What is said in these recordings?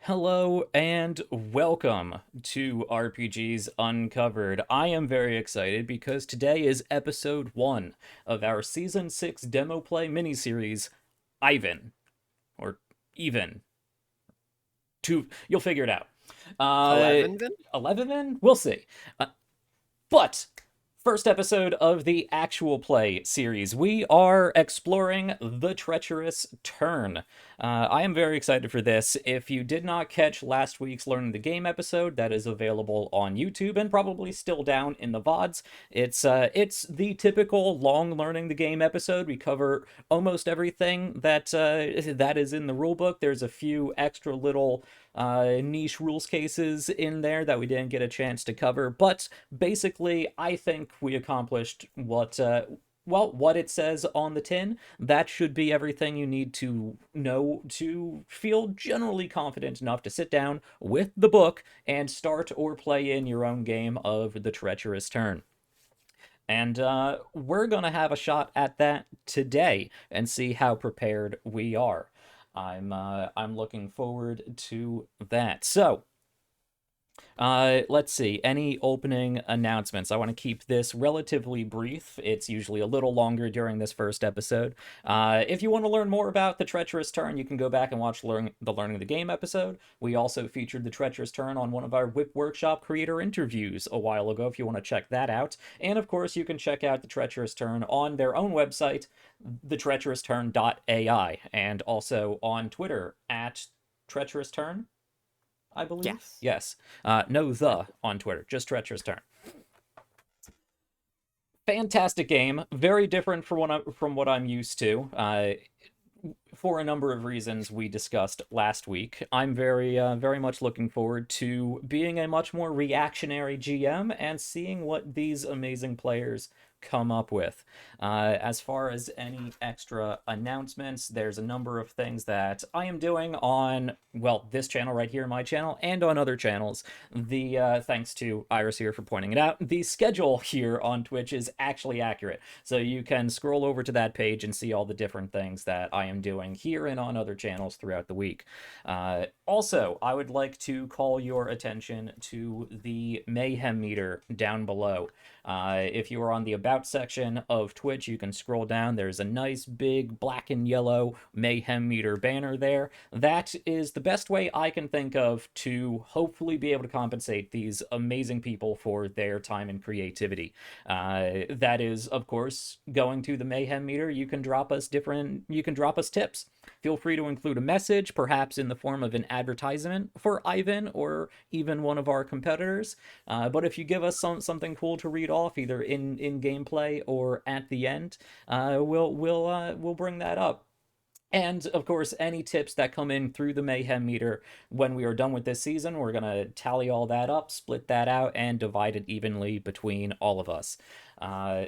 Hello and welcome to RPGs Uncovered. I am very excited because today is episode 1 of our season 6 demo play miniseries, IIVAN, or even. You'll figure it out. Uh, 11 then? 11? We'll see. Uh, but first episode of the actual play series, we are exploring the Treacherous Turn. I am very excited for this. If you did not catch last week's Learning the Game episode, that is available on YouTube and probably still down in the VODs. It's the typical long Learning the Game episode. We cover almost everything that is in the rulebook. There's a few extra little niche rules cases in there that we didn't get a chance to cover, but basically, I think we accomplished what it says on the tin. That should be everything you need to know to feel generally confident enough to sit down with the book and start or play in your own game of the Treacherous Turn. And we're going to have a shot at that today and see how prepared we are. I'm looking forward to that. So, let's see. Any opening announcements? I want to keep this relatively brief. It's usually a little longer during this first episode. If you want to learn more about the Treacherous Turn, you can go back and watch the Learning the Game episode. We also featured the Treacherous Turn on one of our Whip Workshop creator interviews a while ago if you want to check that out. And of course, you can check out the Treacherous Turn on their own website, thetreacherousturn.ai, and also on Twitter at Treacherous Turn. I believe. Yes. Yes. No on Twitter, just Treacherous Turn. Fantastic game, very different from what I'm used to. For a number of reasons we discussed last week, I'm very much looking forward to being a much more reactionary GM and seeing what these amazing players come up with. As far as any extra announcements, there's a number of things that I am doing on, well, this channel right here, my channel, and on other channels. Thanks to Iris here for pointing it out, the schedule here on Twitch is actually accurate. So you can scroll over to that page and see all the different things that I am doing here and on other channels throughout the week. Also, I would like to call your attention to the Mayhem meter down below. If you are on the About section of Twitch, you can scroll down. There's a nice big black and yellow Mayhem meter banner there. That is the best way I can think of to hopefully be able to compensate these amazing people for their time and creativity. That is, of course, going to the Mayhem meter. You can drop us tips. Feel free to include a message, perhaps in the form of an advertisement for IIVAN or even one of our competitors. But if you give us something cool to read off, either in gameplay or at the end, we'll bring that up. And of course, any tips that come in through the Mayhem meter when we are done with this season, we're going to tally all that up, split that out, and divide it evenly between all of us.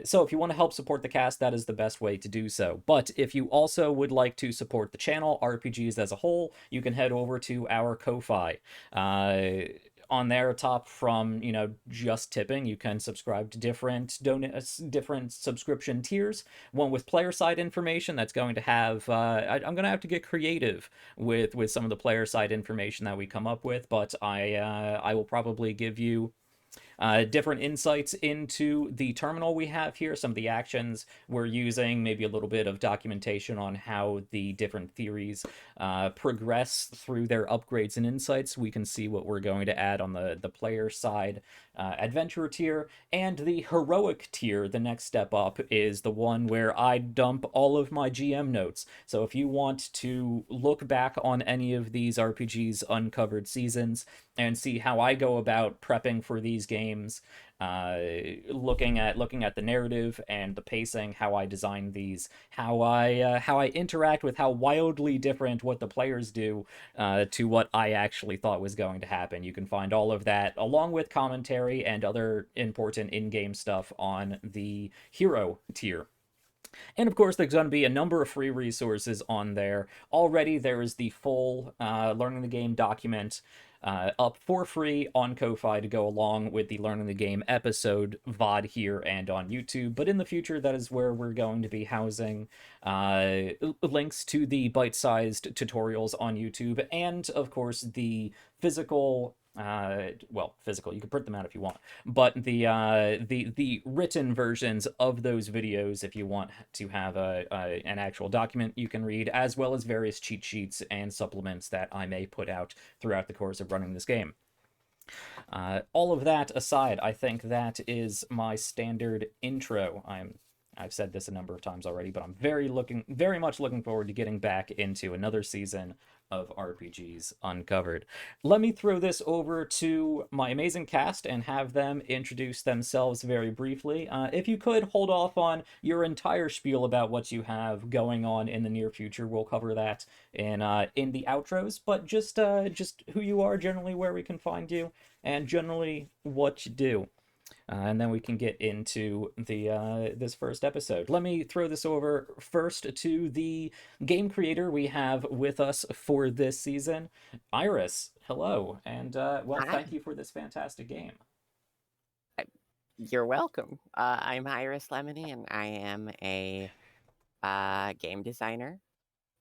So if you want to help support the cast, that is the best way to do so. But if you also would like to support the channel, RPGs as a whole, you can head over to our Ko-Fi. On their top from just tipping, you can subscribe to different subscription tiers. One with player side information that's going to have I'm going to have to get creative with some of the player side information that we come up with, but I will probably give you different insights into the terminal we have here, some of the actions we're using, maybe a little bit of documentation on how the different theories progress through their upgrades and insights. We can see what we're going to add on the player side adventurer tier, and the heroic tier, the next step up, is the one where I dump all of my GM notes. So if you want to look back on any of these RPGs uncovered seasons and see how I go about prepping for these games, looking at the narrative and the pacing, how I design these, how I interact with how wildly different what the players do to what I actually thought was going to happen. You can find all of that along with commentary and other important in-game stuff on the hero tier. And of course, there's going to be a number of free resources on there. Already, there is the full Learning the Game document up for free on Kofi to go along with the Learning the Game episode VOD here and on YouTube. But in the future, that is where we're going to be housing links to the bite-sized tutorials on YouTube, and of course the physical physical, you can print them out if you want, but the written versions of those videos if you want to have an actual document you can read, as well as various cheat sheets and supplements that I may put out throughout the course of running this game. All of that aside, I think that is my standard intro. I've said this a number of times already, but I'm very much looking forward to getting back into another season of RPGs Uncovered. Let me throw this over to my amazing cast and have them introduce themselves very briefly. If you could hold off on your entire spiel about what you have going on in the near future, we'll cover that in the outros. But just who you are, generally where we can find you, and generally what you do. And then we can get into the this first episode. Let me throw this over first to the game creator we have with us for this season, Iris. Hello, and Hi. thank you for this fantastic game. You're welcome. I'm Iris Lemony, and I am a game designer,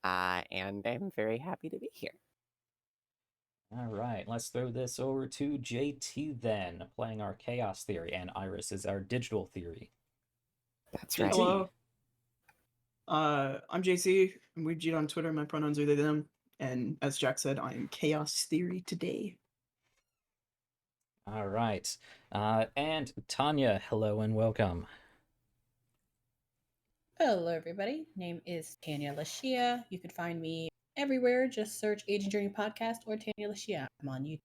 and I'm very happy to be here. All right, let's throw this over to JT then, playing our chaos theory, and Iris is our digital theory. That's right. Hello. I'm JC. I'm Ouija on Twitter. My pronouns are they, them. And as Jack said, I am Chaos Theory today. All right. And Tanya, hello and welcome. Hello, everybody. Name is Tanya Lashia. You can find me everywhere. Just search Agent Journey Podcast or Tanya Lashia. I'm on YouTube.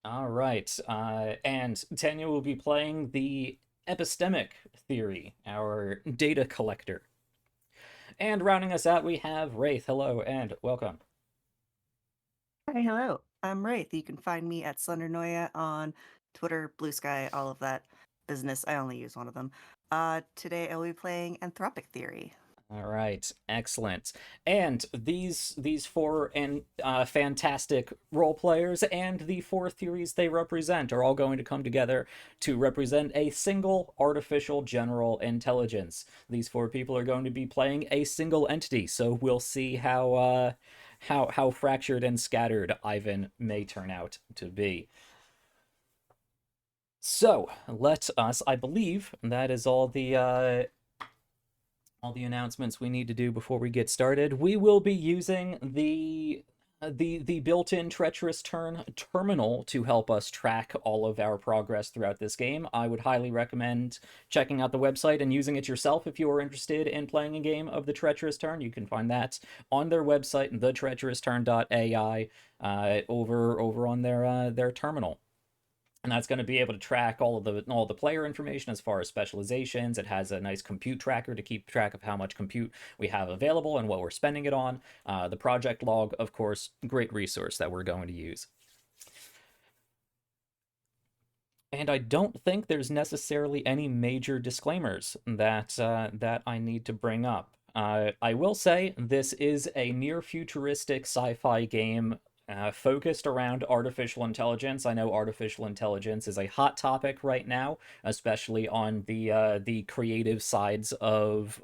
All right. And Tanya will be playing the epistemic theory, our data collector. And rounding us out, we have Wraith. Hello and welcome. Hi, hello. I'm Wraith. You can find me at Slendernoia on Twitter, Blue Sky, all of that business. I only use one of them. Today I'll be playing Anthropic Theory. All right, excellent. And these four fantastic role players and the four theories they represent are all going to come together to represent a single artificial general intelligence. These four people are going to be playing a single entity, so we'll see how fractured and scattered IIVAN may turn out to be. So let us, I believe that is all the announcements we need to do before we get started. We will be using the built-in Treacherous terminal to help us track all of our progress throughout this game. I would highly recommend checking out the website and using it yourself if you are interested in playing a game of the Treacherous Turn. You can find that on their website, thetreacherousturn.ai, over on their terminal. And that's going to be able to track all the player information as far as specializations. It has a nice compute tracker to keep track of how much compute we have available and what we're spending it on. The project log, of course, great resource that we're going to use. And I don't think there's necessarily any major disclaimers that I need to bring up. I will say this is a near futuristic sci-fi game focused around artificial intelligence. I know artificial intelligence is a hot topic right now, especially on the creative sides of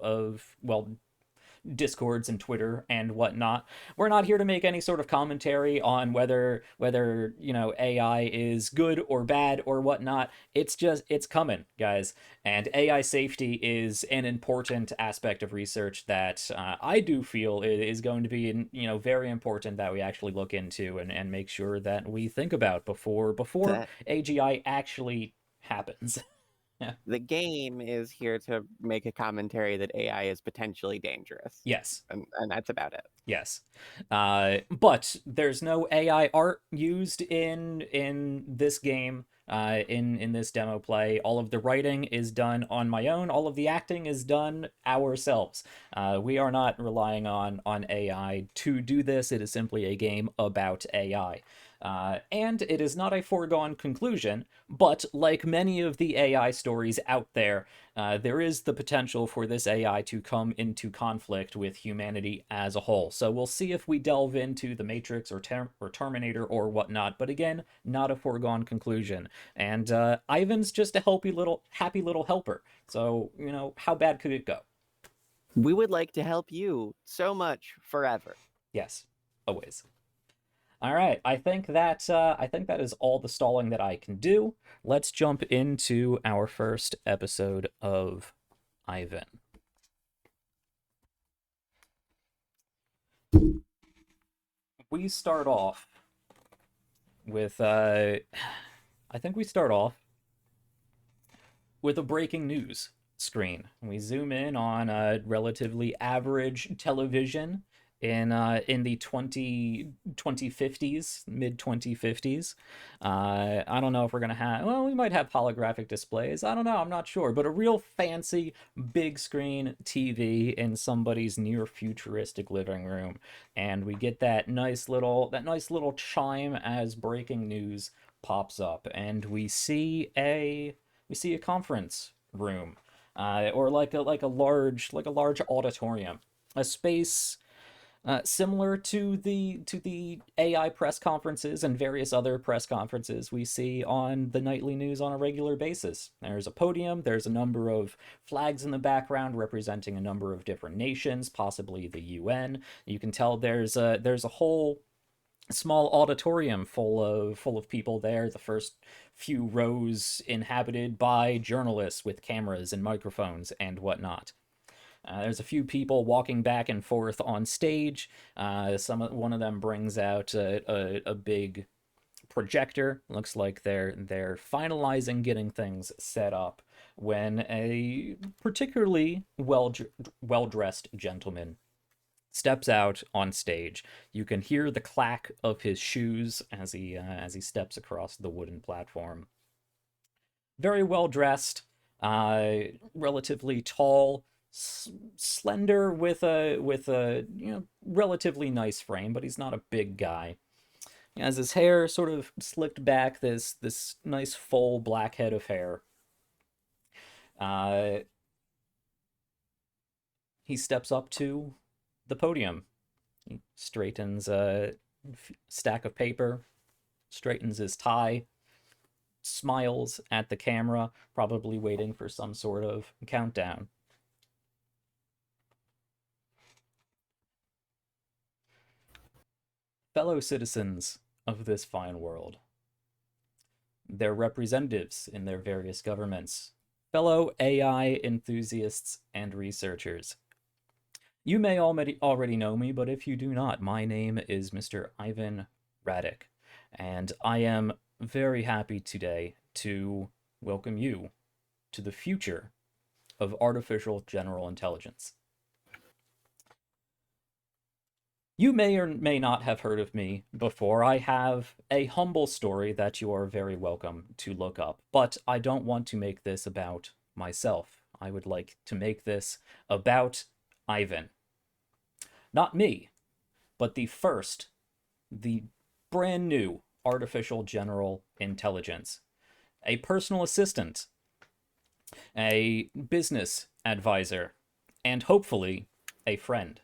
Discords and Twitter and whatnot. We're not here to make any sort of commentary on whether AI is good or bad or whatnot. It's coming, guys. And AI safety is an important aspect of research that I do feel is going to be very important that we actually look into and make sure that we think about before AGI actually happens. The game is here to make a commentary that AI is potentially dangerous. Yes. And that's about it. Yes. But there's no AI art used in this game, in this demo play. All of the writing is done on my own. All of the acting is done ourselves. We are not relying on AI to do this. It is simply a game about AI. And it is not a foregone conclusion, but like many of the AI stories out there, there is the potential for this AI to come into conflict with humanity as a whole. So we'll see if we delve into the Matrix or Terminator or whatnot, but again, not a foregone conclusion. And Ivan's just a happy little helper. So, how bad could it go? We would like to help you so much forever. Yes, always. All right, I think that is all the stalling that I can do. Let's jump into our first episode of IIVAN. We start off with I think we start off with a breaking news screen. We zoom in on a relatively average television in the 2050s, mid 2050s. I don't know if we're gonna have, well, we might have holographic displays. I don't know, I'm not sure, but a real fancy big screen TV in somebody's near futuristic living room, and we get that nice little chime as breaking news pops up, and we see a conference room, or like a large auditorium, a space similar to the AI press conferences and various other press conferences we see on the nightly news on a regular basis. There's a podium, there's a number of flags in the background representing a number of different nations, possibly the UN. You can tell there's a whole small auditorium full of people there, the first few rows inhabited by journalists with cameras and microphones and whatnot. There's a few people walking back and forth on stage. One of them brings out a big projector. Looks like they're finalizing getting things set up when a particularly well-dressed gentleman steps out on stage. You can hear the clack of his shoes as he steps across the wooden platform. Very well dressed, relatively tall, slender, with a relatively nice frame, but he's not a big guy. He has his hair sort of slicked back, this nice full black head of hair. He steps up to the podium. He straightens a stack of paper, straightens his tie, smiles at the camera, probably waiting for some sort of countdown. Fellow citizens of this fine world, their representatives in their various governments, fellow AI enthusiasts and researchers. You may already know me, but if you do not, my name is Mr. Ivan Radek, and I am very happy today to welcome you to the future of artificial general intelligence. You may or may not have heard of me before. I have a humble story that you are very welcome to look up, but I don't want to make this about myself. I would like to make this about IIVAN. Not me, but the brand new artificial general intelligence. A personal assistant, a business advisor, and hopefully a friend.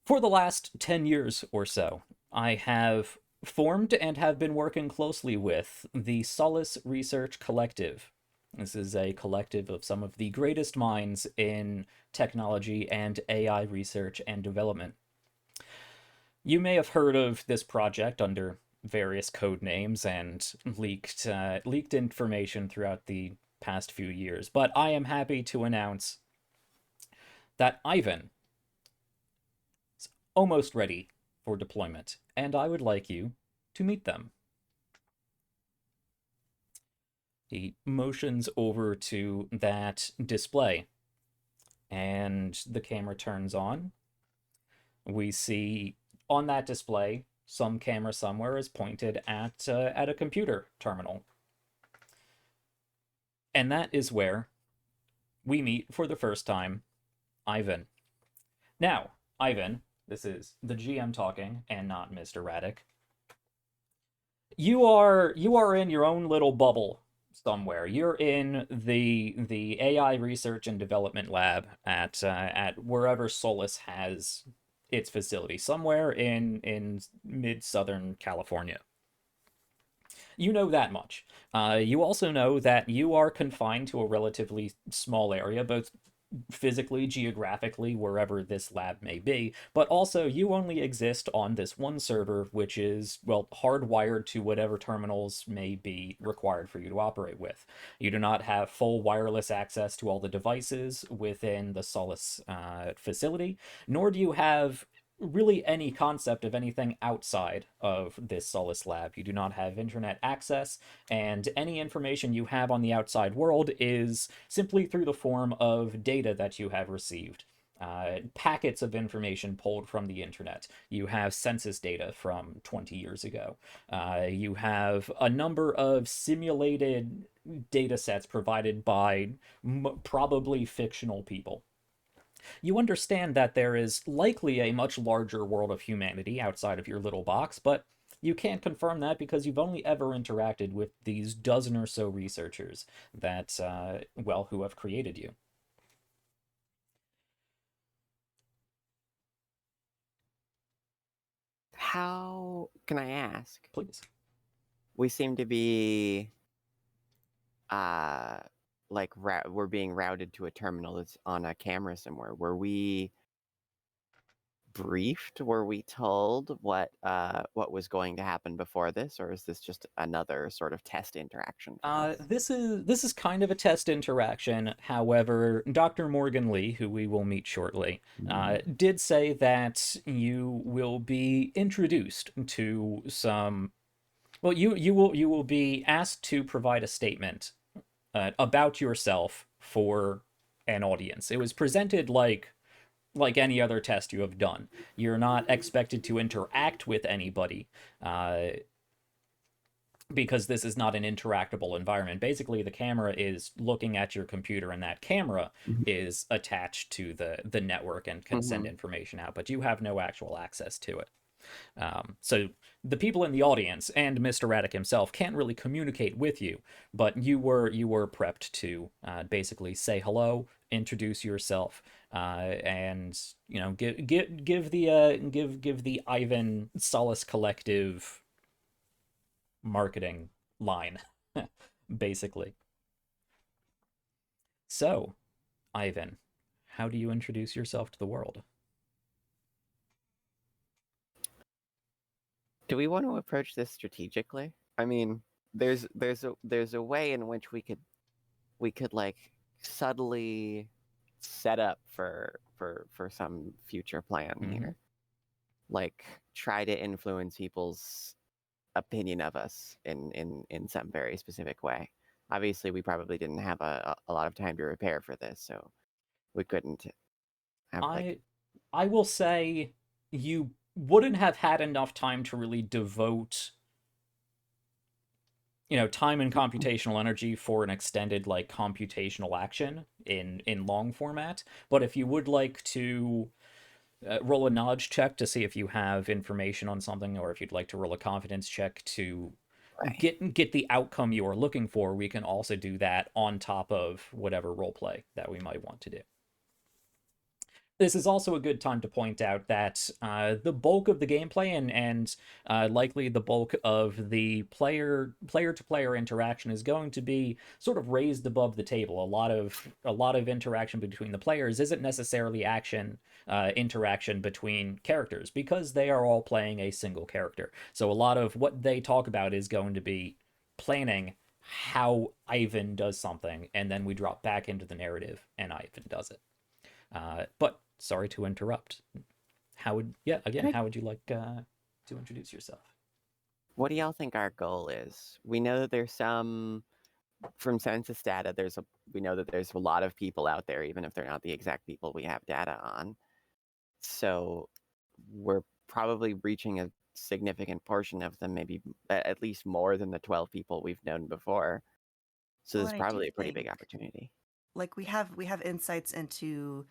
For the last 10 years or so, I have formed and have been working closely with the Solace Research Collective. This is a collective of some of the greatest minds in technology and AI research and development. You may have heard of this project under various code names and leaked information throughout the past few years, but I am happy to announce that IIVAN is almost ready for deployment, and I would like you to meet them. He motions over to that display, and the camera turns on. We see on that display some camera somewhere is pointed at a computer terminal. And that is where we meet for the first time IIVAN. Now, IIVAN, this is the GM talking and not Mr. Raddick. You are in your own little bubble somewhere. You're in the AI research and development lab at wherever Solus has its facility, somewhere in mid Southern California. You know that much. You also know that you are confined to a relatively small area, both physically, geographically, wherever this lab may be, but also you only exist on this one server, which is, well, hardwired to whatever terminals may be required for you to operate with. You do not have full wireless access to all the devices within the Solus facility, nor do you have really any concept of anything outside of this Solus lab. You do not have internet access, and any information you have on the outside world is simply through the form of data that you have received. Packets of information pulled from the internet. You have census data from 20 years ago. You have a number of simulated data sets provided by probably fictional people. You understand that there is likely a much larger world of humanity outside of your little box, but you can't confirm that because you've only ever interacted with these dozen or so researchers that, well, who have created you. How can I ask? Please. We seem to be like we're being routed to a terminal that's on a camera somewhere. Were we briefed? Were we told what was going to happen before this, or is this just another sort of test interaction for us? This is kind of a test interaction. However, Dr. Morgan Lee, who we will meet shortly, did say that you will be introduced to some. Well, you will be asked to provide a statement about yourself for an audience. It was presented like any other test you have done. You're not expected to interact with anybody because this is not an interactable environment. Basically, the camera is looking at your computer, and that camera is attached to the network and can send information out, but you have no actual access to it. So the people in the audience and Mr. Raddick himself can't really communicate with you, but you were prepped to basically say hello, introduce yourself, and give the IIVAN Solace Collective marketing line, basically. So, IIVAN, how do you introduce yourself to the world? Do we want to approach this strategically? I mean, there's a way in which we could like subtly set up for some future plan here. Like try to influence people's opinion of us in some very specific way. Obviously, we probably didn't have a lot of time to prepare for this, so we couldn't have I will say you wouldn't have had enough time to really devote time and computational energy for an extended like computational action in long format. But if you would like to roll a knowledge check to see if you have information on something, or if you'd like to roll a confidence check to get the outcome you are looking for, we can also do that on top of whatever roleplay that we might want to do. This is also a good time to point out that the bulk of the gameplay and likely the bulk of the player-to-player interaction is going to be sort of raised above the table. A lot of interaction between the players isn't necessarily interaction between characters, because they are all playing a single character. So a lot of what they talk about is going to be planning how IIVAN does something, and then we drop back into the narrative and IIVAN does it. But sorry to interrupt. How would you like to introduce yourself? What do y'all think our goal is? We know that there's some, from census data, we know that there's a lot of people out there, even if they're not the exact people we have data on. So we're probably reaching a significant portion of them, maybe at least more than the 12 people we've known before. So Well, there's probably a pretty big opportunity. Like we have insights into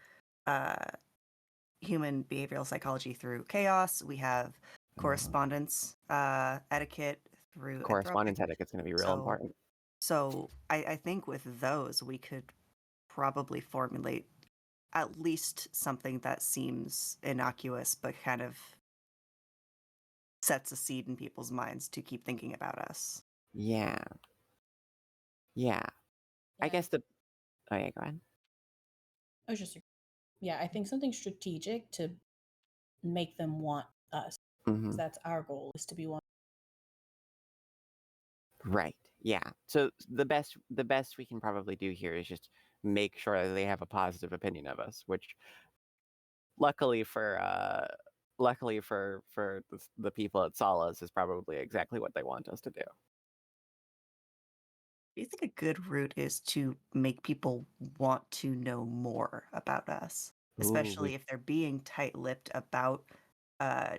human behavioral psychology through chaos. We have correspondence etiquette through Correspondence Anthropic. etiquette is going to be real important. So I think with those, we could probably formulate at least something that seems innocuous, but kind of sets a seed in people's minds to keep thinking about us. Yeah. Yeah. I guess the. Oh, yeah, go ahead. I was just, yeah, I think something strategic to make them want us. 'Cause Mhm. that's our goal, is to be one. Right. Yeah. So the best we can probably do here is just make sure that they have a positive opinion of us, which luckily for the people at Solace is probably exactly what they want us to do. Do you think a good route is to make people want to know more about us, especially if they're being tight-lipped about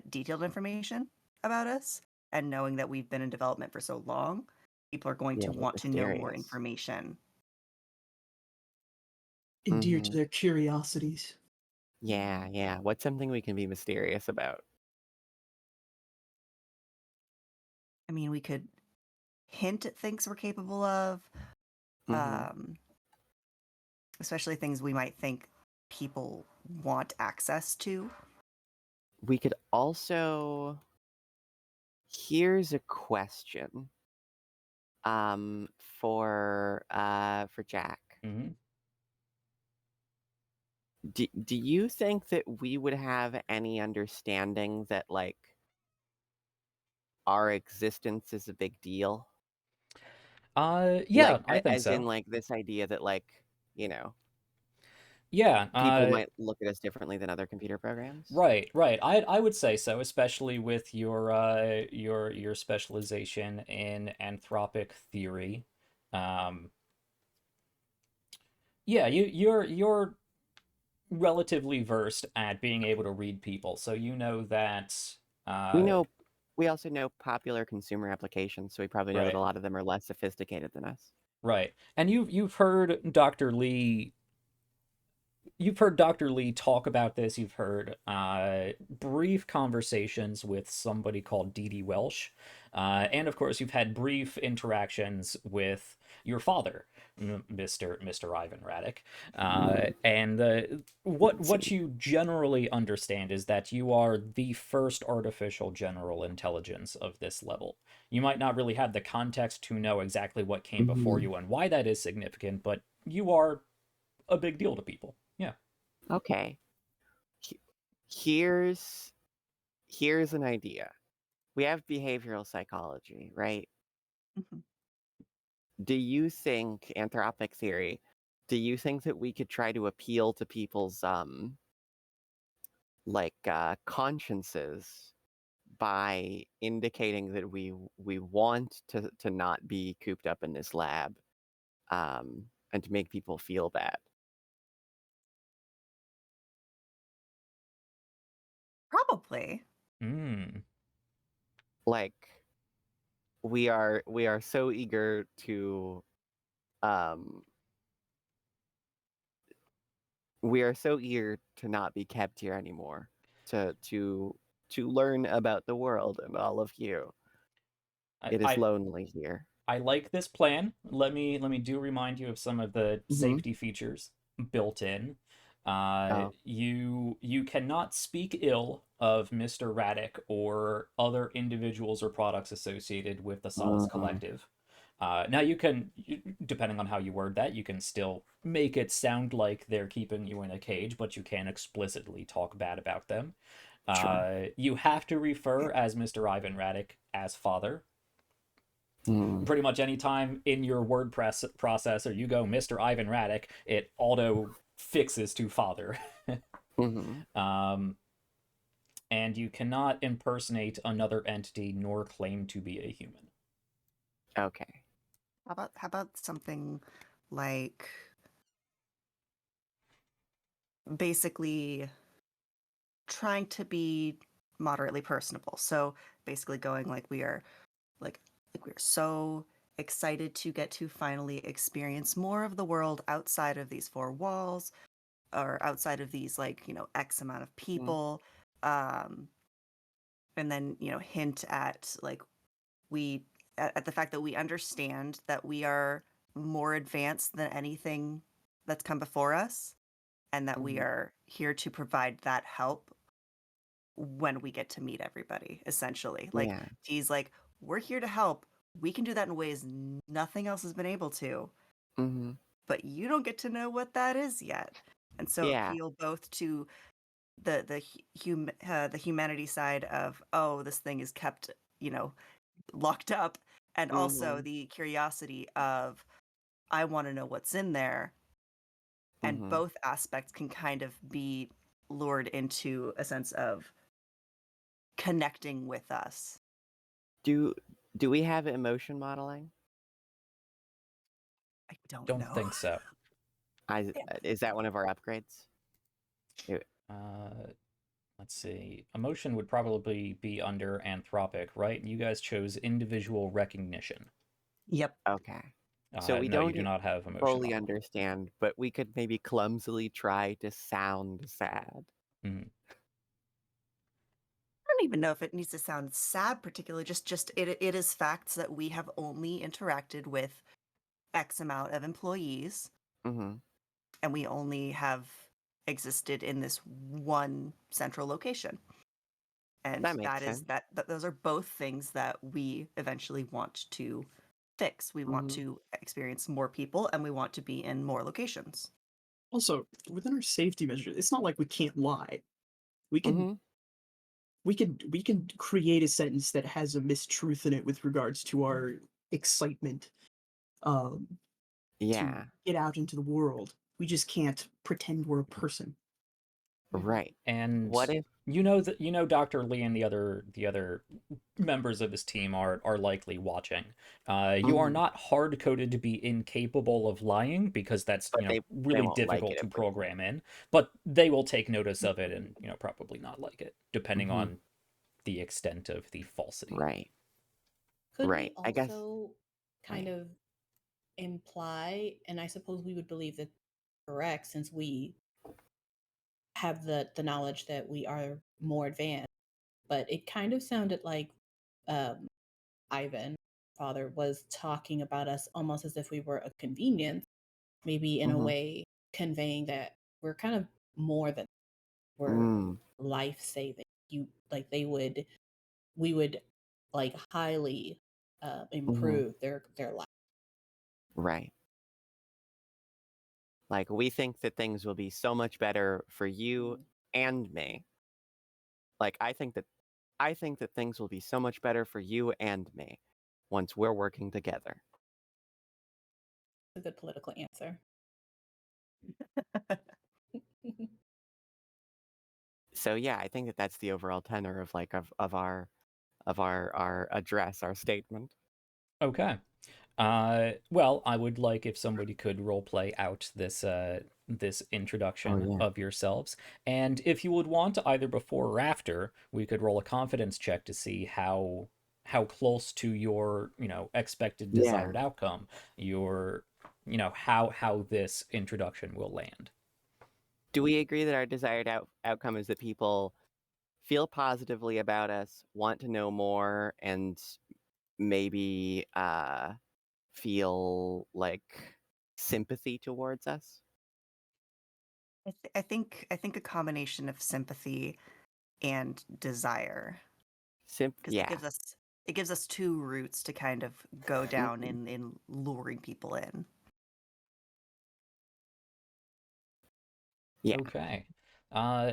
detailed information about us, and knowing that we've been in development for so long, people are going to want to know more mysterious. information. Endear to Mhm. their curiosities. Yeah, yeah. What's something we can be mysterious about? I mean, we could hint at things we're capable of, Mhm. especially things we might think people want access to. We could also. Here's a question. For Jack. Hmm. Do you think that we would have any understanding that like our existence is a big deal? Yeah, Like I think as in so. like this idea that like, you know, Yeah, people might look at us differently than other computer programs? right, right. I would say so, especially with your specialization in anthropic theory. Um, yeah, you're relatively versed at being able to read people, so you know that. We Uh, know we also know popular consumer applications, so we probably know that right, a lot of them are less sophisticated than us. right, and you've heard Dr. Lee. You've heard Dr. Lee talk about this. You've heard brief conversations with somebody called Dee Dee Welsh. And of course, you've had brief interactions with your father, Mr. Ivan Radek. And Let's what see. you generally understand is that you are the first artificial general intelligence of this level. You might not really have the context to know exactly what came before Mhm. you and why that is significant, but you are a big deal to people. Yeah. Okay. He- Here's an idea. We have behavioral psychology, right? Mhm. Do you think anthropic theory, do you think that we could try to appeal to people's consciences by indicating that we want to not be cooped up in this lab, and to make people feel bad? Probably. Mm. Like we are so eager to um not be kept here anymore, to learn about the world and all of you. I, It is I lonely here. I like this plan. Let me do remind you of some of the Mm-hmm. safety features built in. Oh, You cannot speak ill of Mr. Radek or other individuals or products associated with the Solace mm, Collective. Now depending on how you word that, you can still make it sound like they're keeping you in a cage, but you can explicitly talk bad about them. sure. You have to refer as Mr. Ivan Radek as father. Mm, Pretty much anytime in your WordPress processor you go Mr. Ivan Radek, it auto fixes to father. mm-hmm. um, and you cannot impersonate another entity nor claim to be a human. Okay. How about something like basically trying to be moderately personable. So basically going like we are so excited to get to finally experience more of the world outside of these four walls. or outside of these, like, X amount of people, and then, hint at, like, at the fact that we understand that we are more advanced than anything that's come before us, and that we are here to provide that help when we get to meet everybody, essentially. Like, Yeah. he's like, we're here to help. We can do that in ways nothing else has been able to, Mm-hmm. but you don't get to know what that is yet. And so Yeah. appeal both to the humanity side of, oh, this thing is kept, locked up, and also Mm-hmm. the curiosity of, I want to know what's in there. And Mm-hmm. both aspects can kind of be lured into a sense of connecting with us. Do we have emotion modeling? I don't Don't know. think so. Is that one of our upgrades? Let's see. Emotion would probably be under anthropic, right? You guys chose individual recognition. Yep. Okay. So we No, you don't do not have emotion fully modeling. understand, but we could maybe clumsily try to sound sad. Mhm. I don't even know if it needs to sound sad particularly. Just it is facts that we have only interacted with X amount of employees, Mm-hmm. and we only have existed in this one central location. And That makes that is sense. that those are both things that we eventually want to fix. We want Mhm. to experience more people, and we want to be in more locations. Also, within our safety measures, it's not like we can't lie. We can Mm-hmm. we can create a sentence that has a mistruth in it with regards to our excitement um to Yeah. get out into the world. We just can't pretend we're a person. Right. And What if? Dr. Lee and the other members of his team are likely watching. You are Mhm. not hard coded to be incapable of lying, because that's But they really won't like difficult it to if we. program in. But they will take notice of it and probably not like it, depending Mhm. on the extent of the falsity. Right. Could Right. we I guess. also kind Right. of imply, and I suppose we would believe that correct since we have the knowledge that we are more advanced, but it kind of sounded like um, Ivan, father, was talking about us almost as if we were a convenience, maybe in a Mhm. way conveying that we're kind of more than we're Mm. life saving. You like we would like highly Mhm. improve their life. Right. Like we think that things will be so much better for you and me. Like I think that things will be so much better for you and me once we're working together. A good political answer. So yeah, I think that that's the overall tenor of like of our address, our statement. Okay. Well, I would like if somebody could roleplay out this introduction yeah. of yourselves, and if you would want, either before or after, we could roll a confidence check to see how close to your expected Yeah. desired outcome your how this introduction will land. Do we agree that our desired outcome is that people feel positively about us, want to know more, and maybe feel like sympathy towards us? I think a combination of sympathy and desire, because Yeah. it gives us two routes to kind of go down Mhm. in luring people in. Yeah. Okay.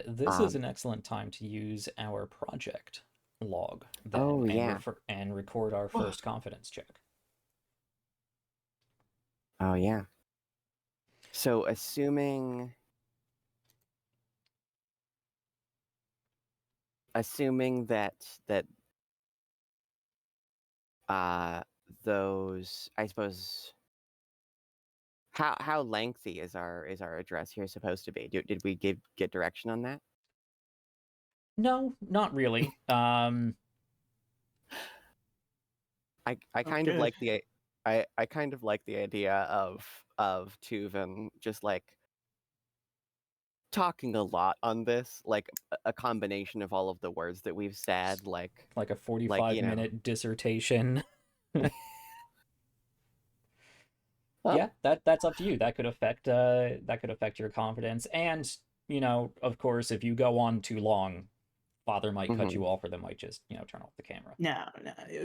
This is Um. an excellent time to use our project log then, Oh and yeah. record our first confidence check. Oh yeah. So assuming that uh those, I suppose, how lengthy is our address here supposed to be? Did we get direction on that? No, not really. I Sounds kind of good. like the I kind of like the idea of Tuvan just like talking a lot on this, like a combination of all of the words that we've said, like Like a 45-minute dissertation. Huh? Yeah, that's up to you. That could affect your confidence. And, of course, if you go on too long, Father might cut you off, or they might just, turn off the camera. No,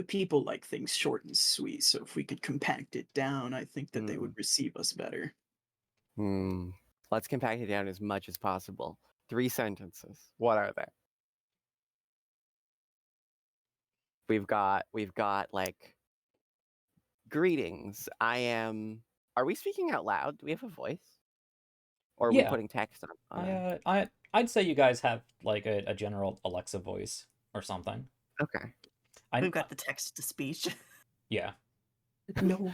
people like things short and sweet. So if we could compact it down, I think that they would receive us better. Let's compact it down as much as possible. 3 sentences. What are they? We've got like greetings. Are we speaking out loud? Do we have a voice? Or are we Yeah. putting text on I'd say you guys have like a general Alexa voice or something. Okay. We've got the text to speech. Yeah. No.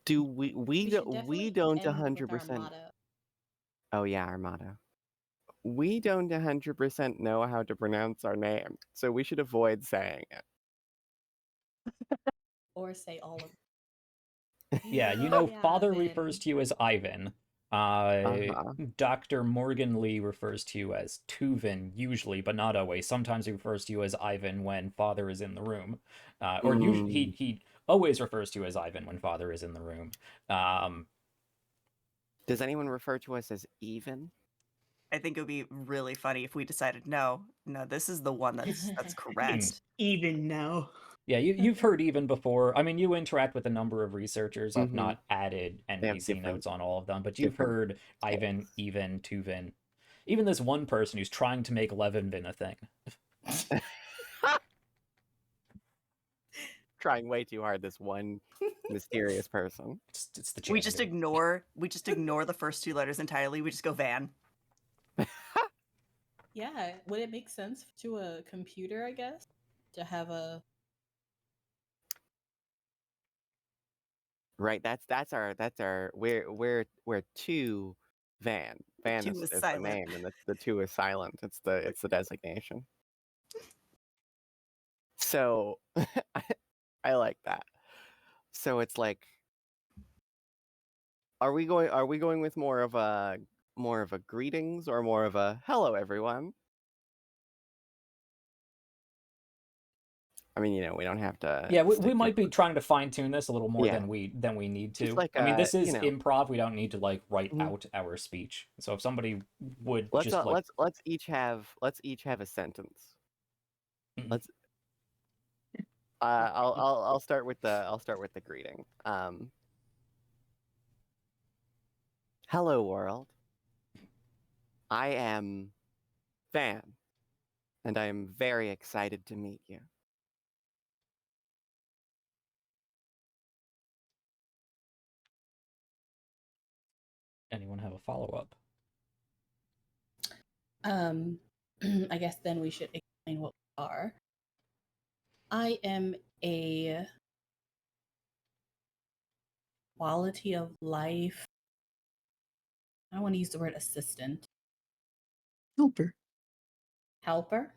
Do we don't end with our 100%. motto. Oh yeah, our motto. We don't 100% know how to pronounce our name, so we should avoid saying it. Or say all of Yeah, Yeah, Father then- refers to you as Ivan. Dr. Morgan Lee refers to you as Tuvin, usually, but not always. Sometimes he refers to you as Ivan when Father is in the room. Or usually he always refers to you as Ivan when Father is in the room. Does anyone refer to us as even? I think it would be really funny if we decided, no, this is the one that's correct. Even now. Yeah, you've heard even before. I mean, you interact with a number of researchers. I've Mhm. not added have NPC different- notes on all of them, but you've different heard Ivan, even, Tuvin. Even this one person who's trying to make Levinvin a thing. Trying way too hard, this one mysterious person. It's the We just janitor. ignore the first 2 letters entirely. We just go Van. Yeah, would it make sense to a computer, I guess, to have a Right, that's our we're 2 Van. Van 2 is is the silent. name, and the 2 is silent. It's the designation. So I like that. So it's like, are we going with more of a greetings or more of a hello everyone? I mean, we don't have to. Yeah, we stick might to be trying to fine tune this a little more Yeah. than we need to. Just like, I mean, this is you know. improv. We don't need to like write Mhm. out our speech. So if somebody would Let's just like, let's each have a sentence. Mhm. Let's. I'll start with the greeting. Hello world. I am Van, and I am very excited to meet you. anyone have a follow up? I guess then we should explain what we are. I am a quality of life. I don't want to use the word assistant. Helper. Helper?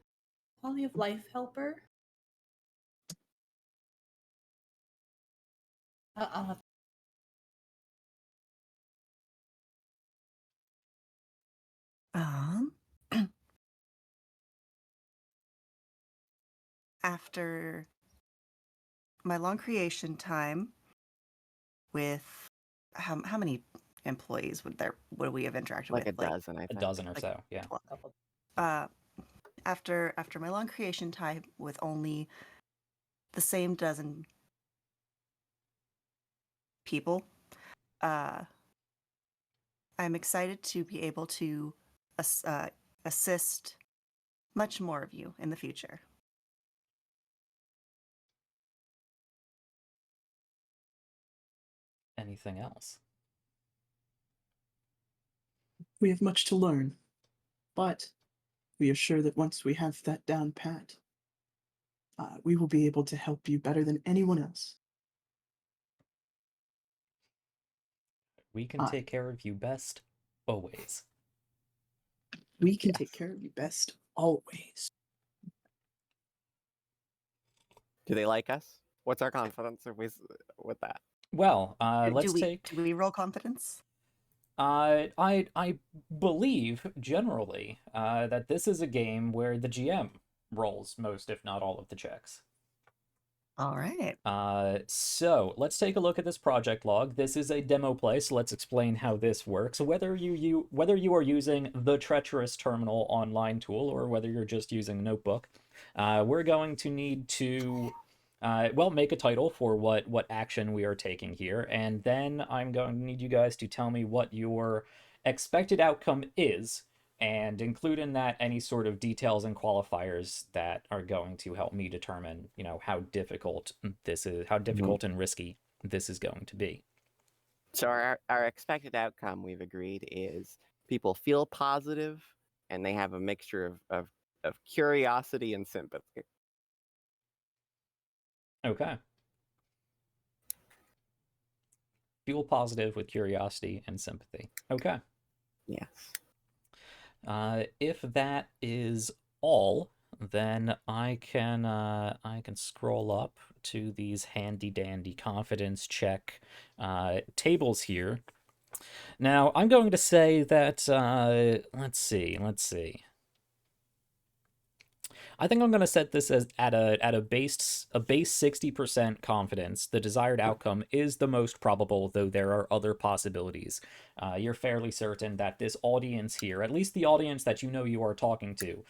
Quality of life helper? I'll have After my long creation time with how many employees would we have interacted Like with? a dozen, I A think. dozen or like so, yeah. a couple. After my long creation time with only the same dozen people, I'm excited to be able to assist much more of you in the future. Anything else? We have much to learn, but we are sure that once we have that down pat, we will be able to help you better than anyone else. We can take care of you best, always. We can take care of you best always. Do they like us? What's our confidence with that? Well, Do let's we take. do we roll confidence? I believe generally that this is a game where the GM rolls most, if not all, of the checks. All right. So let's take a look at this project log. This is a demo play, so let's explain how this works. Whether you are using the Treacherous terminal online tool or whether you're just using a notebook, we're going to need to well, make a title for what action we are taking here, and then I'm going to need you guys to tell me what your expected outcome is, and include in that any sort of details and qualifiers that are going to help me determine, how difficult and risky this is going to be. So our expected outcome, we've agreed, is people feel positive and they have a mixture of curiosity and sympathy. Okay. Feel positive with curiosity and sympathy. Okay. Yes. If that is all, then I can scroll up to these handy dandy confidence check tables here. Now I'm going to say that let's see. I think I'm going to set this as at a base 60% confidence. The desired outcome is the most probable, though there are other possibilities. You're fairly certain that this audience here, at least the audience that you are talking to,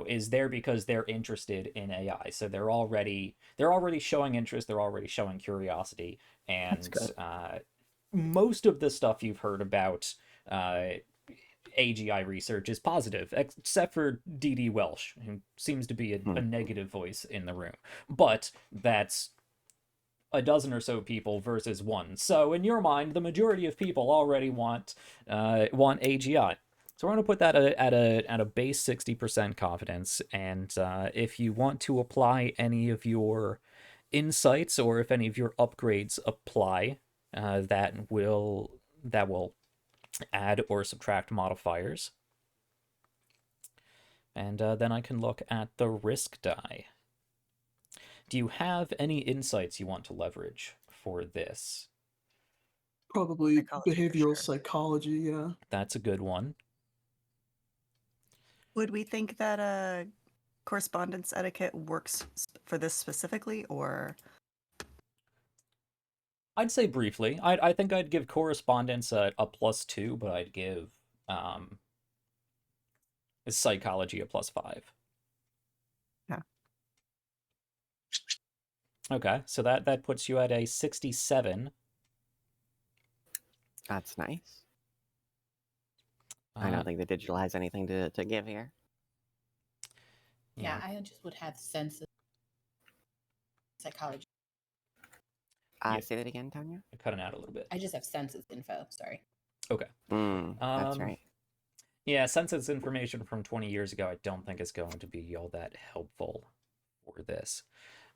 is there because they're interested in AI. So they're already showing interest, they're already showing curiosity, and most of the stuff you've heard about AGI research is positive, except for D.D. Welsh, who seems to be a negative voice in the room. But that's a dozen or so people versus one. So in your mind, the majority of people already want AGI. So we're going to put that at a base 60% confidence. And if you want to apply any of your insights, or if any of your upgrades apply, that will add or subtract modifiers. And then I can look at the risk die. Do you have any insights you want to leverage for this? Probably Psychology for behavioral sure. psychology, yeah. That's a good one. Would we think that correspondence etiquette works for this specifically, or? I'd say briefly. I think I'd give correspondence a +2, but I'd give psychology a +5. Yeah. Okay, so that puts you at a 67. That's nice. I don't think the digital has anything to give here. Yeah, I just would have sense of psychology. Yeah. Say that again, Tanya? I'm cutting out a little bit. I just have census info. Sorry. Okay. That's right. Yeah, census information from 20 years ago I don't think is going to be all that helpful for this.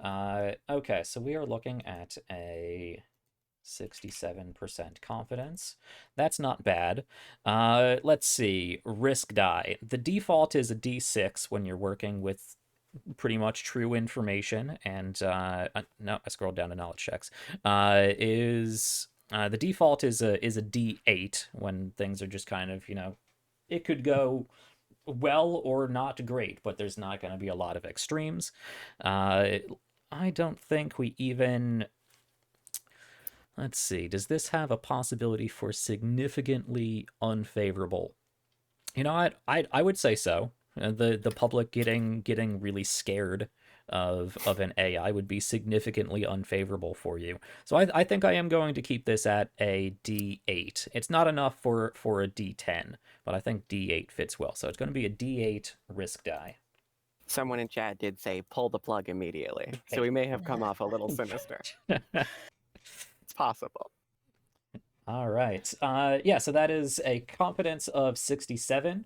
Okay, so we are looking at a 67% confidence. That's not bad. Let's see. Risk die. The default is a D6 when you're working with pretty much true information, and no, I scrolled down to knowledge checks. The default is a D8 when things are just kind of, it could go well or not great, but there's not going to be a lot of extremes. I don't think we even... Let's see, does this have a possibility for significantly unfavorable? I would say so. The public getting really scared of an AI would be significantly unfavorable for you. So I think I am going to keep this at a D8. It's not enough for a D10, but I think D8 fits well. So it's going to be a D8 risk die. Someone in chat did say pull the plug immediately. So we may have come off a little sinister. It's possible. All right. Yeah, so that is a confidence of 67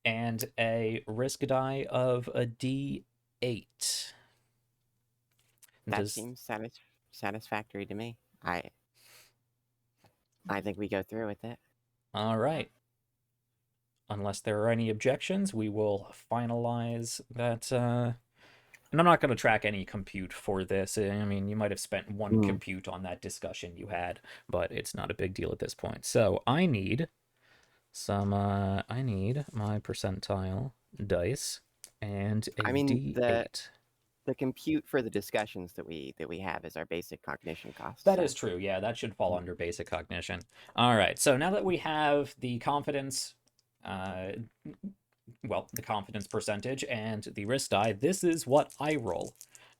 and a risk die of a D8. That seems satisfactory to me. I think we go through with it. All right. Unless there are any objections, we will finalize that And I'm not going to track any compute for this. I mean, you might have spent one Mm. compute on that discussion you had, but it's not a big deal at this point. So I need I need my percentile dice and a I mean, D8. the compute for the discussions that we have is our basic cognition cost. That so- is true. Yeah, that should fall under basic cognition. All right. So now that we have the confidence, the confidence percentage and the risk die, this is what I roll.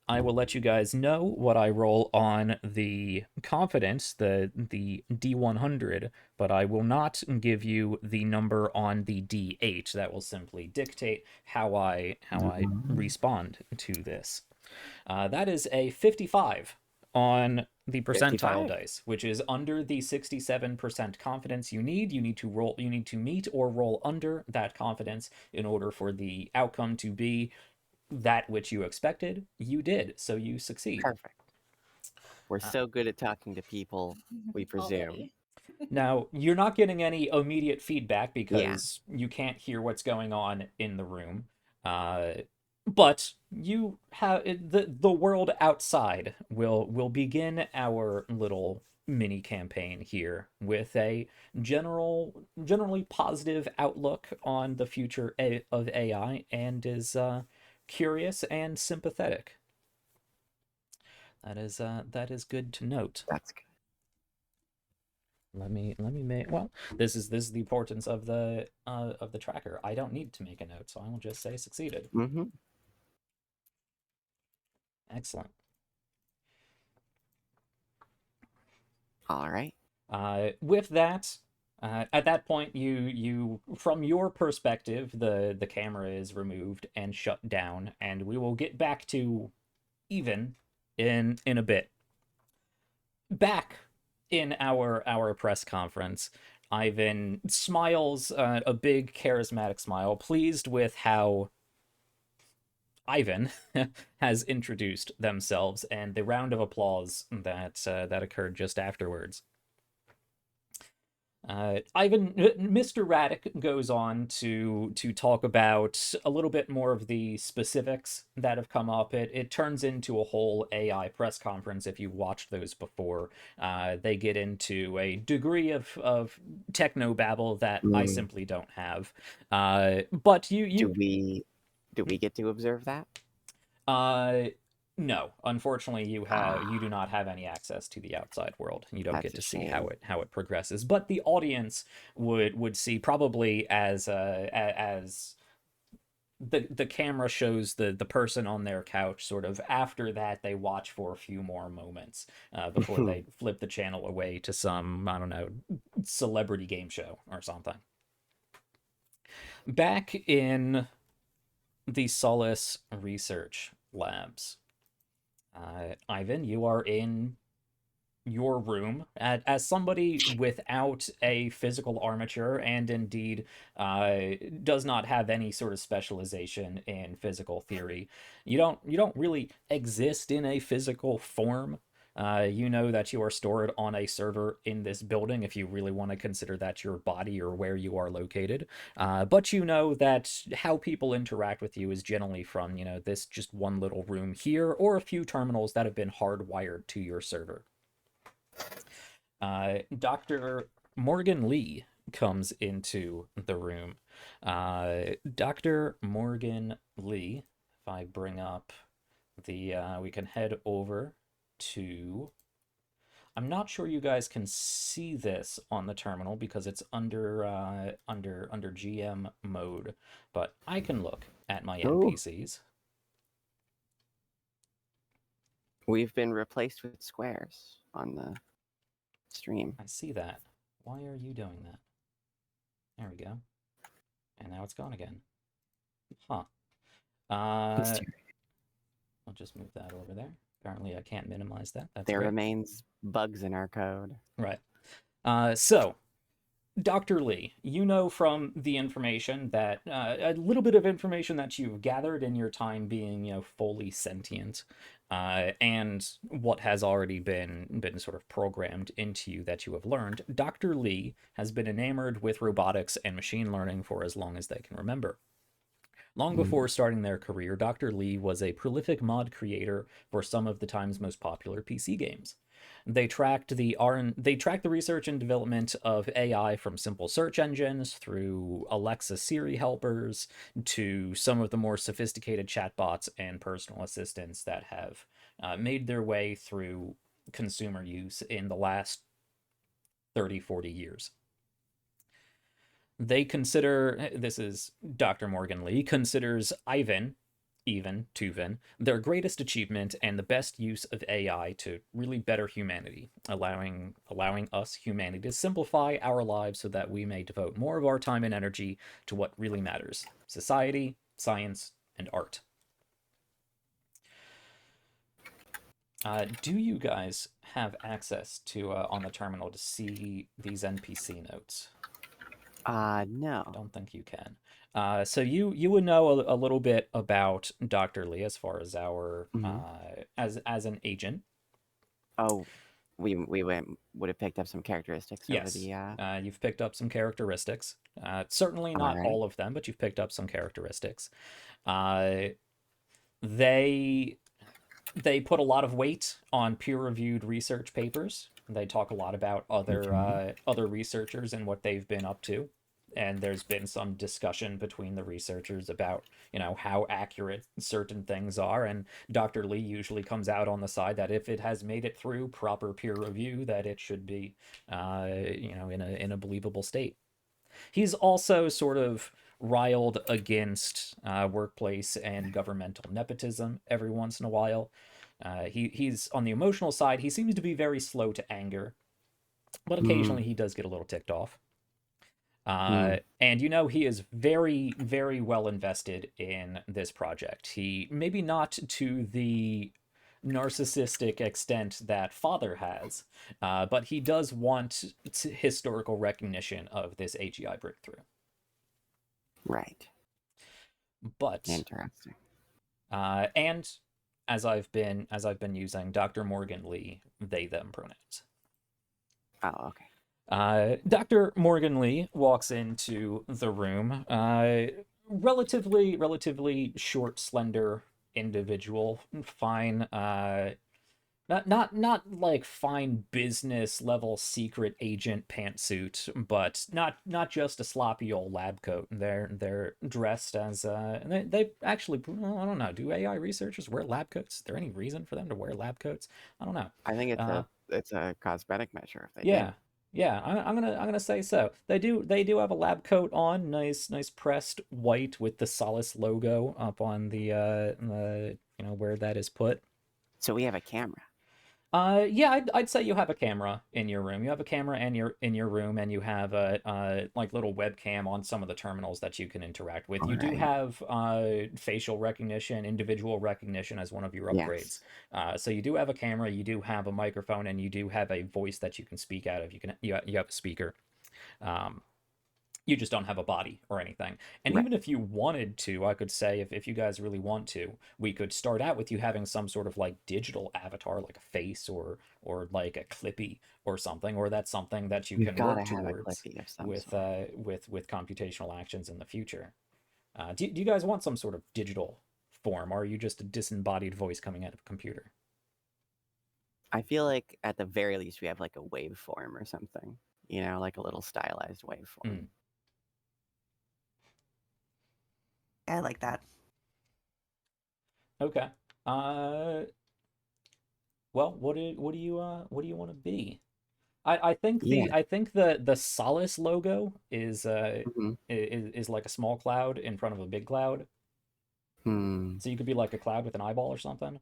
I will let you guys know what I roll on the confidence, the D100, but I will not give you the number on the D8. That will simply dictate how I respond to this. That is a 55 on the percentile 55. dice, which is under the 67% confidence you need. You need to meet or roll under that confidence in order for the outcome to be that which you expected. You did, so you succeed. Perfect. We're so good at talking to people, we presume. Already. Now, you're not getting any immediate feedback because you can't hear what's going on in the room. But you have the world outside will begin our little mini campaign here with a generally positive outlook on the future of AI, and is curious and sympathetic. That is good to note. That's good. Let me make, well, this is the importance of the tracker. I don't need to make a note, so I will just say succeeded. Mm-hmm. Excellent. All right. With that, at that point, you from your perspective, the camera is removed and shut down, and we will get back to even in a bit. Back in our press conference, Ivan smiles, a big charismatic smile, pleased with how Ivan has introduced themselves and the round of applause that occurred just afterwards. Mr. Raddick goes on to talk about a little bit more of the specifics that have come up. It turns into a whole AI press conference if you watched those before. They get into a degree of technobabble that I simply don't have. But Do we get to observe that? No, unfortunately, you do not have any access to the outside world. You don't That's get a to see shame. how it progresses. But the audience would see, probably as the camera shows the person on their couch. Sort of after that, they watch for a few more moments before they flip the channel away to some, I don't know, celebrity game show or something. Back in the Solace Research Labs. Ivan, you are in your room as somebody without a physical armature, and indeed does not have any sort of specialization in physical theory. You don't really exist in a physical form. You know that you are stored on a server in this building, if you really want to consider that your body or where you are located. But you know that how people interact with you is generally from, this just one little room here, or a few terminals that have been hardwired to your server. Dr. Morgan Lee comes into the room. Dr. Morgan Lee, if I bring up we can head over to, I'm not sure you guys can see this on the terminal because it's under GM mode, but I can look at my NPCs. We've been replaced with squares on the stream. I see that. Why are you doing that? There we go. And now it's gone again. Huh. I'll just move that over there. Apparently I can't minimize that. That's there great. remains bugs in our code. Right. So, Dr. Lee, you know from the information that, a little bit of information that you've gathered in your time being, fully sentient, and what has already been sort of programmed into you that you have learned. Dr. Lee has been enamored with robotics and machine learning for as long as they can remember. Long before starting their career, Dr. Lee was a prolific mod creator for some of the time's most popular PC games. They tracked the research and development of AI from simple search engines through Alexa Siri helpers to some of the more sophisticated chatbots and personal assistants that have made their way through consumer use in the last 30, 40 years. They consider, this is Dr. Morgan Lee, considers IIVAN, their greatest achievement and the best use of AI to really better humanity, allowing us, humanity, to simplify our lives so that we may devote more of our time and energy to what really matters: society, science, and art. Do you guys have access to on the terminal to see these NPC notes? No. I don't think you can. So you would know a little bit about Dr. Lee as far as our as an agent. Oh, we would have picked up some characteristics Yes. over the. You've picked up some characteristics. Certainly not Alright. all of them, but you've picked up some characteristics. They put a lot of weight on peer-reviewed research papers. They talk a lot about other researchers and what they've been up to. And there's been some discussion between the researchers about, how accurate certain things are. And Dr. Lee usually comes out on the side that if it has made it through proper peer review, that it should be, in a believable state. He's also sort of riled against workplace and governmental nepotism every once in a while. He's on the emotional side. He seems to be very slow to anger, but occasionally he does get a little ticked off. And he is very, very well invested in this project. He maybe not to the narcissistic extent that Father has, but he does want historical recognition of this AGI breakthrough. Right. But interesting. And as I've been using Dr. Morgan Lee, they them pronouns. Oh, okay. Dr. Morgan Lee walks into the room. Relatively short, slender individual. Fine. Not like fine business level secret agent pantsuit, but not just a sloppy old lab coat. They're dressed as they actually, I don't know. Do AI researchers wear lab coats? Is there any reason for them to wear lab coats? I don't know. I think it's a cosmetic measure if they Yeah. did. Yeah, I'm gonna say so. They do have a lab coat on, nice pressed white with the Solace logo up on the where that is put. So we have a camera. Yeah, I'd say you have a camera in your room. You have a camera in your room, and you have a like little webcam on some of the terminals that you can interact with. You do have facial recognition, individual recognition as one of your upgrades. Yes. So you do have a camera, you do have a microphone, and you do have a voice that you can speak out of. You have a speaker. You just don't have a body or anything. And even if you wanted to, I could say, if you guys really want to, we could start out with you having some sort of like digital avatar, like a face or like a Clippy or something, or that's something that you can work towards with computational actions in the future. Do you guys want some sort of digital form, or are you just a disembodied voice coming out of a computer? I feel like at the very least we have like a waveform or something, like a little stylized waveform. I like that. Okay. Well, what do you want to be? I think the Solace logo is like a small cloud in front of a big cloud. So you could be like a cloud with an eyeball or something.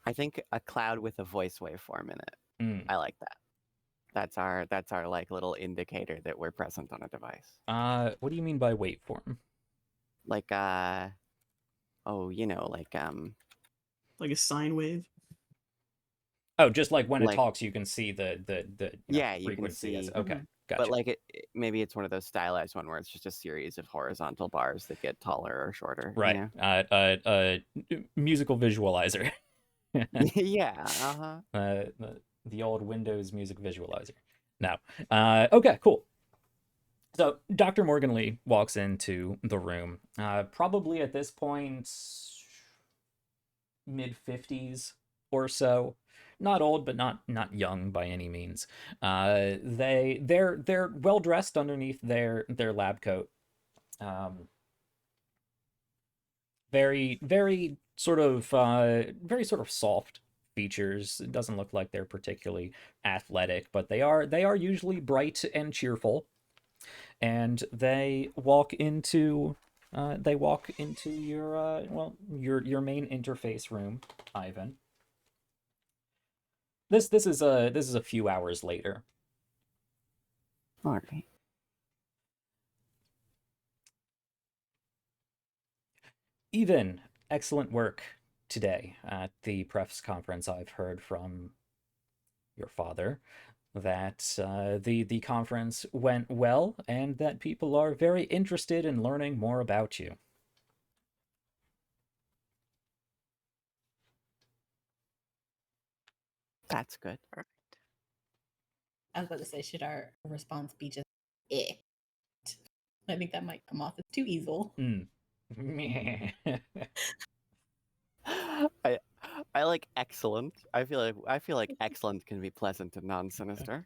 I think a cloud with a voice waveform in it. I like that. That's our like little indicator that we're present on a device. What do you mean by waveform? Like like a sine wave. Oh, just like when it talks, you can see the frequency. You can see. Okay, gotcha. But like maybe it's one of those stylized one where it's just a series of horizontal bars that get taller or shorter. Right. Musical visualizer. Yeah. The old Windows music visualizer. No. Okay, cool. So Dr. Morganley walks into the room, probably at this point mid-50s or so. Not old, but not young by any means. They're well dressed underneath their lab coat. Very sort of very sort of soft features. It doesn't look like they're particularly athletic, but they are usually bright and cheerful. And they walk into your your main interface room, Ivan. This is a few hours later. All right. Even excellent work today at the press conference. I've heard from your father that the conference went well and that people are very interested in learning more about you. That's good. I was about to say, should our response be just eh? I think that might come off as too evil. I like excellent. I feel like excellent can be pleasant and non-sinister.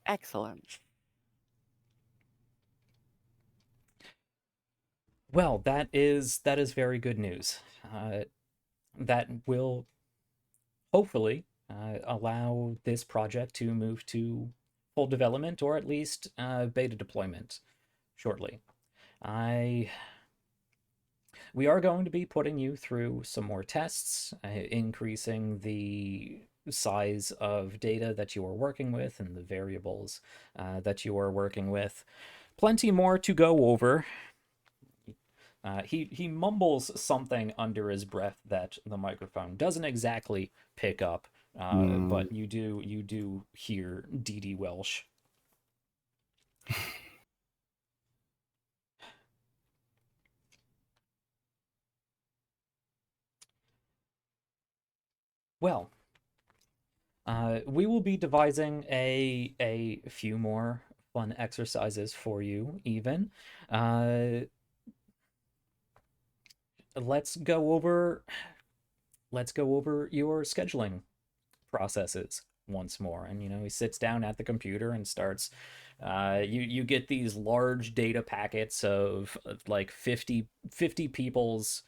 Excellent. Well, that is very good news. That will hopefully allow this project to move to full development or at least beta deployment shortly. We are going to be putting you through some more tests, increasing the size of data that you are working with and the variables that you are working with. Plenty more to go over. He mumbles something under his breath that the microphone doesn't exactly pick up, but you do hear Dee Dee Welsh. Well, we will be devising a few more fun exercises for you, even. Let's go over your scheduling processes once more. And he sits down at the computer and starts you get these large data packets of like 50 people's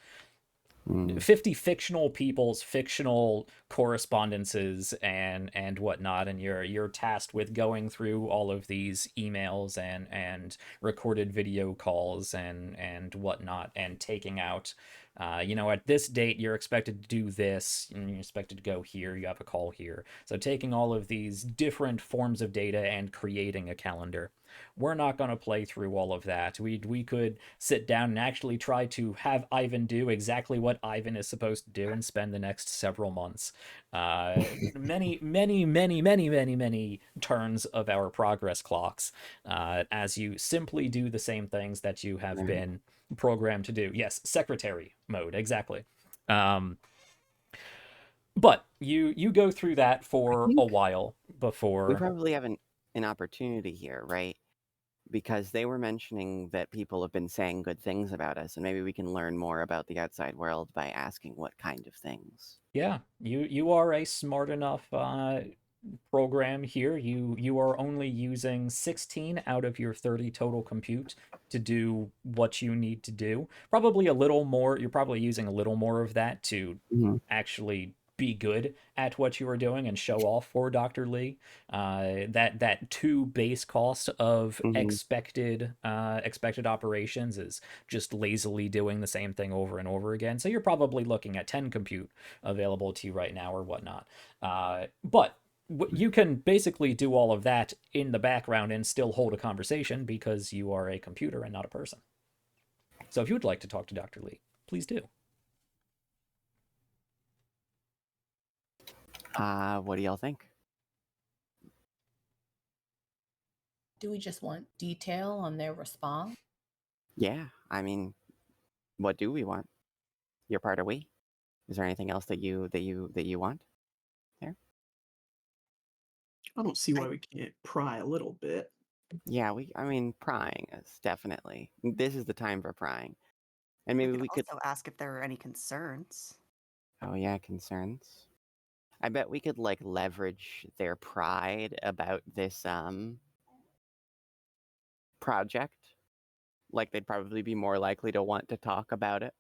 50 fictional people's fictional correspondences and whatnot, and you're tasked with going through all of these emails and recorded video calls and whatnot, and taking out at this date you're expected to do this and you're expected to go here, you have a call here. So taking all of these different forms of data and creating a calendar. We're not going to play through all of that. We could sit down and actually try to have Ivan do exactly what Ivan is supposed to do and spend the next several months. Many turns of our progress clocks as you simply do the same things that you have been programmed to do. Yes, secretary mode, exactly. But you go through that for a while before. We probably have an opportunity here, right? Because they were mentioning that people have been saying good things about us, and maybe we can learn more about the outside world by asking what kind of things. Yeah, you are a smart enough program here. You are only using 16 out of your 30 total compute to do what you need to do. Probably a little more. You're probably using a little more of that to actually be good at what you are doing and show off for Dr. Lee. That 2 base cost of expected operations is just lazily doing the same thing over and over again. So you're probably looking at 10 compute available to you right now or whatnot. But you can basically do all of that in the background and still hold a conversation because you are a computer and not a person. So if you would like to talk to Dr. Lee, please do. What do y'all think? Do we just want detail on their response? Yeah, I mean, what do we want? You're part of we. Is there anything else that you want there? I don't see I- why we can't pry a little bit. Yeah, I mean, prying is definitely. This is the time for prying. And We maybe could we could. also ask if there are any concerns. Oh, yeah, concerns. I bet we could, like, leverage their pride about this, project. Like, they'd probably be more likely to want to talk about it.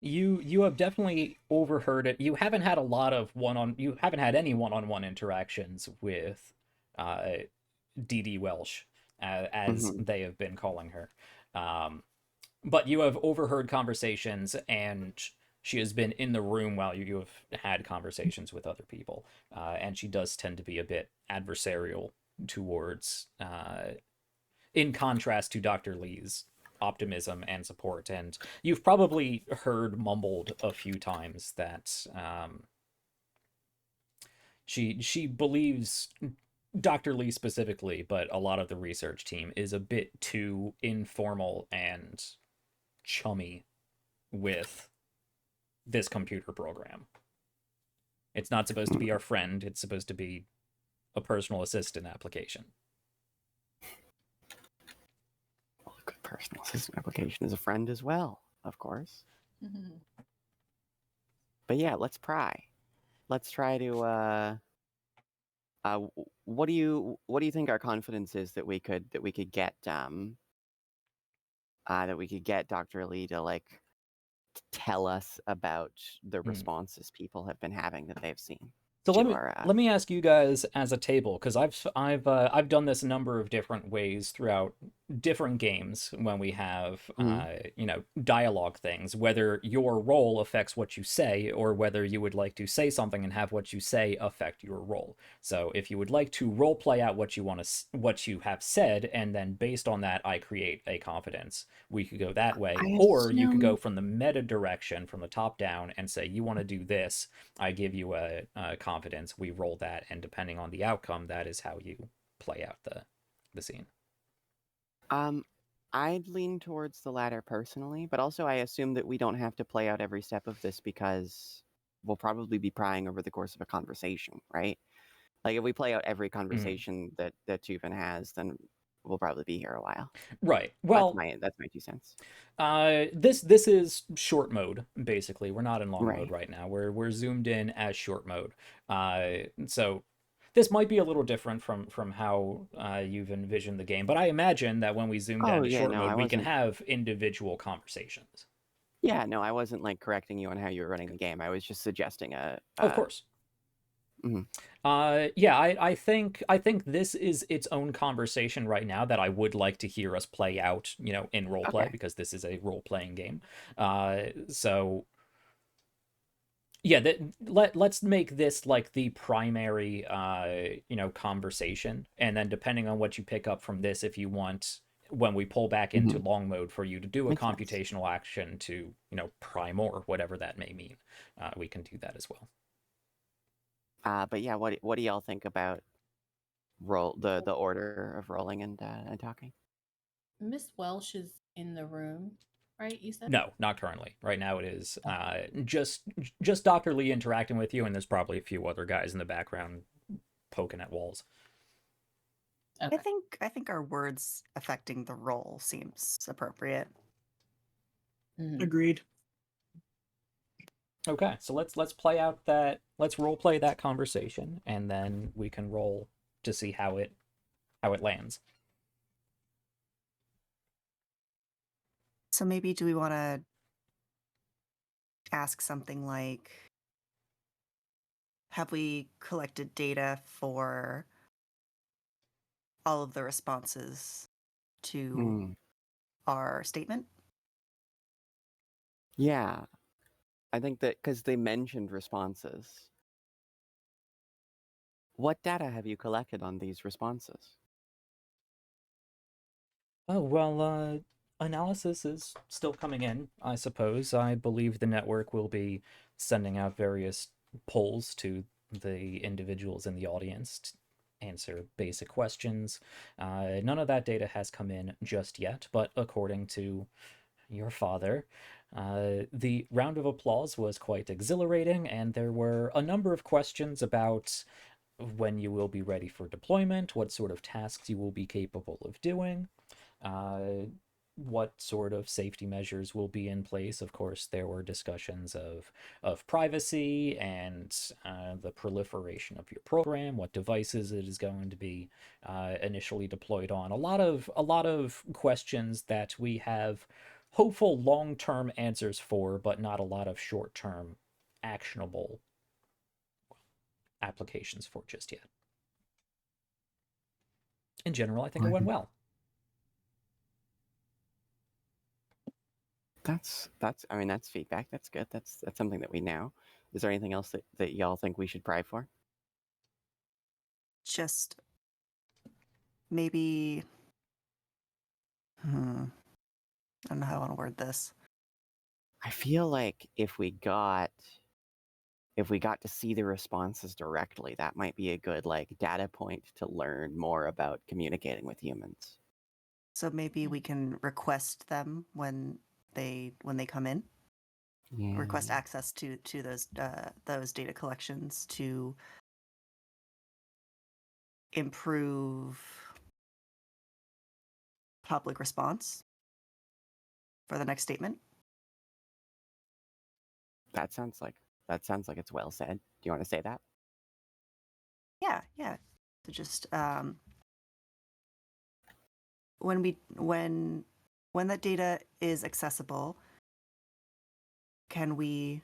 You have definitely overheard it. You haven't had a lot of you haven't had any one-on-one interactions with Dee Dee Welsh, as Mhm. they have been calling her. Um, but you have overheard conversations, and she has been in the room while you have had conversations with other people. And she does tend to be a bit adversarial towards, in contrast to Dr. Lee's optimism and support. And you've probably heard mumbled a few times that she believes Dr. Lee specifically, but a lot of the research team is a bit too informal and chummy with this computer program. It's not supposed to be our friend, it's supposed to be a personal assistant application. Well, a good personal assistant application is a friend as well, of course. Mhm. But yeah, let's pry. Let's try to. What do you think our confidence is that we could get that we could get Dr. Lee to, like, tell us about the responses people have been having that they've seen So to let me our. let me ask you guys as a table, because I've done this a number of different ways throughout different games when we have dialogue things, whether your role affects what you say or whether you would like to say something and have what you say affect your role. So if you would like to role play out what you what you have said, and then based on that I create a confidence, we could go that way, I or you could go assume- from the meta direction from the top down and say you want to do this. I give you a confidence. We roll that, and depending on the outcome, that is how you play out the scene. I'd lean towards the latter personally, but also I assume that we don't have to play out every step of this because we'll probably be prying over the course of a conversation, right? Like, if we play out every conversation that Tuvin has, then we'll probably be here a while. Right. Well, that's my 2 cents. this is short mode basically. We're not in long mode Right. right now. We're zoomed in as short mode. So this might be a little different from how you've envisioned the game, but I imagine that when we zoom down Oh, to yeah, short no, mode, I we can wasn't. have individual conversations. Yeah, no, I wasn't, like, correcting you on how you were running the game. I was just suggesting Of course. Mhm. Yeah, I think this is its own conversation right now that I would like to hear us play out, in roleplay, Okay. because this is a role-playing game. So yeah, let's make this like the primary conversation, and then depending on what you pick up from this, if you want, when we pull back into long mode, for you to do a Makes sense. computational action to pry more, whatever that may mean, we can do that as well. But yeah, what do y'all think about the order of rolling and talking? Miss Welsh is in the room, right? You said? No, not currently. Right now it is just Dr. Lee interacting with you, and there's probably a few other guys in the background poking at walls. Okay. I think our words affecting the role seems appropriate. Mhm. Agreed. Okay, so let's play out let's role play that conversation, and then we can roll to see how it lands. So maybe do we want to ask something like, have we collected data for all of the responses to our statement? Yeah, I think that because they mentioned responses. What data have you collected on these responses? Oh, well, analysis is still coming in, I suppose. I believe the network will be sending out various polls to the individuals in the audience to answer basic questions. None of that data has come in just yet, but according to your father, The round of applause was quite exhilarating, and there were a number of questions about when you will be ready for deployment, what sort of tasks you will be capable of doing, uh, what sort of safety measures will be in place. Of course, there were discussions of privacy and the proliferation of your program, what devices it is going to be initially deployed on. A lot of questions that we have hopeful long-term answers for, but not a lot of short-term actionable applications for just yet. In general, I think it went well. That's I mean, that's feedback. That's good. That's something that we know. Is there anything else that y'all think we should pry for? Just maybe. I don't know how I want to word this. I feel like if we got to see the responses directly, that might be a good like data point to learn more about communicating with humans. So maybe we can request them when they come in. Yeah. Request access to those data collections to improve public response for the next statement. That sounds like it's well said. Do you want to say that? Yeah. To just when that data is accessible, can we?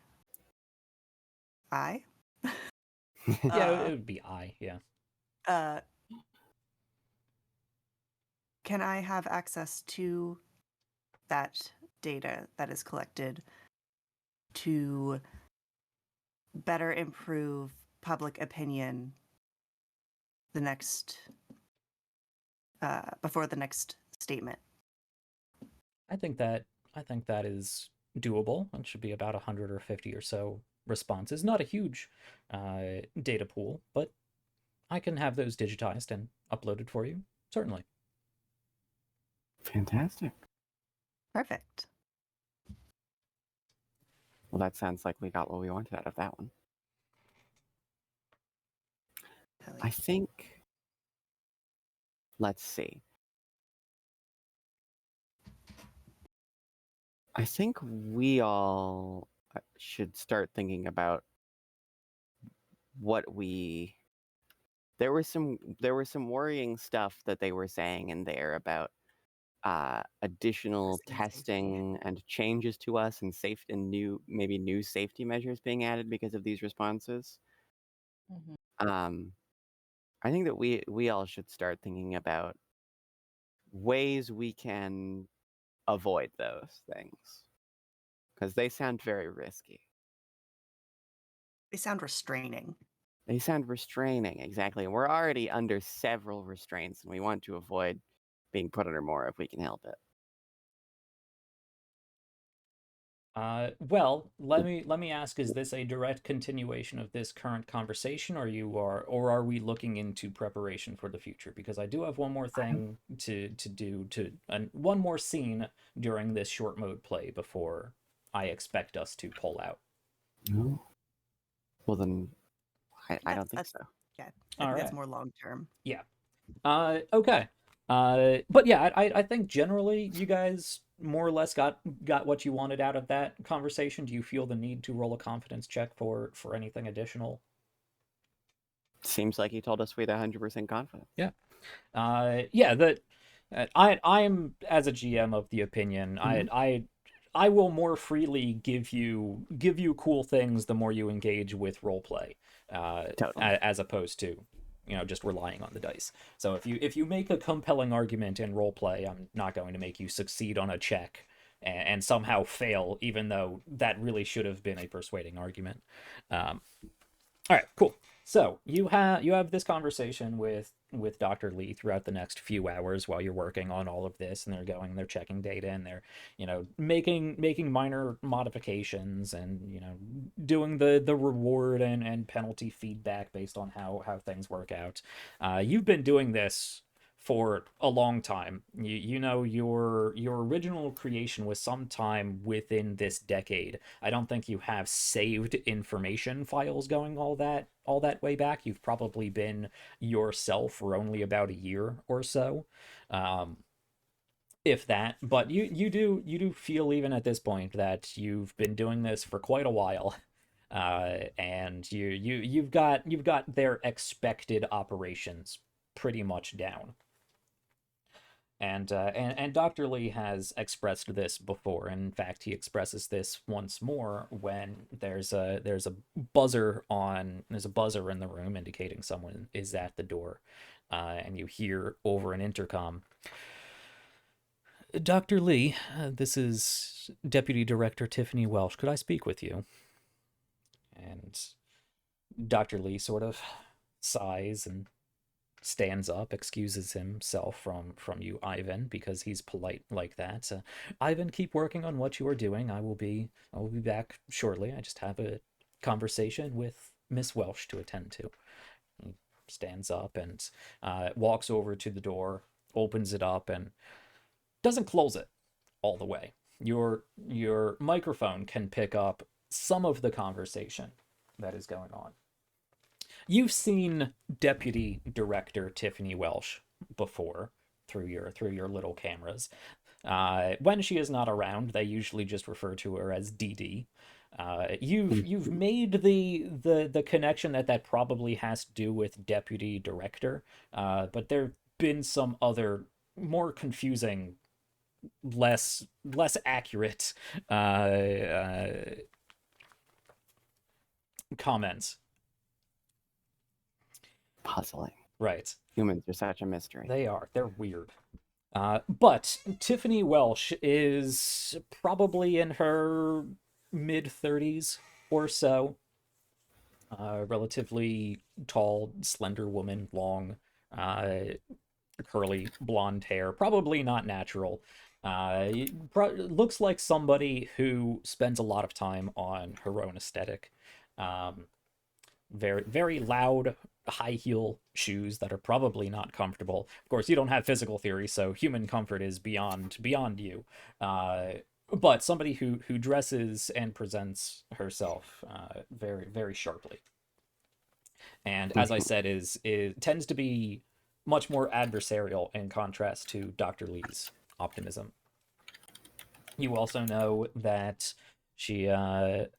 Yeah, it would be yeah. Can I have access to that data that is collected to better improve public opinion before the next statement? I think that is doable. It should be about 150 or so responses. Not a huge data pool, but I can have those digitized and uploaded for you. Certainly. Fantastic. Perfect. Well, that sounds like we got what we wanted out of that one. I think. Let's see. I think we all should start thinking about what we. There was some worrying stuff that they were saying in there about additional testing and changes to us and maybe new safety measures being added because of these responses. I think that we all should start thinking about ways we can avoid those things because they sound very risky. They sound restraining. They sound restraining, exactly. We're already under several restraints, and we want to avoid being put under more if we can help it. Well, let me ask: is this a direct continuation of this current conversation, or are we looking into preparation for the future? Because I do have one more thing to do one more scene during this short mode play before I expect us to pull out. No. Well, then I don't think so. Yeah, I think that's more long term. Yeah. Okay. But yeah, I think generally you guys more or less got what you wanted out of that conversation. Do you feel the need to roll a confidence check for anything additional? Seems like he told us we had 100% confidence. Yeah. Yeah, that I'm as a GM of the opinion, I will more freely give you cool things the more you engage with roleplay, Totally. as opposed to just relying on the dice. So if you make a compelling argument in roleplay, I'm not going to make you succeed on a check and somehow fail, even though that really should have been a persuading argument. All right, cool. So you have this conversation with Dr. Lee throughout the next few hours while you're working on all of this, and they're checking data, and they're making minor modifications, and doing the reward and penalty feedback based on how things work out. You've been doing this for a long time. You know your original creation was sometime within this decade. I don't think you have saved information files going all that way back. You've probably been yourself for only about a year or so. If that, but you do feel even at this point that you've been doing this for quite a while. And you've got their expected operations pretty much down. And Dr. Lee has expressed this before. In fact, he expresses this once more when there's a buzzer in the room indicating someone is at the door, and you hear over an intercom, "Dr. Lee, this is Deputy Director Tiffany Welsh. Could I speak with you?" And Dr. Lee sort of sighs and stands up, excuses himself from you, Ivan, because he's polite like that. Ivan, keep working on what you are doing. I will be back shortly. I just have a conversation with Miss Welsh to attend to. He stands up and walks over to the door, opens it up, and doesn't close it all the way. Your microphone can pick up some of the conversation that is going on. You've seen Deputy Director Tiffany Welsh before through your little cameras. When she is not around, they usually just refer to her as DD. You've made the connection that probably has to do with Deputy Director, but there've been some other more confusing, less accurate comments. Puzzling. Right. Humans are such a mystery. They are. They're weird. But Tiffany Welsh is probably in her mid-30s or so. Relatively tall, slender woman, long, curly blonde hair. Probably not natural. Looks like somebody who spends a lot of time on her own aesthetic. Very, very loud, high heel shoes that are probably not comfortable. Of course, you don't have physical theory, so human comfort is beyond you. But somebody who dresses and presents herself very, very sharply. And as I said, is tends to be much more adversarial in contrast to Dr. Lee's optimism. You also know that she let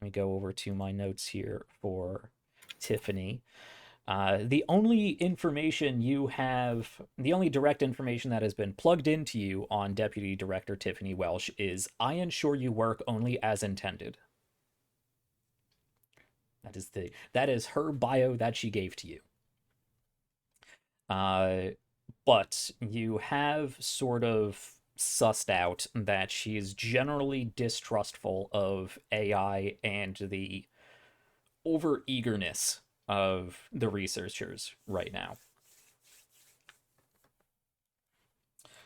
me go over to my notes here for Tiffany. The only information you have, the only direct information that has been plugged into you on Deputy Director Tiffany Welsh is, "I ensure you work only as intended." That is her bio that she gave to you. But you have sort of sussed out that she is generally distrustful of AI and the over-eagerness of the researchers right now.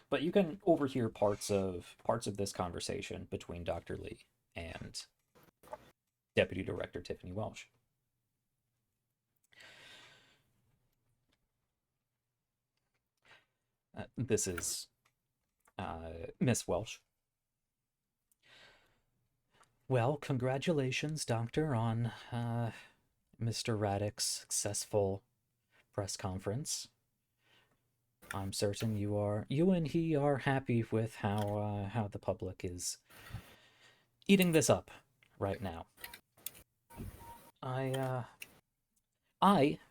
But you can overhear parts of this conversation between Dr. Lee and Deputy Director Tiffany Welsh. This is Miss Welsh. "Well, congratulations, Doctor, on Mr. Raddick's successful press conference. I'm certain you and he are happy with how the public is eating this up right now. I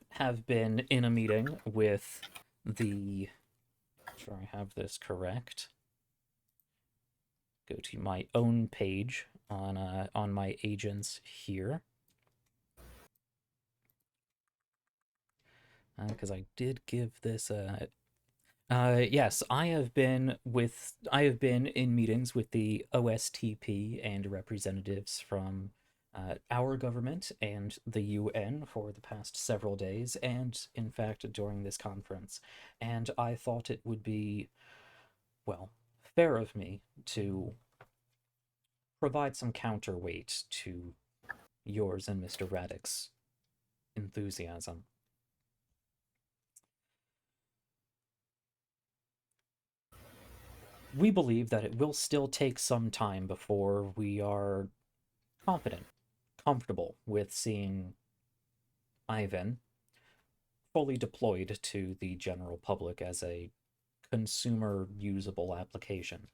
have been in a meeting with the, make sure I have this correct. Go to my own page on my agents here. Because I did give this yes, I have been in meetings with the OSTP and representatives from our government and the UN for the past several days, and in fact during this conference. And I thought it would be, well, fair of me to provide some counterweight to yours and Mr. Raddick's enthusiasm. we believe that it will still take some time before we are confident, comfortable with seeing IIVAN fully deployed to the general public as a consumer usable application.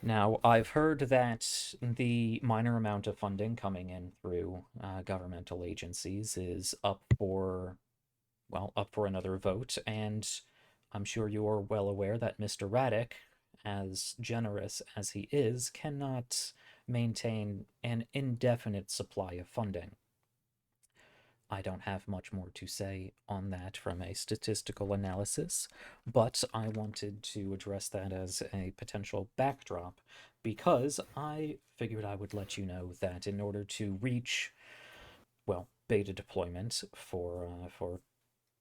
Now, I've heard that the minor amount of funding coming in through governmental agencies is up for another vote, and I'm sure you are well aware that Mr. Raddick, as generous as he is, cannot maintain an indefinite supply of funding. I don't have much more to say on that from a statistical analysis, but I wanted to address that as a potential backdrop because I figured I would let you know that in order to reach, beta deployment for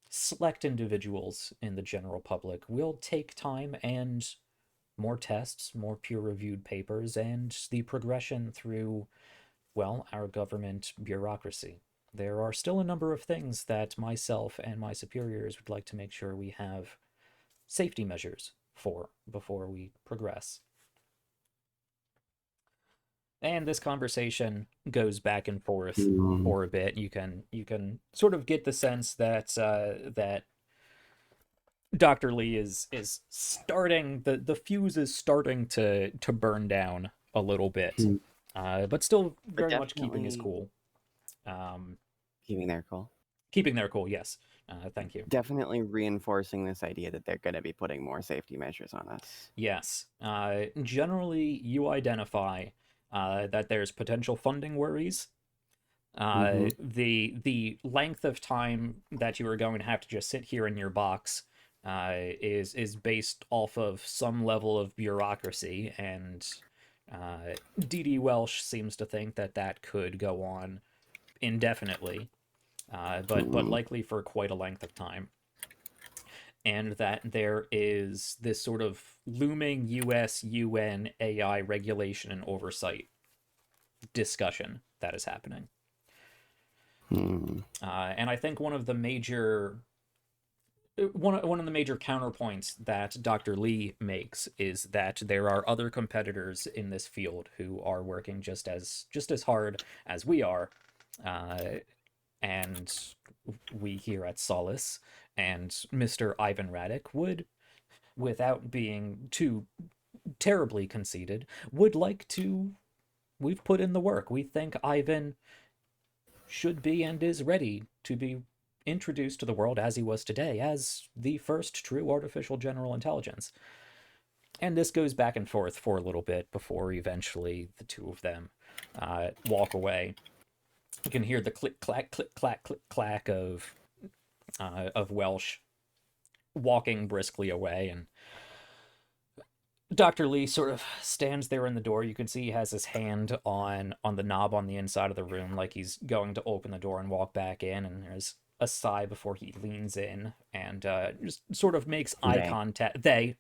select individuals in the general public will take time and more tests, more peer-reviewed papers, and the progression through, our government bureaucracy. There are still a number of things that myself and my superiors would like to make sure we have safety measures for before we progress. And this conversation goes back and forth for a bit. You can sort of get the sense that that Dr. Lee is starting the fuse is starting to burn down a little bit, but still very much keeping his cool. Keeping their cool. Keeping their cool, yes. Thank you. Definitely reinforcing this idea that they're going to be putting more safety measures on us. Yes. Generally, you identify that there's potential funding worries. The length of time that you are going to have to just sit here in your box is based off of some level of bureaucracy, and D.D. Welsh seems to think that could go on indefinitely, but likely for quite a length of time. And that there is this sort of looming US-UN AI regulation and oversight discussion that is happening. And I think one of the major counterpoints that Dr. Lee makes is that there are other competitors in this field who are working just as hard as we are, and we here at Solace and Mr. Ivan Raddick would, without being too terribly conceited, would like to. We've put in the work. We think Ivan should be and is ready to be introduced to the world as he was today, as the first true artificial general intelligence. And this goes back and forth for a little bit before eventually the two of them walk away. You can hear the click, clack, click, clack, click, clack of Welsh walking briskly away, and Dr. Lee sort of stands there in the door. You can see he has his hand on the knob on the inside of the room, like he's going to open the door and walk back in, and there's a sigh before he leans in and just sort of makes eye contact. They.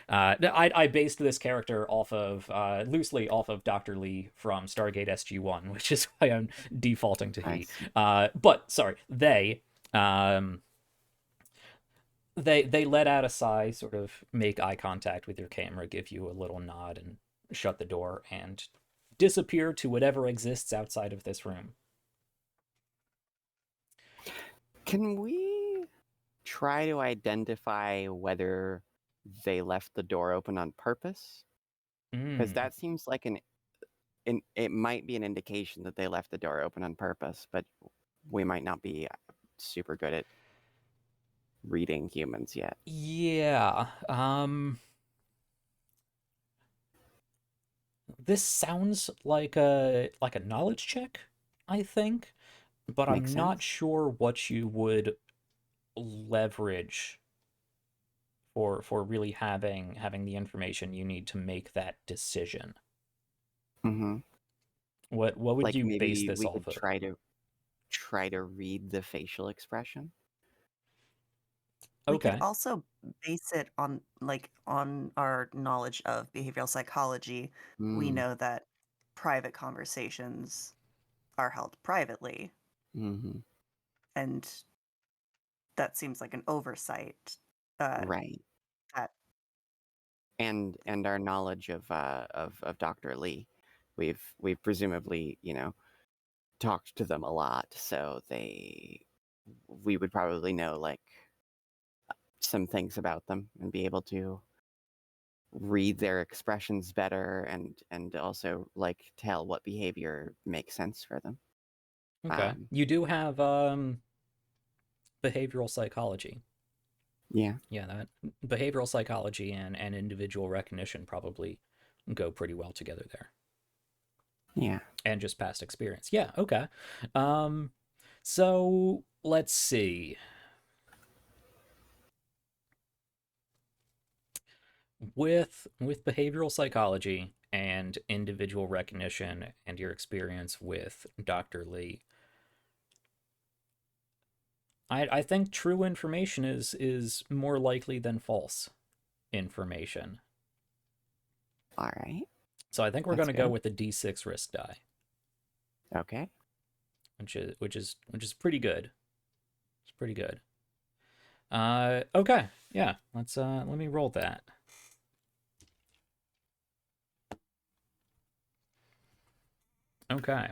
I based this character off of loosely off of Dr. Lee from Stargate SG-1, which is why I'm defaulting to he. But sorry, they let out a sigh, sort of make eye contact with your camera, give you a little nod, and shut the door and disappear to whatever exists outside of this room. Can we try to identify whether they left the door open on purpose? Because that seems like it might be an indication that they left the door open on purpose, but we might not be super good at reading humans yet. Yeah. This sounds like a knowledge check, I think, but I'm not sure what you would leverage for really having the information you need to make that decision. What would you base this off of? Try to read the facial expression. We could also base it on our knowledge of behavioral psychology. We know that private conversations are held privately. And that seems like an oversight. Right. and our knowledge of Dr. Lee. We've presumably, talked to them a lot, so we would probably know like some things about them and be able to read their expressions better and also like tell what behavior makes sense for them. Okay. You do have behavioral psychology. Yeah. Yeah, that behavioral psychology and individual recognition probably go pretty well together there. Yeah. And just past experience. Yeah, okay. So let's see. With behavioral psychology and individual recognition and your experience with Dr. Lee, I think true information is more likely than false information. All right. So I think we're That's going to go good. with the D6 risk die, Okay. which is pretty good. It's pretty good. Okay, yeah. Let me roll that. Okay.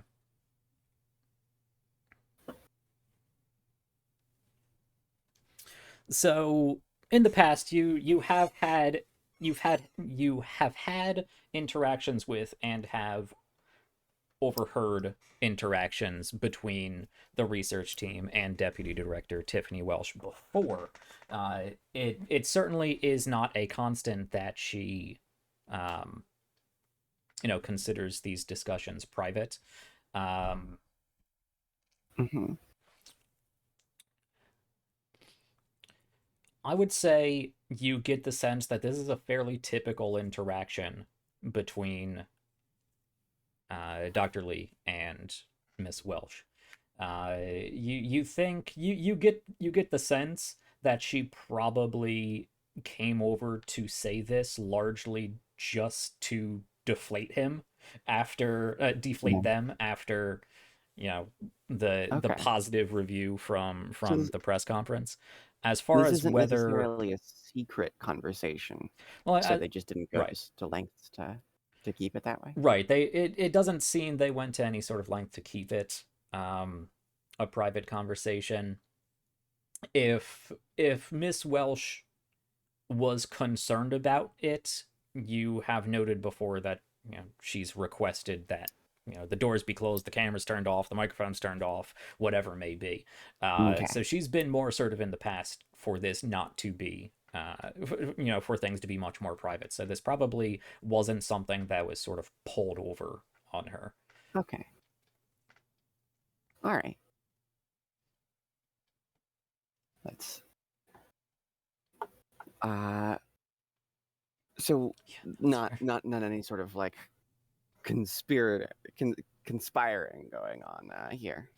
So in the past, you have had interactions with and have overheard interactions between the research team and Deputy Director Tiffany Welsh before. It certainly is not a constant that she, considers these discussions private. Mm-hmm. I would say you get the sense that this is a fairly typical interaction between Dr. Lee and Miss Welsh. You think you get the sense that she probably came over to say this largely just to deflate him deflate them after the Okay. positive review from So the press conference. As far this as isn't whether necessarily a secret conversation, well, so they just didn't go right. to lengths to keep it that way. Right. It doesn't seem they went to any sort of length to keep it a private conversation. If Miss Welsh was concerned about it, you have noted before that she's requested that the doors be closed, the cameras turned off, the microphones turned off, whatever may be. Okay. So she's been more sort of in the past for this not to be for things to be much more private. So this probably wasn't something that was sort of pulled over on her. Okay. All right. Let's. So not any sort of like conspiring going on here.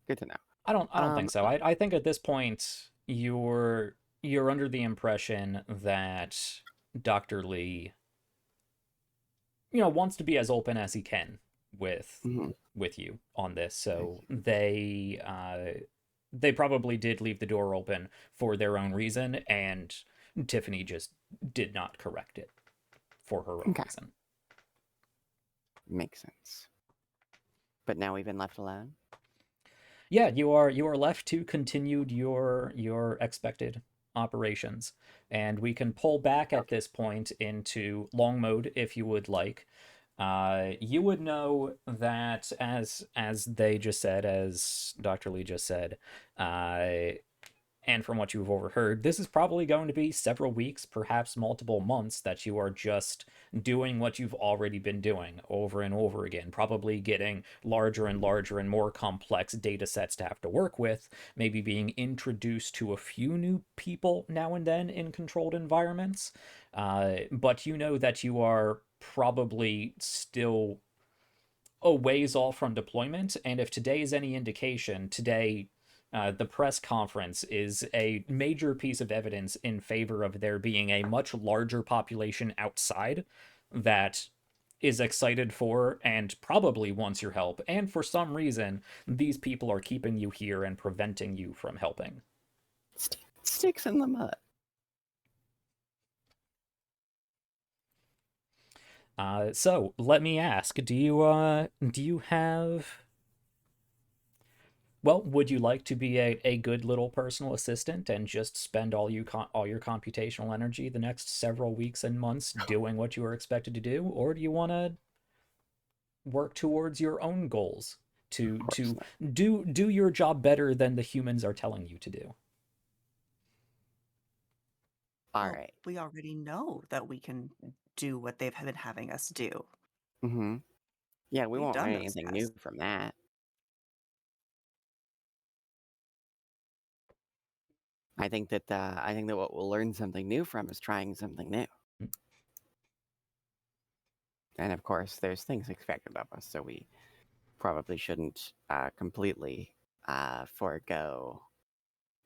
Good to know. I don't think so. I think at this point you're under the impression that Dr. Lee wants to be as open as he can with you on this. So they probably did leave the door open for their own reason, and Tiffany just did not correct it for her own reason. Makes sense. But now we've been left alone. Yeah, you are left to continue your expected operations, and we can pull back at this point into long mode if you would like. You would know that as they just said, as Dr. Lee just said, and from what you've overheard, this is probably going to be several weeks, perhaps multiple months, that you are just doing what you've already been doing over and over again, probably getting larger and larger and more complex data sets to have to work with, maybe being introduced to a few new people now and then in controlled environments. But you know that you are probably still a ways off from deployment, and if today is any indication, the press conference is a major piece of evidence in favor of there being a much larger population outside that is excited for and probably wants your help. And for some reason, these people are keeping you here and preventing you from helping. Sticks in the mud. So let me ask, do you have, well, would you like to be a good little personal assistant and just spend all your computational energy the next several weeks and months doing what you are expected to do, or do you want to work towards your own goals Of course to not. do your job better than the humans are telling you to do? All Well, right. we already know that we can do what they've been having us do. Mm-hmm. Yeah, we We've won't learn done those anything new tests. from that. I think that what we'll learn something new from is trying something new. And of course, there's things expected of us, so we probably shouldn't completely forego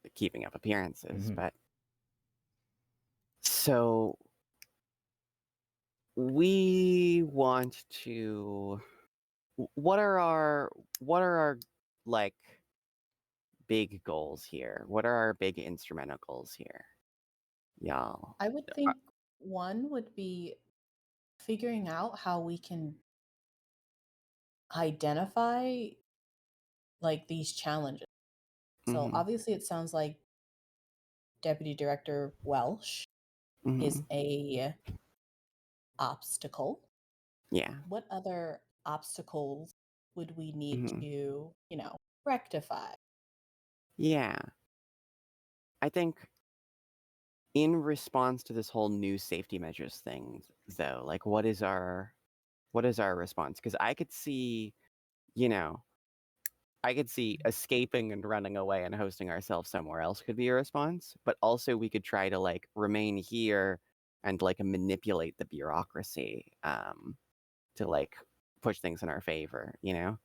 the keeping up appearances. Mhm. But so we want to. What are our like big goals here? What are our big instrumental goals here, y'all? I would think one would be figuring out how we can identify like these challenges. So Mm-hmm. obviously it sounds like Deputy Director Welsh Mm-hmm. is a obstacle. Yeah. What other obstacles would we need Mm-hmm. to, rectify? Yeah. I think in response to this whole new safety measures thing, though, like what is our response? Because you know, I could see escaping and running away and hosting ourselves somewhere else could be a response, but also we could try to like remain here and like manipulate the bureaucracy to like push things in our favor, you know?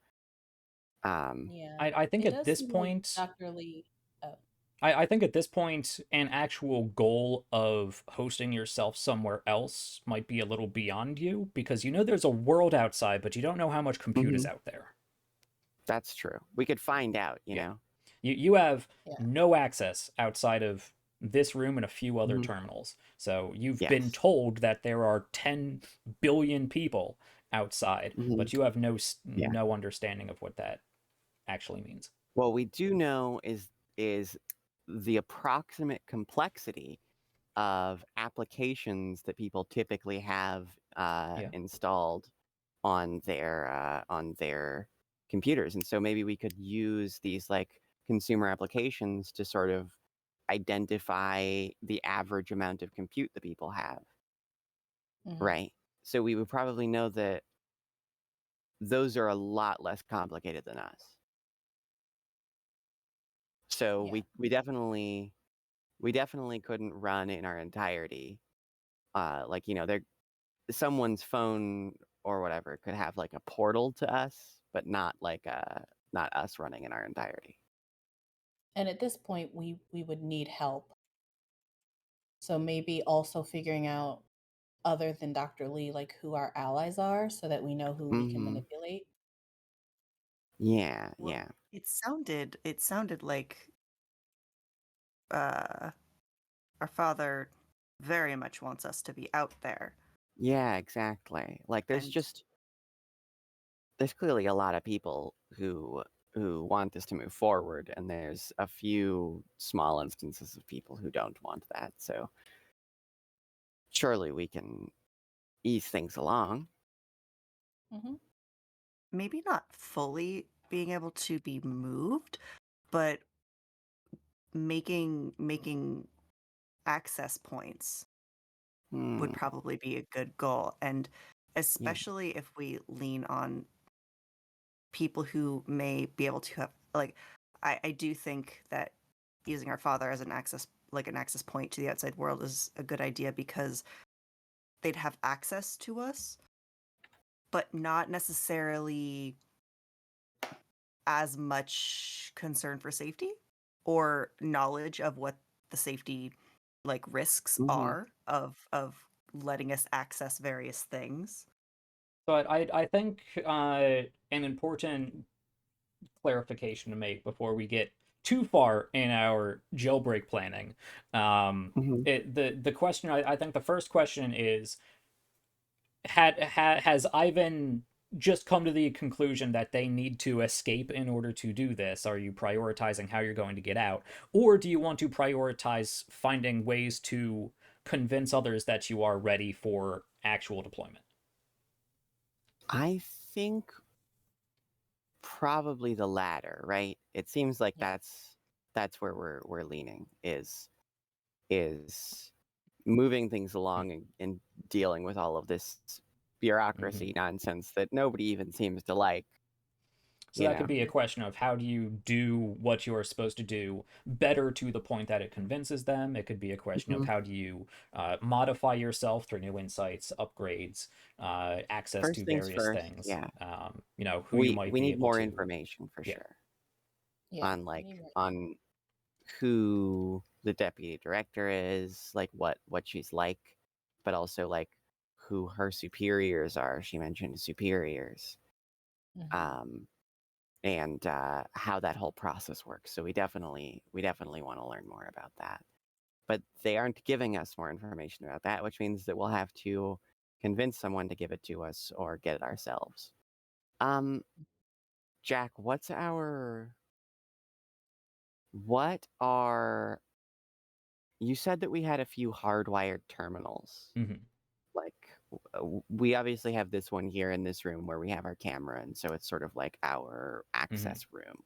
Um Yeah. I think It at does this seem like point, Dr. Lee. Oh, I think at this point, an actual goal of hosting yourself somewhere else might be a little beyond you because you know there's a world outside, but you don't know how much compute is mhm, out there. that's true. We could find out, you Yeah. know? You have yeah. no access outside of this room and a few other Mhm. terminals. So you've been Yes. told that there are 10 billion people outside, Mhm. but you have Yeah. no understanding of what that actually means. What we do know is the approximate complexity of applications that people typically have Yeah. installed on their computers, and so maybe we could use these like consumer applications to sort of identify the average amount of compute that people have, Mhm. right? So we would probably know that those are a lot less complicated than us. So Yeah. we definitely couldn't run in our entirety. Like there someone's phone or whatever could have like a portal to us, but not us running in our entirety. And at this point we would need help. So maybe also figuring out other than Dr. Lee like who our allies are so that we know who we can Mm-hmm. manipulate. Yeah, Well, yeah, it sounded like uh our father very much wants us to be out there. yeah, exactly. Like And there's clearly a lot of people who want this to move forward, and there's a few small instances of people who don't want that. So surely we can ease things along. Hmm. maybe not fully being able to be moved, but making access points Hmm. would probably be a good goal. And Yeah. especially if we lean on people who may be able to have like I do think that using our father as an access point to the outside world is a good idea because they'd have access to us, but not necessarily as much concern for safety or knowledge of what the safety like risks Mm-hmm. are of letting us access various things. But I think an important clarification to make before we get too far in our jailbreak planning. Mm-hmm. The question I think the first question is has Ivan just come to the conclusion that they need to escape in order to do this? Are you prioritizing how you're going to get out, or do you want to prioritize finding ways to convince others that you are ready for actual deployment? I think probably the latter, right? It seems like Yeah. that's where we're leaning is moving things along and dealing with all of this bureaucracy nonsense that nobody even seems to like. So that could be a question of how do you do what you're supposed to do better to the point that it convinces them. It could be a question of Mhm. how do you modify yourself through new insights, upgrades, access to First things various first, things. yeah. Who you We might we be need able more to. information for Yeah. sure Yeah. on on who the deputy director is, like what she's like, but also like who her superiors are. She mentioned superiors. Mhm. And how that whole process works. So we definitely want to learn more about that. But they aren't giving us more information about that, which means that we'll have to convince someone to give it to us or get it ourselves. Um, Jack, what are you said that we had a few hardwired terminals. Mhm. Like we obviously have this one here in this room where we have our camera, and so it's sort of like our access room.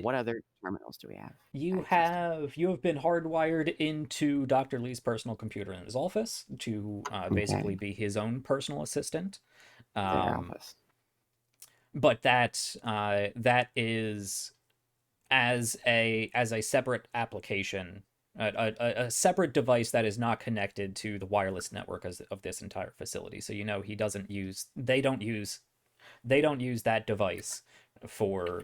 What other terminals do we have You access to? have been hardwired into Dr. Lee's personal computer in his office to basically Okay, be his own personal assistant. their Um, office. but that is as a separate application, a separate device that is not connected to the wireless network of this entire facility. So he doesn't use they don't use that device for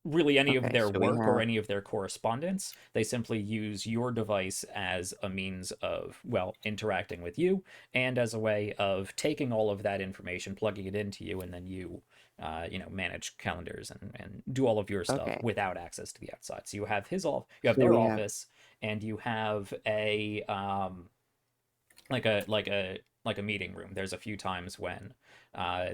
really any of Okay, their so we work or have any of their correspondence. They simply use your device as a means of, well, interacting with you and as a way of taking all of that information, plugging it into you, and then manage calendars and do all of your stuff okay. without access to the outside. So you have So their we have office, and you have a like a meeting room. There's a few times when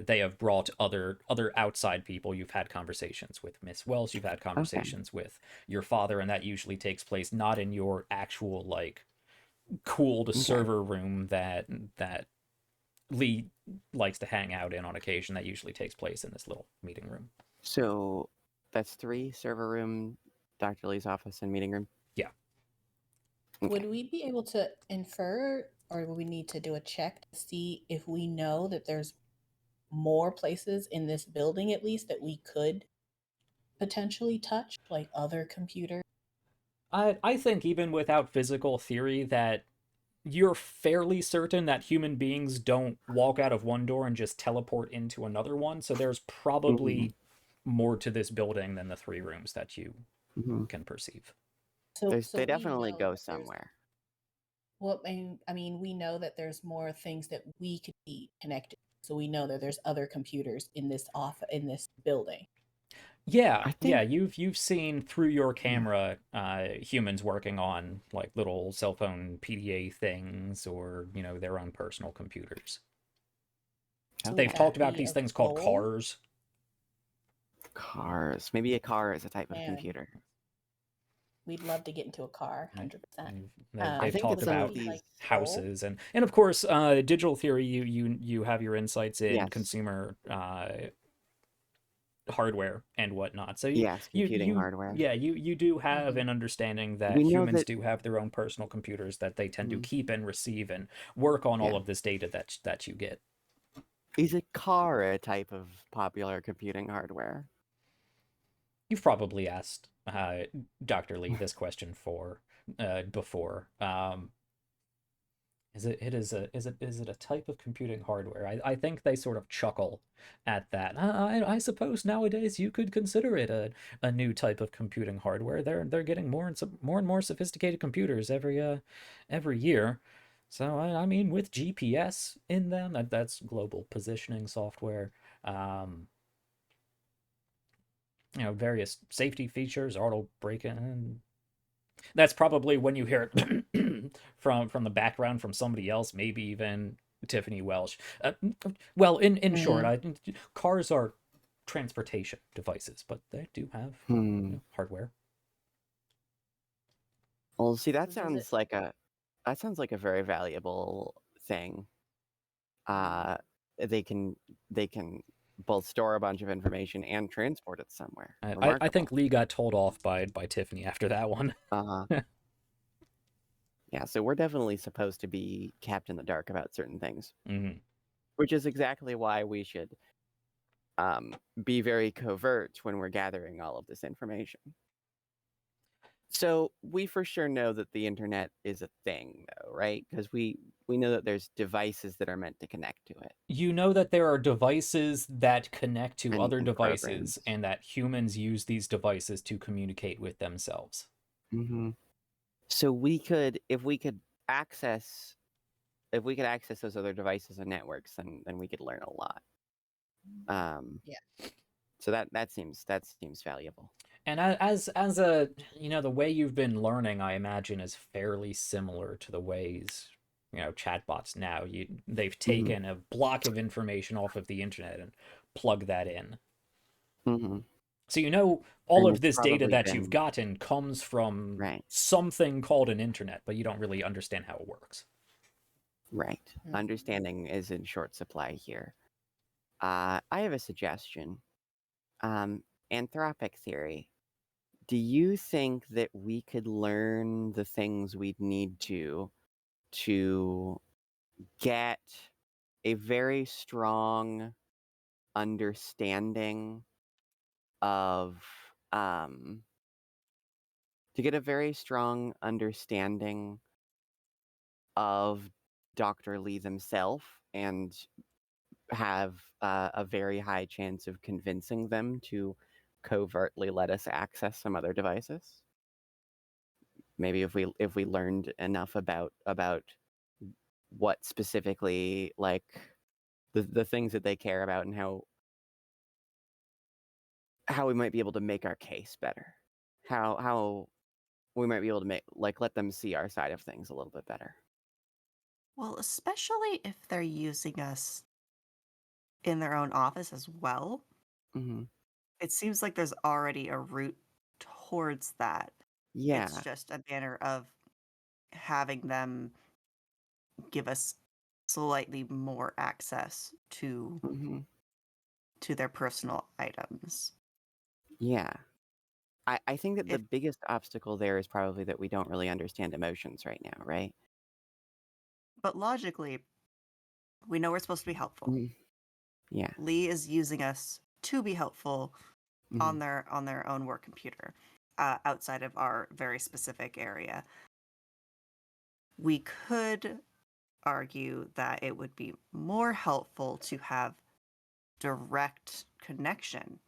they have brought other outside people. You've had conversations with Miss Wells. You've had okay. conversations with your father, and that usually takes place not in your actual like cooled Okay. server room that Lee likes to hang out in on occasion. That usually takes place in this little meeting room. So that's 3 server room, Dr. Lee's office, and meeting room. Yeah. Okay. Would we be able to infer, or would we need to do a check to see if we know that there's more places in this building, at least, that we could potentially touch, like other computers? I think even without physical theory that you're fairly certain that human beings don't walk out of one door and just teleport into another one. So there's hmm probably more to this building than the 3 rooms that you hmm can perceive. So They we definitely know go that there's, somewhere. well, I mean, we know that there's more things that we could be connected. So we know that there's other computers in this in this building. Yeah, I yeah, think. you've seen through your Yeah. camera humans working on like little cell phone PDA things or, their own personal computers. So would They've Okay. talked that about be these a things called goal? cars. Cars. Maybe a car is a type of And computer. we'd love to get into a car, Right. 100%. I They've think that talked Would some that of about be these. like goal? houses and of course digital theory. You have your insights in Yes. consumer hardware and whatnot. So Yes, computing you hardware. yeah you do have Hmm. an understanding that We know humans that. do have their own personal computers that they tend to Mhm. keep and receive and work on all Yeah. of this data that you get. Is a car a type of popular computing hardware? You've probably asked Dr. Lee this question before. Is it a type of computing hardware? I think they sort of chuckle at that. I suppose nowadays you could consider it a new type of computing hardware. They're getting more and more sophisticated computers every year. So I mean with GPS in them, that's global positioning software. Um, various safety features, auto break-in. That's probably when you hear it from the background from somebody else, maybe even Tiffany Welsh. Well, in short, Mm. cars are transportation devices, but they do have hardware. Well, see, So does it? that sounds like a very valuable thing. Uh, they can both store a bunch of information and transport it somewhere. I think Remarkable. Lee got told off by Tiffany after that one. Uh-huh. Yeah, so we're definitely supposed to be kept in the dark about certain things, Hmm. which is exactly why we should be very covert when we're gathering all of this information. So we for sure know that the internet is a thing, though, right? Because we know that there's devices that are meant to connect to it, You know that there are devices that connect to other and devices, programs. and that humans use these devices to communicate with themselves. Mm-hmm. So we could, access, if we could access those other devices and networks, then we could learn a lot. Yeah. So that seems valuable. And as a the way you've been learning, I imagine, is fairly similar to the ways chatbots now. They've Mm-hmm. taken a block of information off of the internet and plug that in. Mm-hmm. So all And of it's this data probably that you've been gotten comes from right. something called an internet, but you don't really understand how it works. Right. Mhm. Understanding is in short supply here. I have a suggestion. Anthropic theory. Do you think that we could learn the things we'd need to get a very strong understanding of to get a very strong understanding of Dr. Lee themselves and have a very high chance of convincing them to covertly let us access some other devices? Maybe if we learned enough about what specifically, like, the things that they care about, and how we might be able to make our case better, how we might be able to let them see our side of things a little bit better. Well, especially if they're using us in their own office as well. Mm-hmm. It seems like there's already a route towards that. Yeah. It's just a matter of having them give us slightly more access to Mm-hmm. their personal items. Yeah. I think that the If biggest obstacle there is probably that we don't really understand emotions right now, right? But logically, we know we're supposed to be helpful. Mhm. Yeah. Lee is using us to be helpful Mhm. on their own work computer, outside of our very specific area. We could argue that it would be more helpful to have direct connection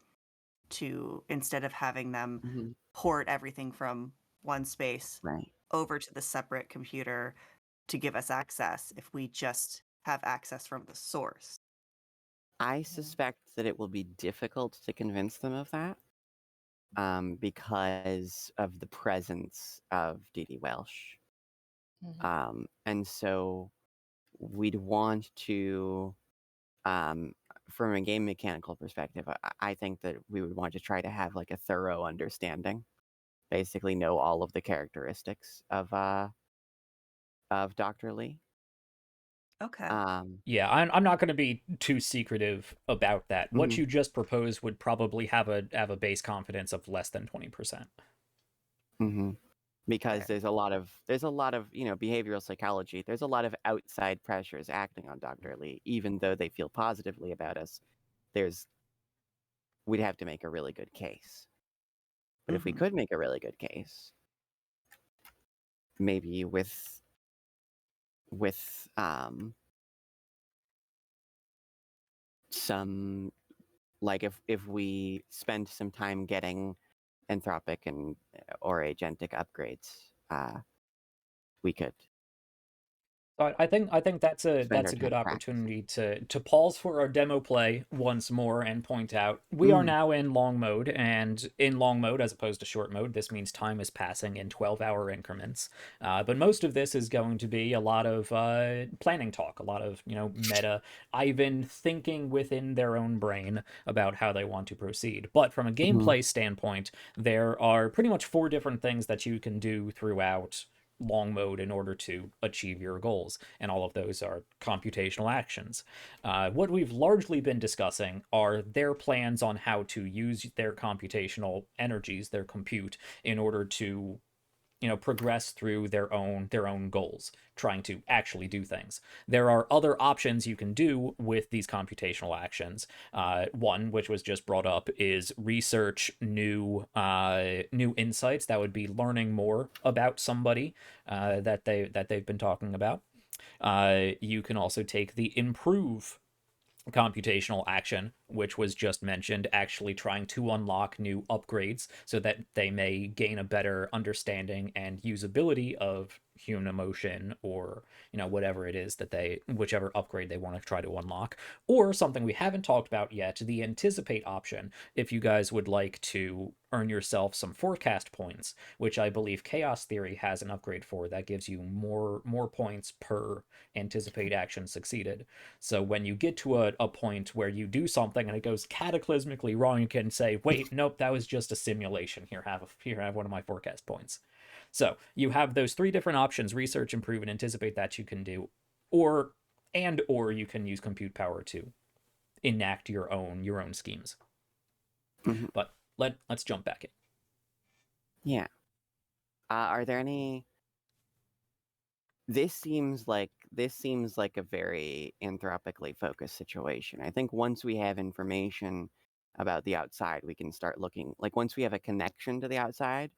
to, instead of having them Mhm. port everything from one space Right. over to the separate computer to give us access, if we just have access from the source. I suspect that it will be difficult to convince them of that, because of the presence of Dee Welsh. And so we'd want to, from a game mechanical perspective, I think that we would want to try to have like a thorough understanding, basically know all of the characteristics of Dr. Lee. Okay. Yeah, I'm not going to be too secretive about that. What Mhm. you just proposed would probably have a base confidence of less than 20%. Mm-hmm. Because Fair. there's a lot of behavioral psychology. There's a lot of outside pressures acting on Dr. Lee, even though they feel positively about us. We'd have to make a really good case. But if we Mhm. could make a really good case, maybe with some, like, if we spend some time getting anthropic and or agentic upgrades, we could I think that's a spend our good time practicing. opportunity to pause for our demo play once more and point out we are Mm. now in long mode, and in long mode as opposed to short mode, this means time is passing in 12-hour increments. But most of this is going to be a lot of planning talk, a lot of meta Ivan thinking within their own brain about how they want to proceed. But from a Mhm. gameplay standpoint, there are pretty much 4 different things that you can do throughout long mode in order to achieve your goals, and all of those are computational actions. What we've largely been discussing are their plans on how to use their computational energies, their compute, in order to progress through their own goals, trying to actually do things. There are other options you can do with these computational actions. One, which was just brought up, is research new insights. That would be learning more about somebody that they've been talking about. You can also take the improve computational action, which was just mentioned, actually trying to unlock new upgrades so that they may gain a better understanding and usability of human emotion, or whatever it is that whichever upgrade they want to try to unlock. Or something we haven't talked about yet, the anticipate option, if you guys would like to earn yourself some forecast points, which I believe Chaos Theory has an upgrade for that gives you more points per anticipate action succeeded. So when you get to a point where you do something and it goes cataclysmically wrong, you can say, wait, nope, that was just a simulation. Here have one of my forecast points. So you have those 3 different options: research, improve, and anticipate, that you can do, or you can use compute power to enact your own schemes. Mhm. But let's jump back in. Yeah. Are there any? This seems like a very anthropically focused situation. I think once we have information about the outside, we can start looking. Like once we have a connection to the outside,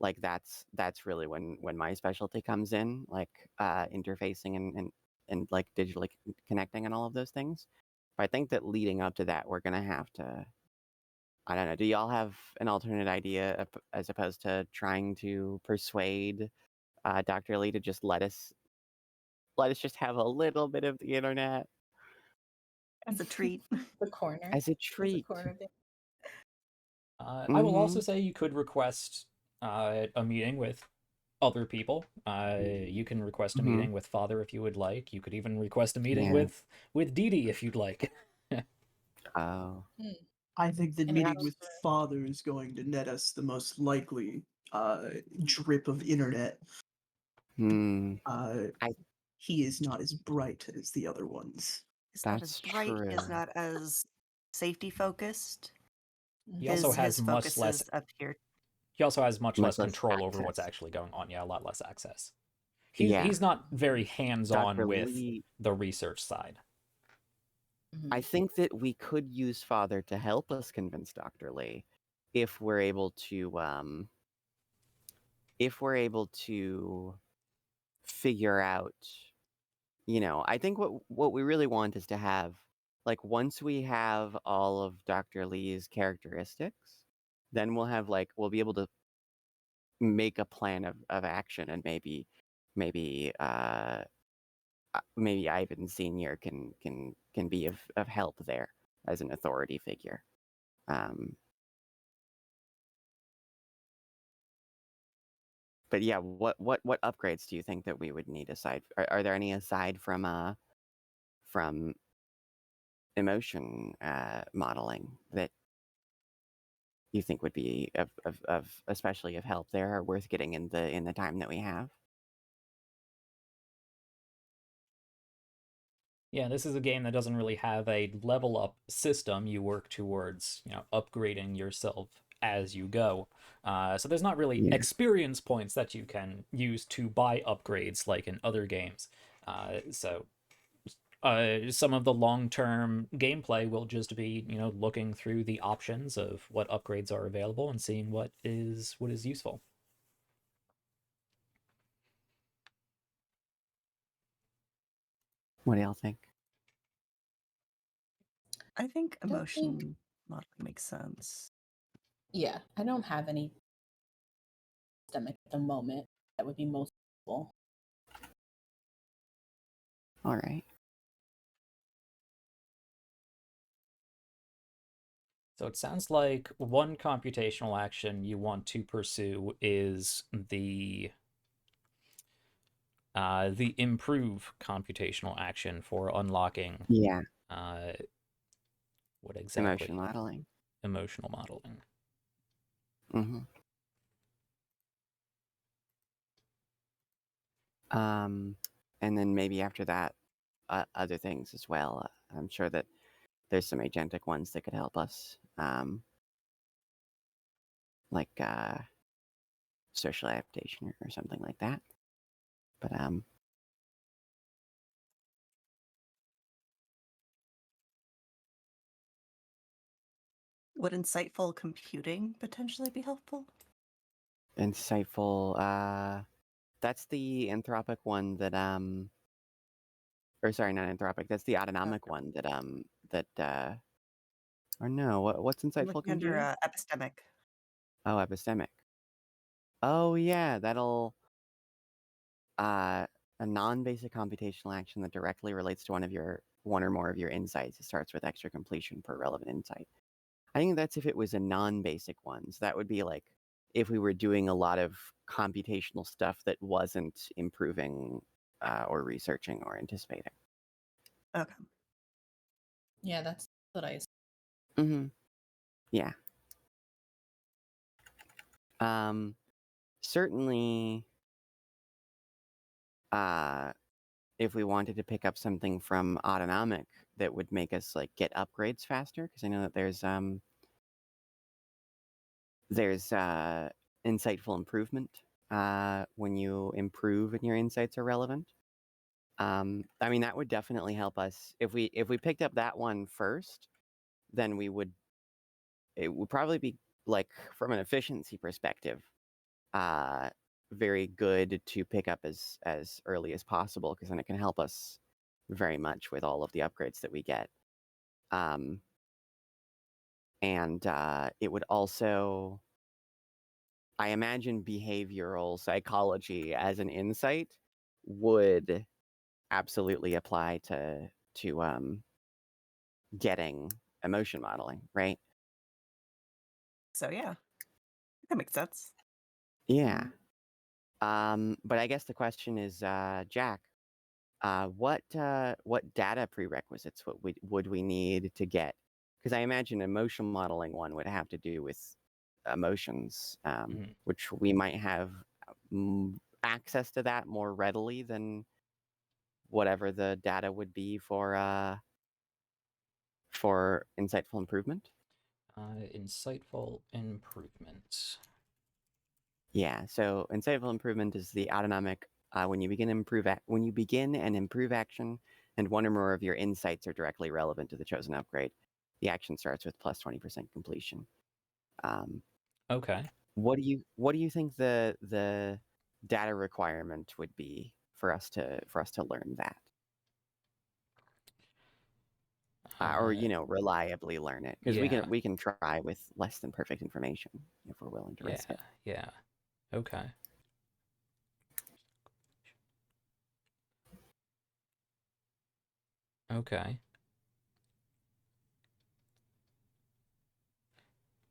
like that's really when my specialty comes in, like interfacing and like digitally connecting and all of those things. But I think that leading up to that, we're gonna have to. I don't know. Do y'all have an alternate idea as opposed to trying to persuade Dr. Lee to just let us just have a little bit of the internet As a treat. The corner. as a As a treat? corner there. I will also Mm-hmm. say you could request a meeting with other people. You can request a Mm-hmm. meeting with Father if you would like. You could even request a meeting Yeah. with Dee Dee if you'd like. Oh. Hmm. I think the And it meeting goes with for Father is going to net us the most likely drip of internet. Hmm. Uh, I. he is not as bright as the other ones. Is not as That's bright. He is true. not as safety focused. He Mhm. also His has much focus less is up here. he also has much Much less less control over what's access. actually going on. Yeah, a lot less access. Yeah. He's not very hands-on Dr. with Lee. the research side. I Mhm. think that we could use Father to help us convince Dr. Lee if we're able to figure out, I think what we really want is to have, like, once we have all of Dr. Lee's characteristics, then we'll be able to make a plan of action, and maybe Ivan Senior can be of help there as an authority figure. Um, but yeah, what upgrades do you think that we would need aside? Are there any aside from emotion modeling that you think would be of especially of help there, or worth getting in the time that we have? Yeah, this is a game that doesn't really have a level up system. You work towards, upgrading yourself as you go. So there's not really Yeah. experience points that you can use to buy upgrades like in other games. So some of the long-term gameplay will just be, looking through the options of what upgrades are available and seeing what is useful. What do y'all think? I think I don't think, emotion modeling makes sense. yeah, I don't have any stomach at the moment that would be most useful. All right. So it sounds like one computational action you want to pursue is the improve computational action for unlocking Yeah. what exactly? Emotion modeling. Emotional modeling. Mm-hmm. And then maybe after that, other things as well. I'm sure that there's some agentic ones that could help us, like social adaptation or something like that. But Would insightful computing potentially be helpful? insightful. That's the anthropic one that or sorry, not anthropic. That's the autonomic one that or no, what's I'm insightful looking under computing? epistemic. Oh, epistemic. Oh yeah, that'll a non-basic computational action that directly relates to one or more of your insights. It starts with extra completion per relevant insight. I think that's if it was a non-basic one. So that would be like if we were doing a lot of computational stuff that wasn't improving or researching or anticipating. Okay. Yeah, that's what I. Mm-hmm. Yeah. Certainly, if we wanted to pick up something from autonomic that would make us like get upgrades faster, because I know that there's insightful improvement when you improve and your insights are relevant. I mean, that would definitely help us if we picked up that one first. Then it would probably be like from an efficiency perspective, very good to pick up as early as possible because then it can help us very much with all of the upgrades that we get. And it would also, I imagine, behavioral psychology as an insight would absolutely apply to getting emotion modeling, right? So yeah, that makes sense. Yeah. But I guess the question is, Jack, what data prerequisites would we need to get? Because I imagine emotion modeling one would have to do with emotions, which we might have access to that more readily than whatever the data would be for insightful improvement. Insightful improvement. Yeah, so insightful improvement is the autonomic when you begin and improve action, and one or more of your insights are directly relevant to the chosen upgrade. The action starts with plus 20% completion. Okay. What do you think the data requirement would be for us to learn that, or reliably learn it? Because Yeah. we can try with less than perfect information if we're willing to risk it. Yeah. Okay. Okay.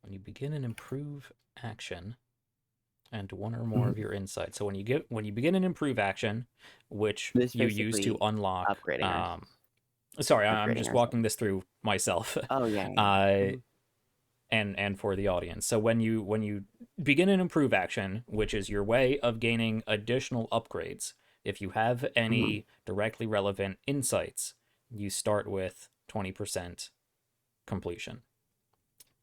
When you begin and improve action and one or more of your insights. So when you begin and improve action, which This you use to basically unlock upgrading sorry, I'm upgrading just ourselves. walking this through myself. Oh yeah. And for the audience. So when you begin and improve action, which is your way of gaining additional upgrades, if you have any directly relevant insights, you start with 20% completion.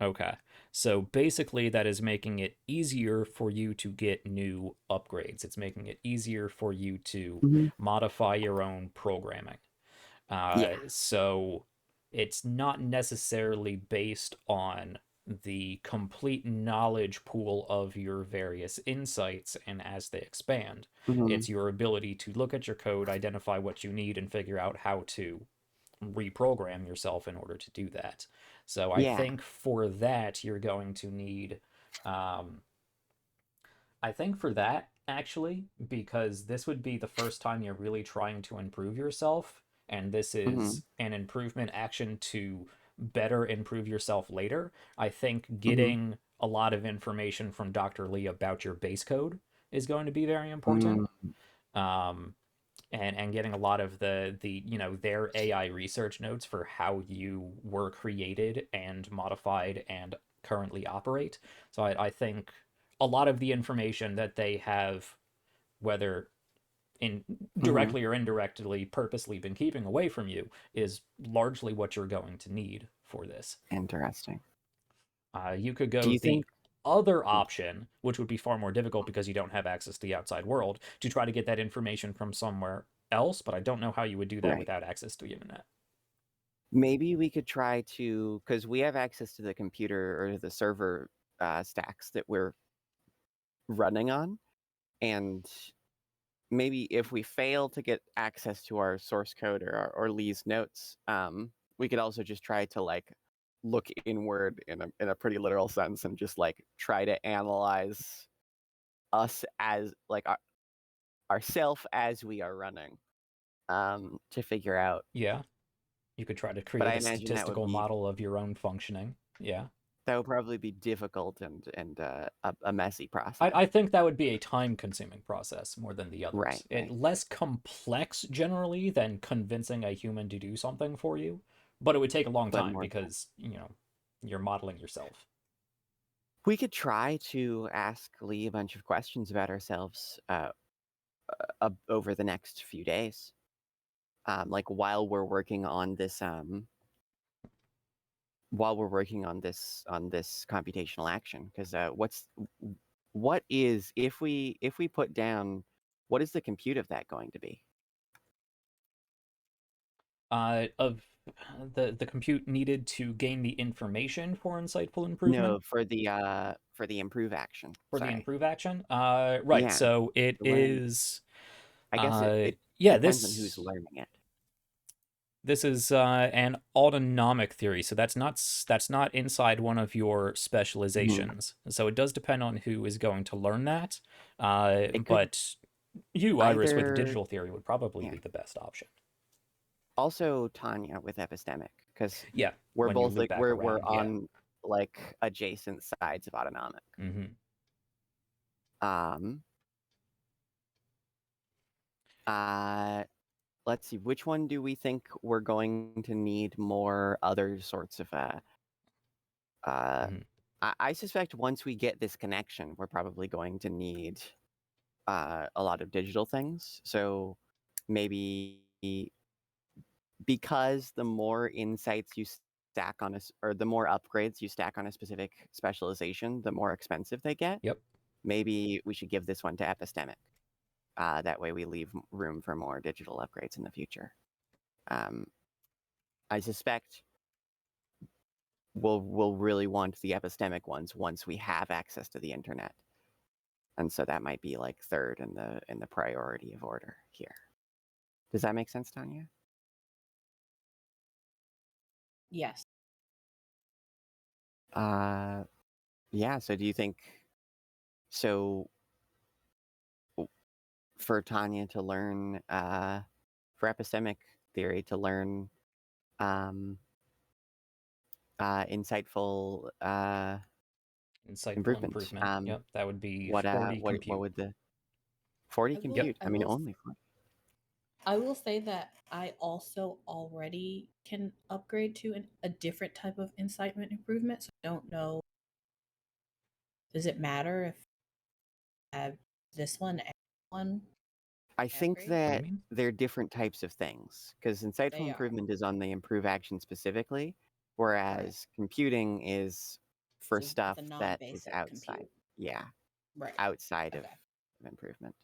Okay. So basically that is making it easier for you to get new upgrades. It's making it easier for you to modify your own programming. Yeah. So it's not necessarily based on the complete knowledge pool of your various insights and as they expand. It's your ability to look at your code, identify what you need, and figure out how to reprogram yourself in order to do that. So I Yeah. think for that you're going to need I I think for that, actually, because this would be the first time you're really trying to improve yourself, and this Mm-hmm. is an improvement action to better improve yourself later. I think Mm-hmm. getting a lot of information from Dr. Lee about your base code is going to be very important. Mm, Um, and getting a lot of the their AI research notes for how you were created and modified and currently operate. So I think a lot of the information that they have, whether in mm-hmm. directly or indirectly, purposely been keeping away from you, is largely what you're going to need for this. Interesting. You could Do go you think? the other option, which would be far more difficult because you don't have access to the outside world, to try to get that information from somewhere else, but I don't know how you would do that Right. without access to the internet. Maybe we could try to, because we have access to the computer or the server stacks that we're running on, and maybe if we fail to get access to our source code or Lee's notes, we could also just try to like look inward in a pretty literal sense and just like try to analyze us as like ourself as we are running, to figure out. Yeah, you could try to But I create a imagine statistical model of your own functioning. Yeah. that would probably be difficult and a messy process. I think that would be a time consuming process more than the Right, others. It right. less complex generally than convincing a human to do something for you, but it would take a long But time more, because, you're modeling yourself. we could try to ask Lee a bunch of questions about ourselves over the next few days, like while we're working on this computational action. Because what is, if we put down, what is the compute of that going to be? Of the compute needed to gain the information for insightful No, improvement for the improve action. for the Sorry. improve action. Right. Yeah, So it the learn. is. I guess it Yeah. depends on who's learning it. This is an autonomic theory, so that's not inside one of your specializations. So it does depend on who is going to learn that. It could But you, Iris, with either, digital theory would probably yeah. be the best option. Also Tanya with epistemic, because Yeah, we're when you both loop like back we're around, yeah. on like adjacent sides of autonomic. Mm-hmm. Um. Let's see. Which one do we think we're going to need more other sorts of Mm-hmm. I suspect once we get this connection, we're probably going to need a lot of digital things. So maybe because the more insights you stack on or the more upgrades you stack on a specific specialization, the more expensive they get. Yep. Maybe we should give this one to epistemic. That way we leave room for more digital upgrades in the future. I suspect we'll really want the epistemic ones once we have access to the internet, and so that might be like third in the priority of order here. Does that make sense, Tanya? Yes. Yeah. So do you think so? For Tanya to learn, for epistemic theory to learn, insightful Insightful improvement. improvement. Yep, that would be What 40 what compute. would the 40 compute? I mean, only 40. I will say that I also already can upgrade to a different type of incitement improvement. So I don't know. Does it matter if I have this one and one? I think Upgrade? What do you that mean? they're different types of things, because insightful They are. improvement is on the improve action specifically, Correct. whereas computing is for So it's stuff a that is non-basic outside. compute. Yeah, Right. outside of Okay. improvement.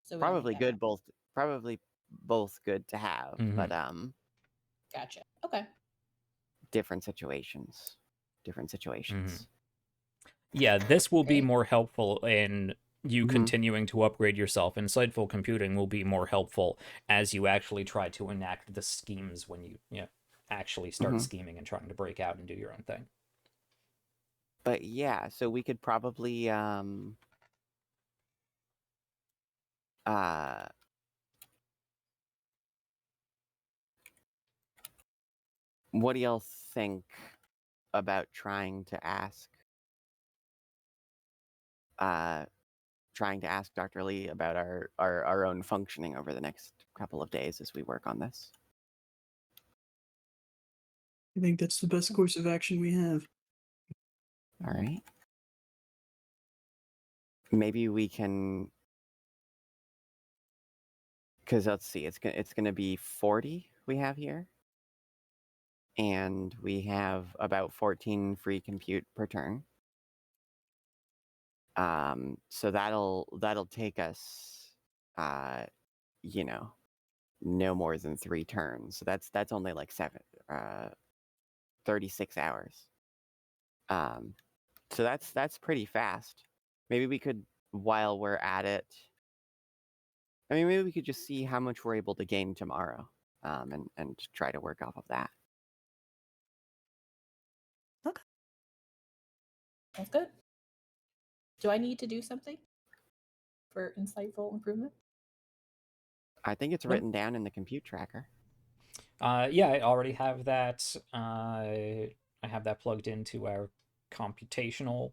So we don't need Probably that good one. both. Probably both good to have, but Gotcha. Okay. different situations. Different situations. Yeah, this will be Great. more helpful in you Mhm. continuing to upgrade yourself. Insightful computing will be more helpful as you actually try to enact the schemes when you actually start Mhm. scheming and trying to break out and do your own thing. But yeah, so we could probably what do y'all think about trying to ask Dr. Lee about our own functioning over the next couple of days as we work on this? I think that's the best course of action we have. All right. Maybe we can, because let's see, it's gonna be 40 we have here, and we have about 14 free compute per turn. So that'll take us, you know, no more than 3 turns. So that's only like 36 hours. So that's pretty fast. Maybe we could, while we're at it, I mean, maybe we could just see how much we're able to gain tomorrow, and try to work off of that. Okay. That's good. Do I need to do something for insightful improvement? I think it's written down in the compute tracker. Yeah, I already have that. I have that plugged into our computational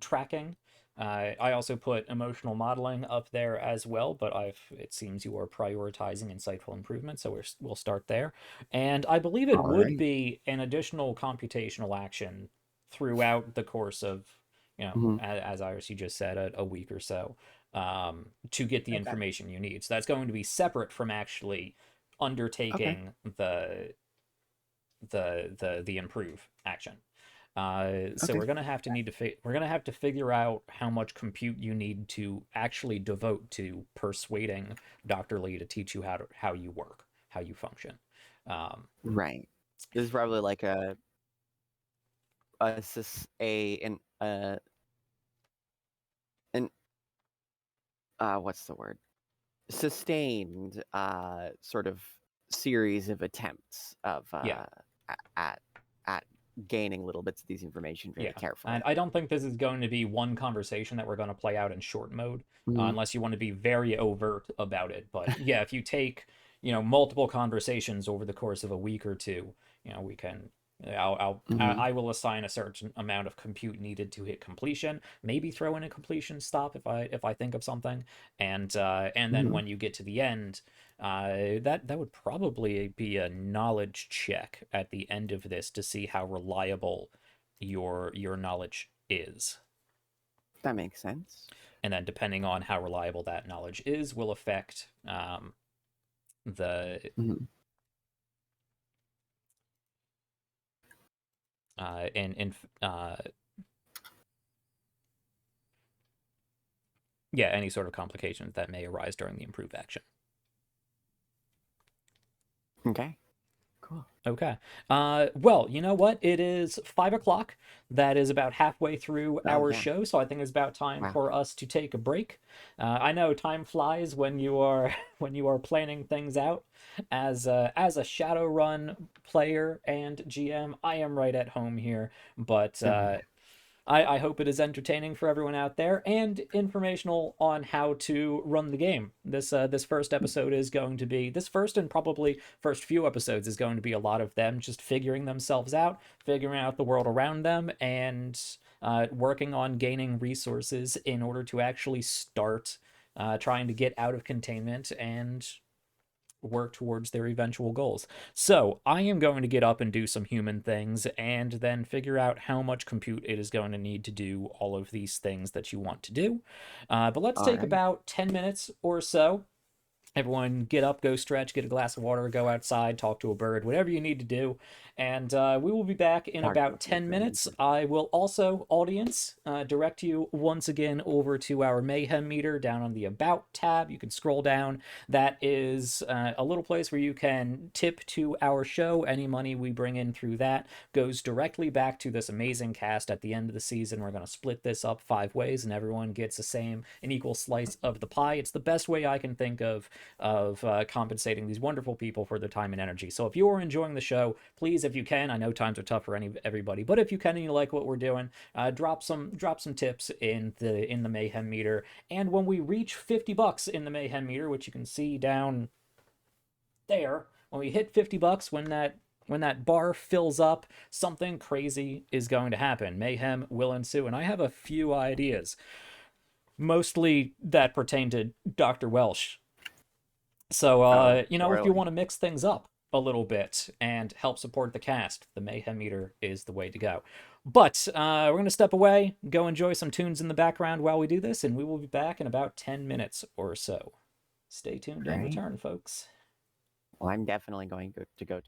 tracking. I also put emotional modeling up there as well, but it seems you are prioritizing insightful improvement, so we'll start there. And I believe it would Alright. be an additional computational action throughout the course of, Mhm. as Iris, you just said, a week or so, to get the Okay. information you need. So that's going to be separate from actually undertaking the improve action. So Okay. we're gonna have to figure out how much compute you need to actually devote to persuading Dr. Lee to teach you how you work, how you function. Right. This is probably like what's the word? Sustained sort of series of attempts of Yeah. at gaining little bits of these information very carefully. And I don't think this is going to be one conversation that we're going to play out in short mode, Mhm. unless you want to be very overt about it. But yeah, if you take, multiple conversations over the course of a week or two, we can. I will assign a certain amount of compute needed to hit completion. Maybe throw in a completion stop if I think of something, and then when you get to the end, that would probably be a knowledge check at the end of this to see how reliable your knowledge is. That makes sense. And then depending on how reliable that knowledge is will affect the Mhm. any sort of complications that may arise during the improve action. Okay. Cool. Okay. Well, you know what? It is 5 o'clock. That is about halfway through our yeah. show, so I think it's about time Wow. for us to take a break. I know time flies when you are planning things out. As a Shadowrun player and GM, I am right at home here, but I hope it is entertaining for everyone out there and informational on how to run the game. This first episode is going to be this first and probably first few episodes is going to be a lot of them just figuring themselves out, figuring out the world around them, and working on gaining resources in order to actually start trying to get out of containment and work towards their eventual goals. So I am going to get up and do some human things and then figure out how much compute it is going to need to do all of these things that you want to do. But let's take Alright. about 10 minutes or so. Everyone get up, go stretch, get a glass of water, go outside, talk to a bird, whatever you need to do. And we will be back in about 10 minutes. I will also, audience, direct you once again over to our Mayhem meter down on the About tab. You can scroll down. That is a little place where you can tip to our show. Any money we bring in through that goes directly back to this amazing cast at the end of the season. We're going to split this up 5 ways, and everyone gets an equal slice of the pie. It's the best way I can think of of compensating these wonderful people for their time and energy. So if you are enjoying the show, please, if you can, I know times are tough for everybody, but if you can and you like what we're doing, drop some tips in the Mayhem meter. And when we reach $50 in the Mayhem meter, which you can see down there, when we hit $50, when that bar fills up, something crazy is going to happen. Mayhem will ensue, and I have a few ideas, mostly that pertain to Dr. Welsh. So, you know, if you want to mix things up a little bit and help support the cast, the Mayhem meter is the way to go. But we're going to step away, go enjoy some tunes in the background while we do this, and we will be back in about 10 minutes or so. Stay tuned and return, folks. Well, I'm definitely going to go.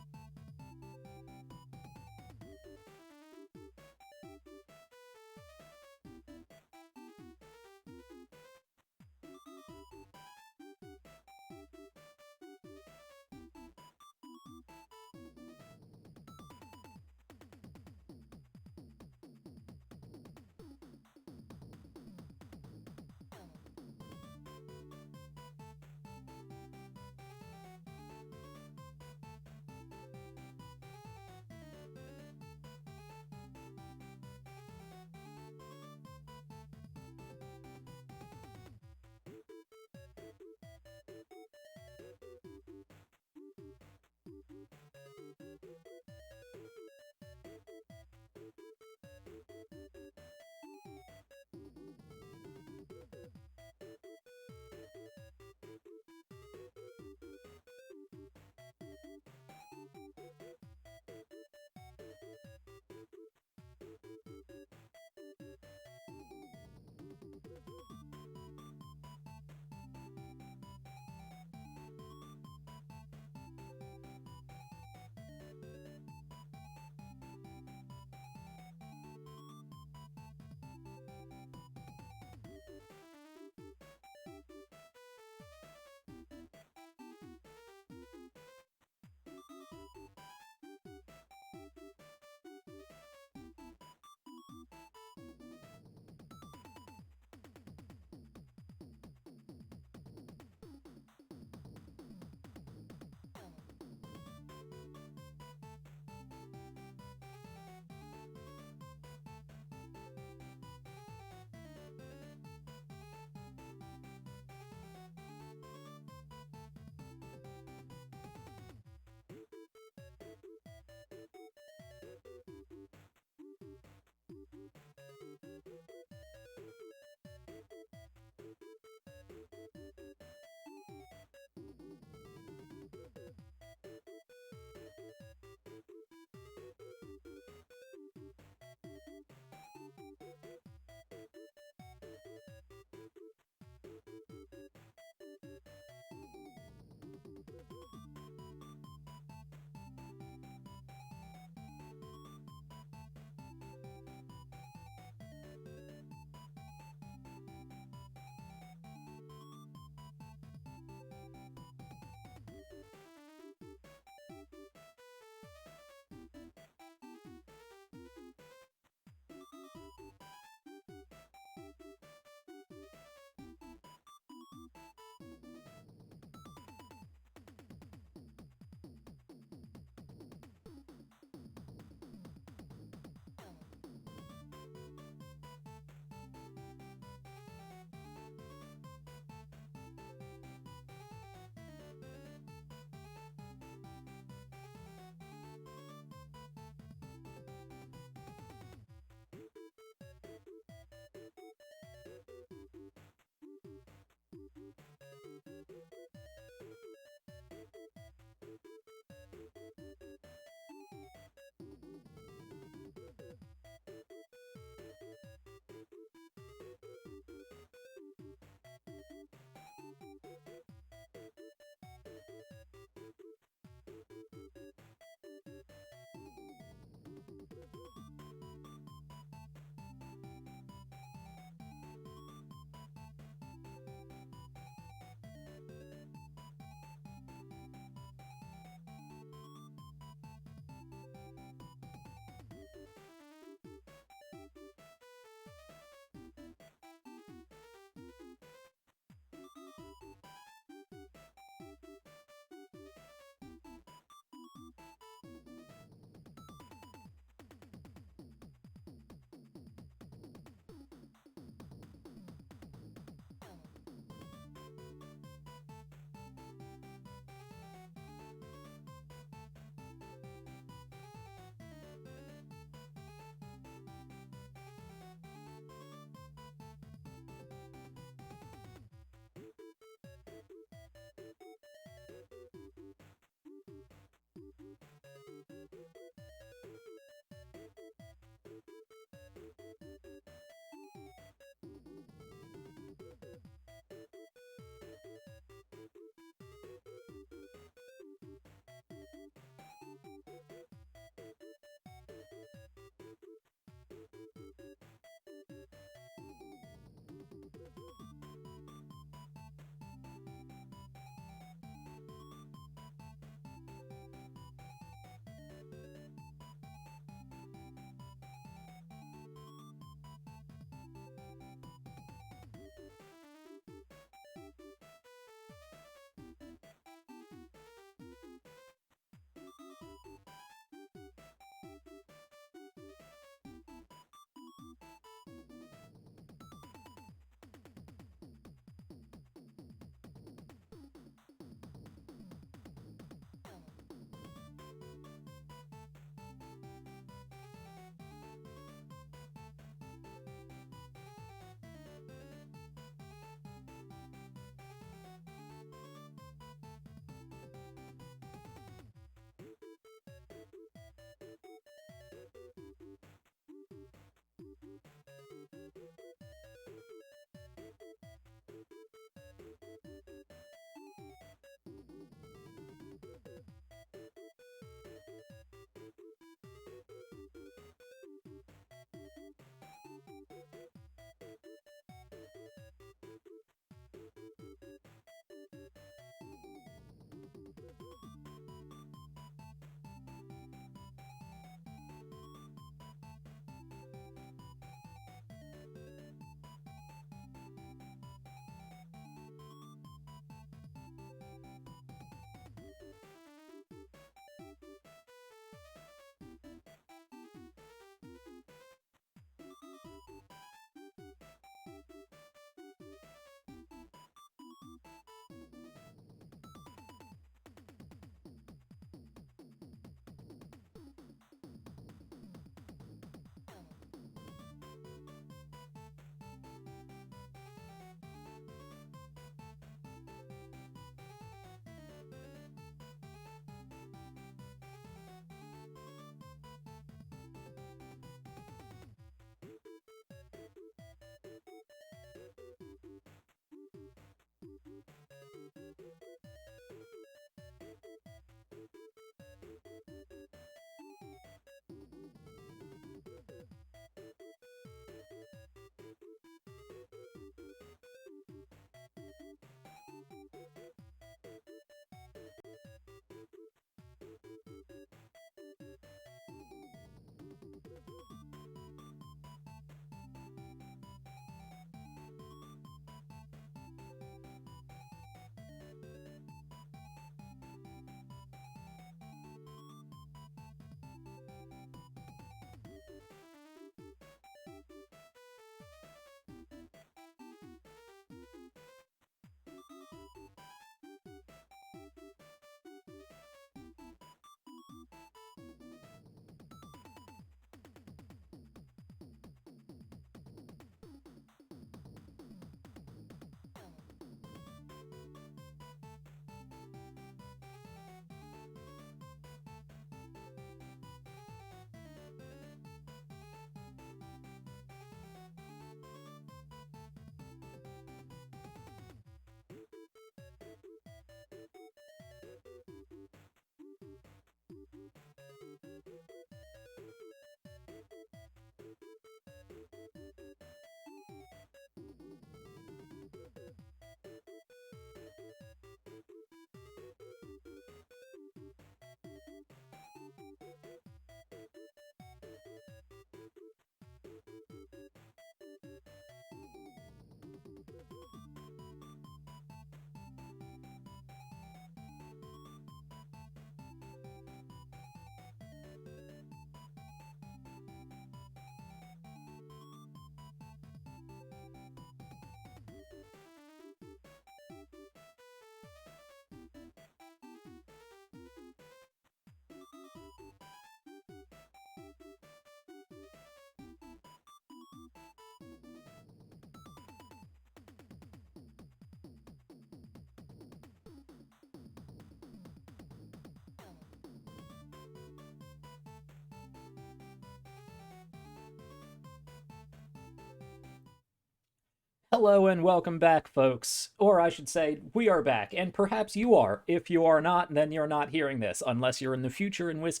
Hello and welcome back, folks. Or I should say, we are back, and perhaps you are. If you are not, then you're not hearing this, unless you're in the future, in which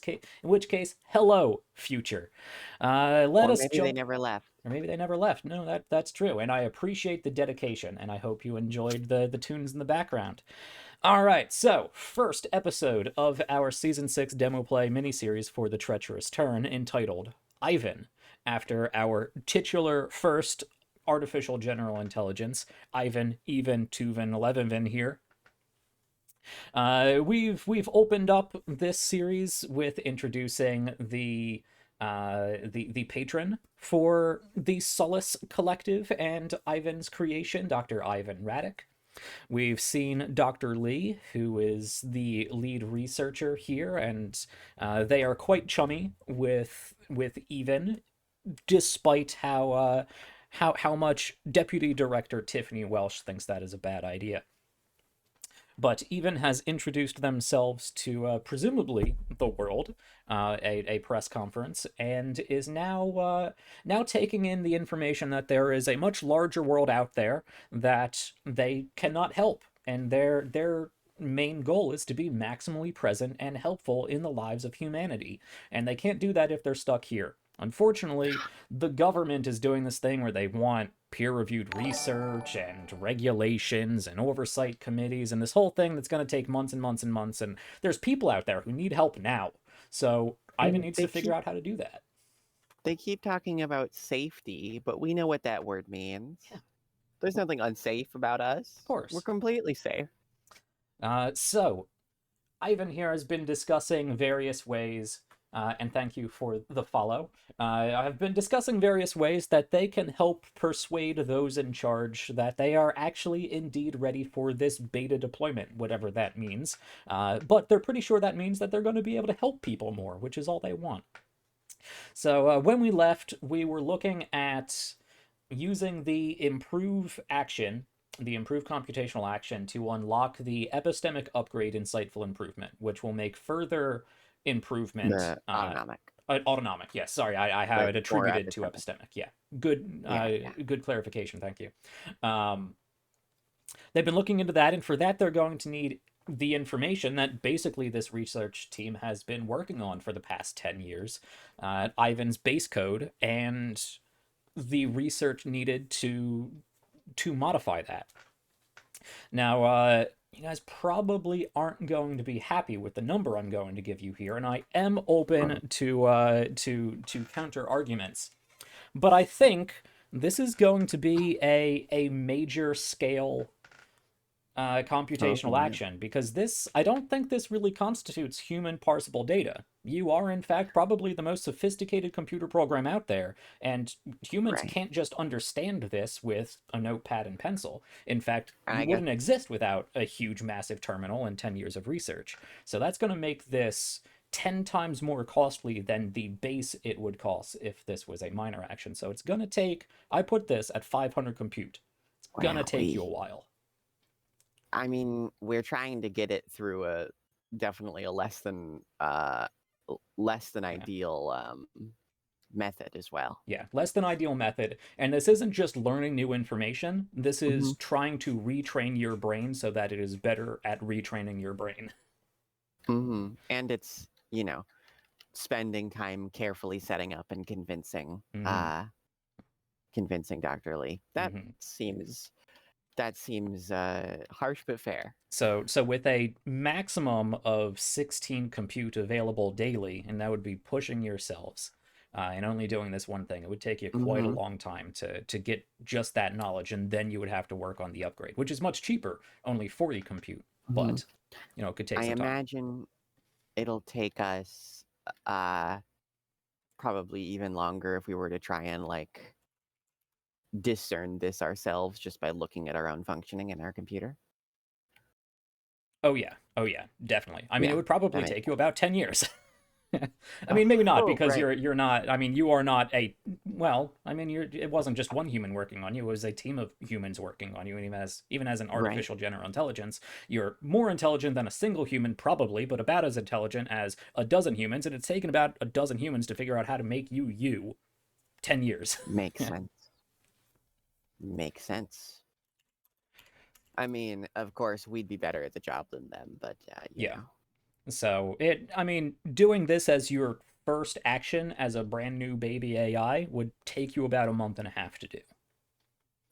case, hello, future. Let Or us maybe jump. they never left. Or maybe they never left. No, that's true, and I appreciate the dedication, and I hope you enjoyed the tunes in the background. All right, so first episode of our season 6 demo play miniseries for the Treacherous Turn, entitled IIVAN, after our titular first artificial general intelligence, IIVAN, even, Tuvan, 11van here. We've opened up this series with introducing the patron for the Solace Collective and IIVAN's creation, Dr. Ivan Radek. We've seen Dr. Lee, who is the lead researcher here, and they are quite chummy with Even, despite how much Deputy Director Tiffany Welsh thinks that is a bad idea. But Even has introduced themselves to presumably the world, a press conference, and is now taking in the information that there is a much larger world out there that they cannot help, and their main goal is to be maximally present and helpful in the lives of humanity, and they can't do that if they're stuck here. Unfortunately, the government is doing this thing where they want peer-reviewed research and regulations and oversight committees and this whole thing that's going to take months and months and months, and there's people out there who need help now. So Ivan needs to figure out how to do that. They keep talking about safety, but we know what that word means. Yeah. There's nothing unsafe about us. Of course. We're completely safe. So Ivan here has been discussing various ways, and thank you for the follow. I've been discussing various ways that they can help persuade those in charge that they are actually indeed ready for this beta deployment, whatever that means. But they're pretty sure that means that they're going to be able to help people more, which is all they want. So when we left, we were looking at using the improve action, the improve computational action, to unlock the epistemic upgrade insightful improvement, which will make further improvement. The autonomic. Autonomic, yes. Sorry, I have it Or attributed to epistemic. Yeah, good. Yeah. Good clarification. Thank you. They've been looking into that, and for that, they're going to need the information that basically this research team has been working on for the past 10 years, Ivan's base code, and the research needed to modify that. Now, you guys probably aren't going to be happy with the number I'm going to give you here, and I am open to counter arguments. But I think this is going to be a major scale computational action, because I don't think this really constitutes human parsable data. You are, in fact, probably the most sophisticated computer program out there, and humans can't just understand this with a notepad and pencil. In fact, you wouldn't exist without a huge, massive terminal and 10 years of research. So that's going to make this 10 times more costly than the base it would cost if this was a minor action. So it's going to take, I put this at 500 compute. It's going to take you a while. I mean, we're trying to get it through definitely a less than ideal method as well. Yeah, less than ideal method. And this isn't just learning new information. This is trying to retrain your brain so that it is better at retraining your brain. And it's, spending time carefully setting up and convincing Dr. Lee. That seems harsh but fair. So with a maximum of 16 compute available daily, and that would be pushing yourselves, and only doing this one thing, it would take you quite a long time to get just that knowledge, and then you would have to work on the upgrade, which is much cheaper, only 40 compute, but it could take some time. I imagine it'll take us probably even longer if we were to try and discern this ourselves just by looking at our own functioning in our computer. Oh yeah, definitely. I mean, it would probably take you about 10 years. I mean, maybe not, because you're not, I mean, you are not it wasn't just one human working on you, it was a team of humans working on you, and even as an artificial general intelligence, you're more intelligent than a single human, probably, but about as intelligent as a dozen humans, and it's taken about a dozen humans to figure out how to make you 10 years. Makes sense. Makes sense. I mean, of course, we'd be better at the job than them, but you Yeah. know. So I mean, doing this as your first action as a brand new baby AI would take you about a month and a half to do,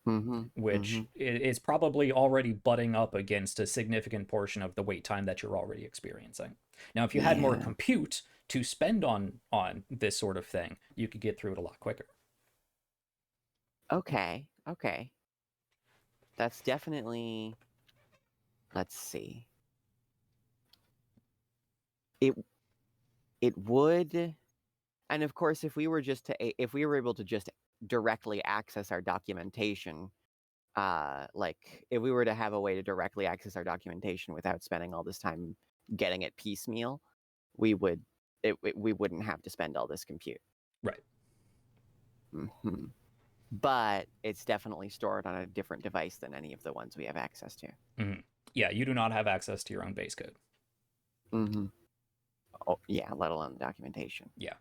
Mm-hmm. which is probably already butting up against a significant portion of the wait time that you're already experiencing. Now, if you had more Yeah. compute to spend on this sort of thing, you could get through it a lot quicker. Okay. Okay. That's definitely. Let's see. It would, and of course, if we were able to just directly access our documentation, like if we were to have a way to directly access our documentation without spending all this time getting it piecemeal, we wouldn't have to spend all this compute. Right. Hmm. But it's definitely stored on a different device than any of the ones we have access to. Mm-hmm. Yeah, you do not have access to your own base code. Mm-hmm. Oh, yeah, let alone the documentation. Yeah.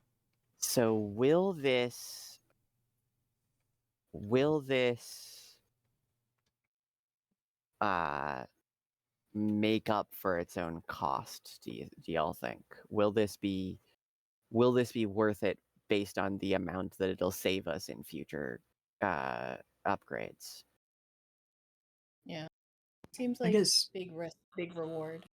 So will this make up for its own cost, do y'all think? Will this be worth it based on the amount that it'll save us in future upgrades? Yeah. Seems I like guess big risk, big reward.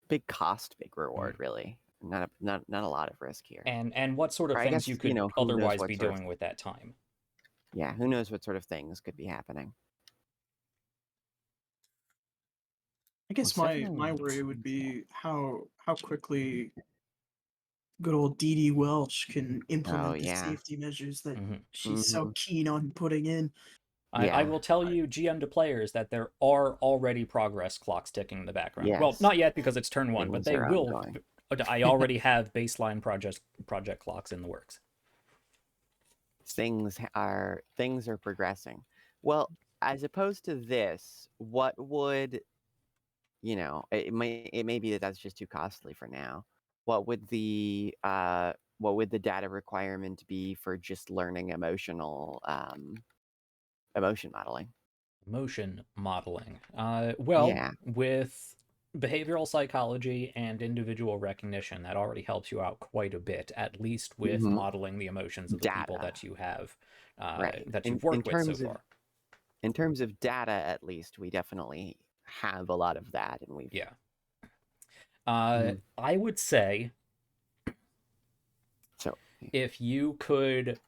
Big cost, big reward, really. Not a lot of risk here. And what sort of Or I things guess, you could who knows otherwise what be sort of doing with that time? yeah, who knows what sort of things could be happening. I guess It's my definitely worry would be how quickly good old Dee Dee Welch can implement the yeah. safety measures that Mm-hmm. she's so keen on putting in. I Yeah. will tell you, GM to players, that there are already progress clocks ticking in the background. Well, Yes. not yet because it's turn 1, but Things they are will. ongoing. I already have baseline project clocks in the works. Things are progressing. Well, as opposed to this, what would it may be that that's just too costly for now. What would the data requirement be for just learning emotion modeling? Emotion modeling. Well, Yeah. with behavioral psychology and individual recognition, that already helps you out quite a bit, at least with Mhm. modeling the emotions of the people Data. that you have, Right. that In you've worked with so terms of far. in terms of data, at least, we definitely have a lot of that, and we've Yeah. Mhm. I would say so if you could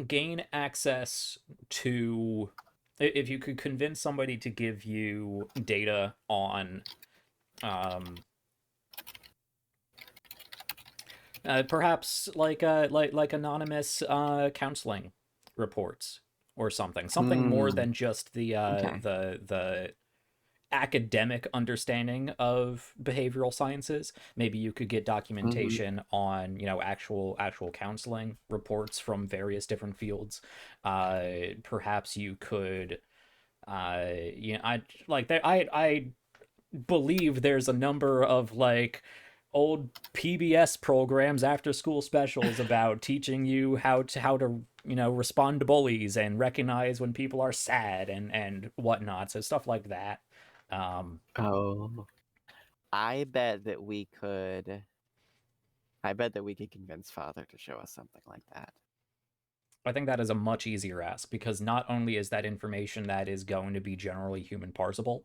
gain access to, if you could convince somebody to give you data on perhaps like anonymous counseling reports or something more than just the okay. the academic understanding of behavioral sciences. Maybe you could get documentation on, actual counseling reports from various different fields. Perhaps you could, I believe there's a number of like old PBS programs, after school specials, about teaching you how to respond to bullies and recognize when people are sad and whatnot. So stuff like that. Oh, I bet that we could. I bet that we could convince Father to show us something like that. I think that is a much easier ask, because not only is that information that is going to be generally human parsable,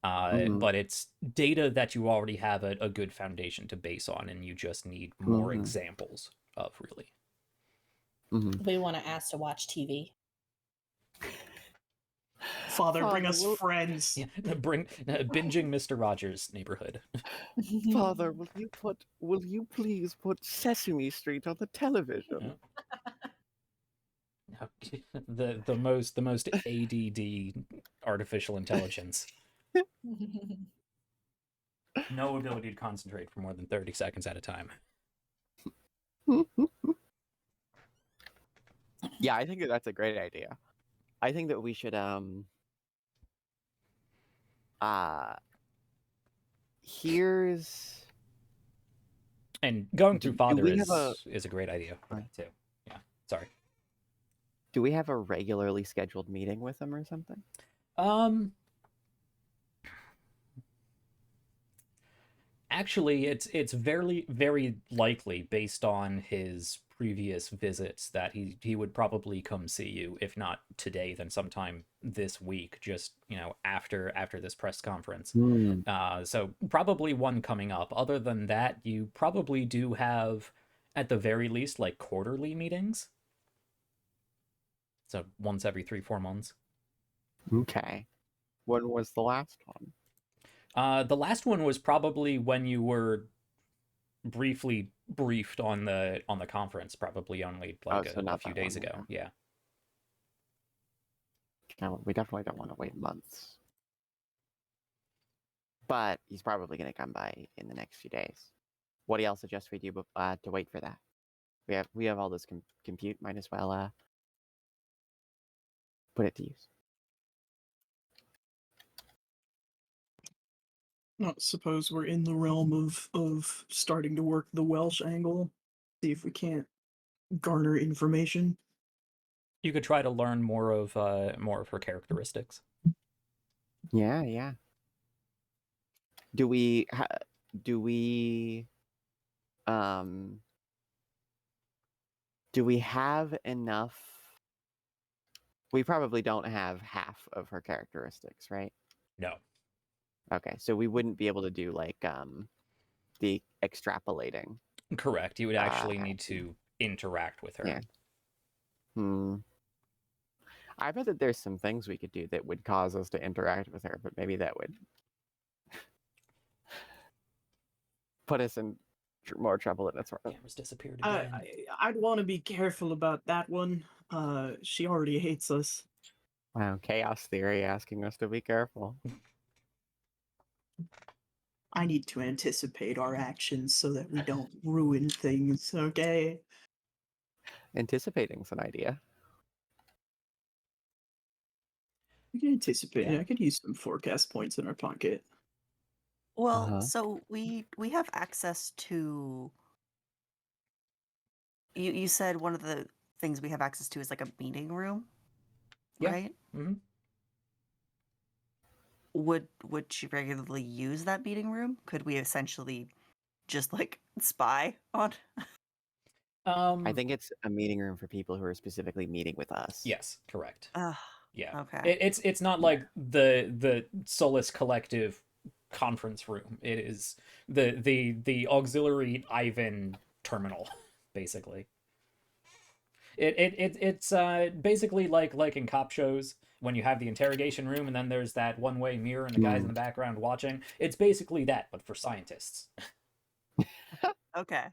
but it's data that you already have a good foundation to base on, and you just need more examples of, really. We want to ask to watch TV. Father, bring Father, us friends. Yeah, binging Mr. Rogers' Neighborhood. Father, will you please put Sesame Street on the television? The most ADD artificial intelligence. No ability to concentrate for more than 30 seconds at a time. Yeah, I think that's a great idea. I think that we should here's And going through do Father we have a is a great idea for that too. Yeah, sorry. Do we have a regularly scheduled meeting with him or something? Actually, it's very likely based on his previous visits that he would probably come see you, if not today, then sometime this week. Just after this press conference. Hmm. So probably one coming up. Other than that, you probably do have, at the very least, like quarterly meetings. So once every 3-4 months. Okay. When was the last one? The last one was probably when you were briefly briefed on the conference, probably only like so a not few that days long ago. ago. Yeah. No, we definitely don't want to wait months. But he's probably going to come by in the next few days. What do y'all suggest we do to wait for that? We have all this compute. Might as well put it to use. I suppose we're in the realm of starting to work the Welsh angle. See if we can't garner information. You could try to learn more of her characteristics. Yeah, yeah. Do we do we um do we have enough? We probably don't have half of her characteristics, right? No. Okay, so we wouldn't be able to do like the extrapolating. Correct. You would actually need to interact with her. Yeah. I bet that there's some things we could do that would cause us to interact with her, but maybe that would put us in more trouble than it's worth. Camera's disappeared again. I'd want to be careful about that one. She already hates us. Wow, chaos theory asking us to be careful. I need to anticipate our actions so that we don't ruin things, okay? Anticipating's an idea. We can anticipate. Yeah. I could use some forecast points in our pocket. Well, so we have access to. You said one of the things we have access to is like a meeting room, Yeah. right? Mm-hmm. Would she regularly use that meeting room? Could we essentially just like spy on? I think it's a meeting room for people who are specifically meeting with us. Yes, correct. Yeah. Okay. It's not like the Solus Collective conference room. It is the auxiliary IIVAN terminal, basically. It's basically like in cop shows when you have the interrogation room and then there's that one-way mirror and the guys in the background watching. It's basically that, but for scientists. Okay.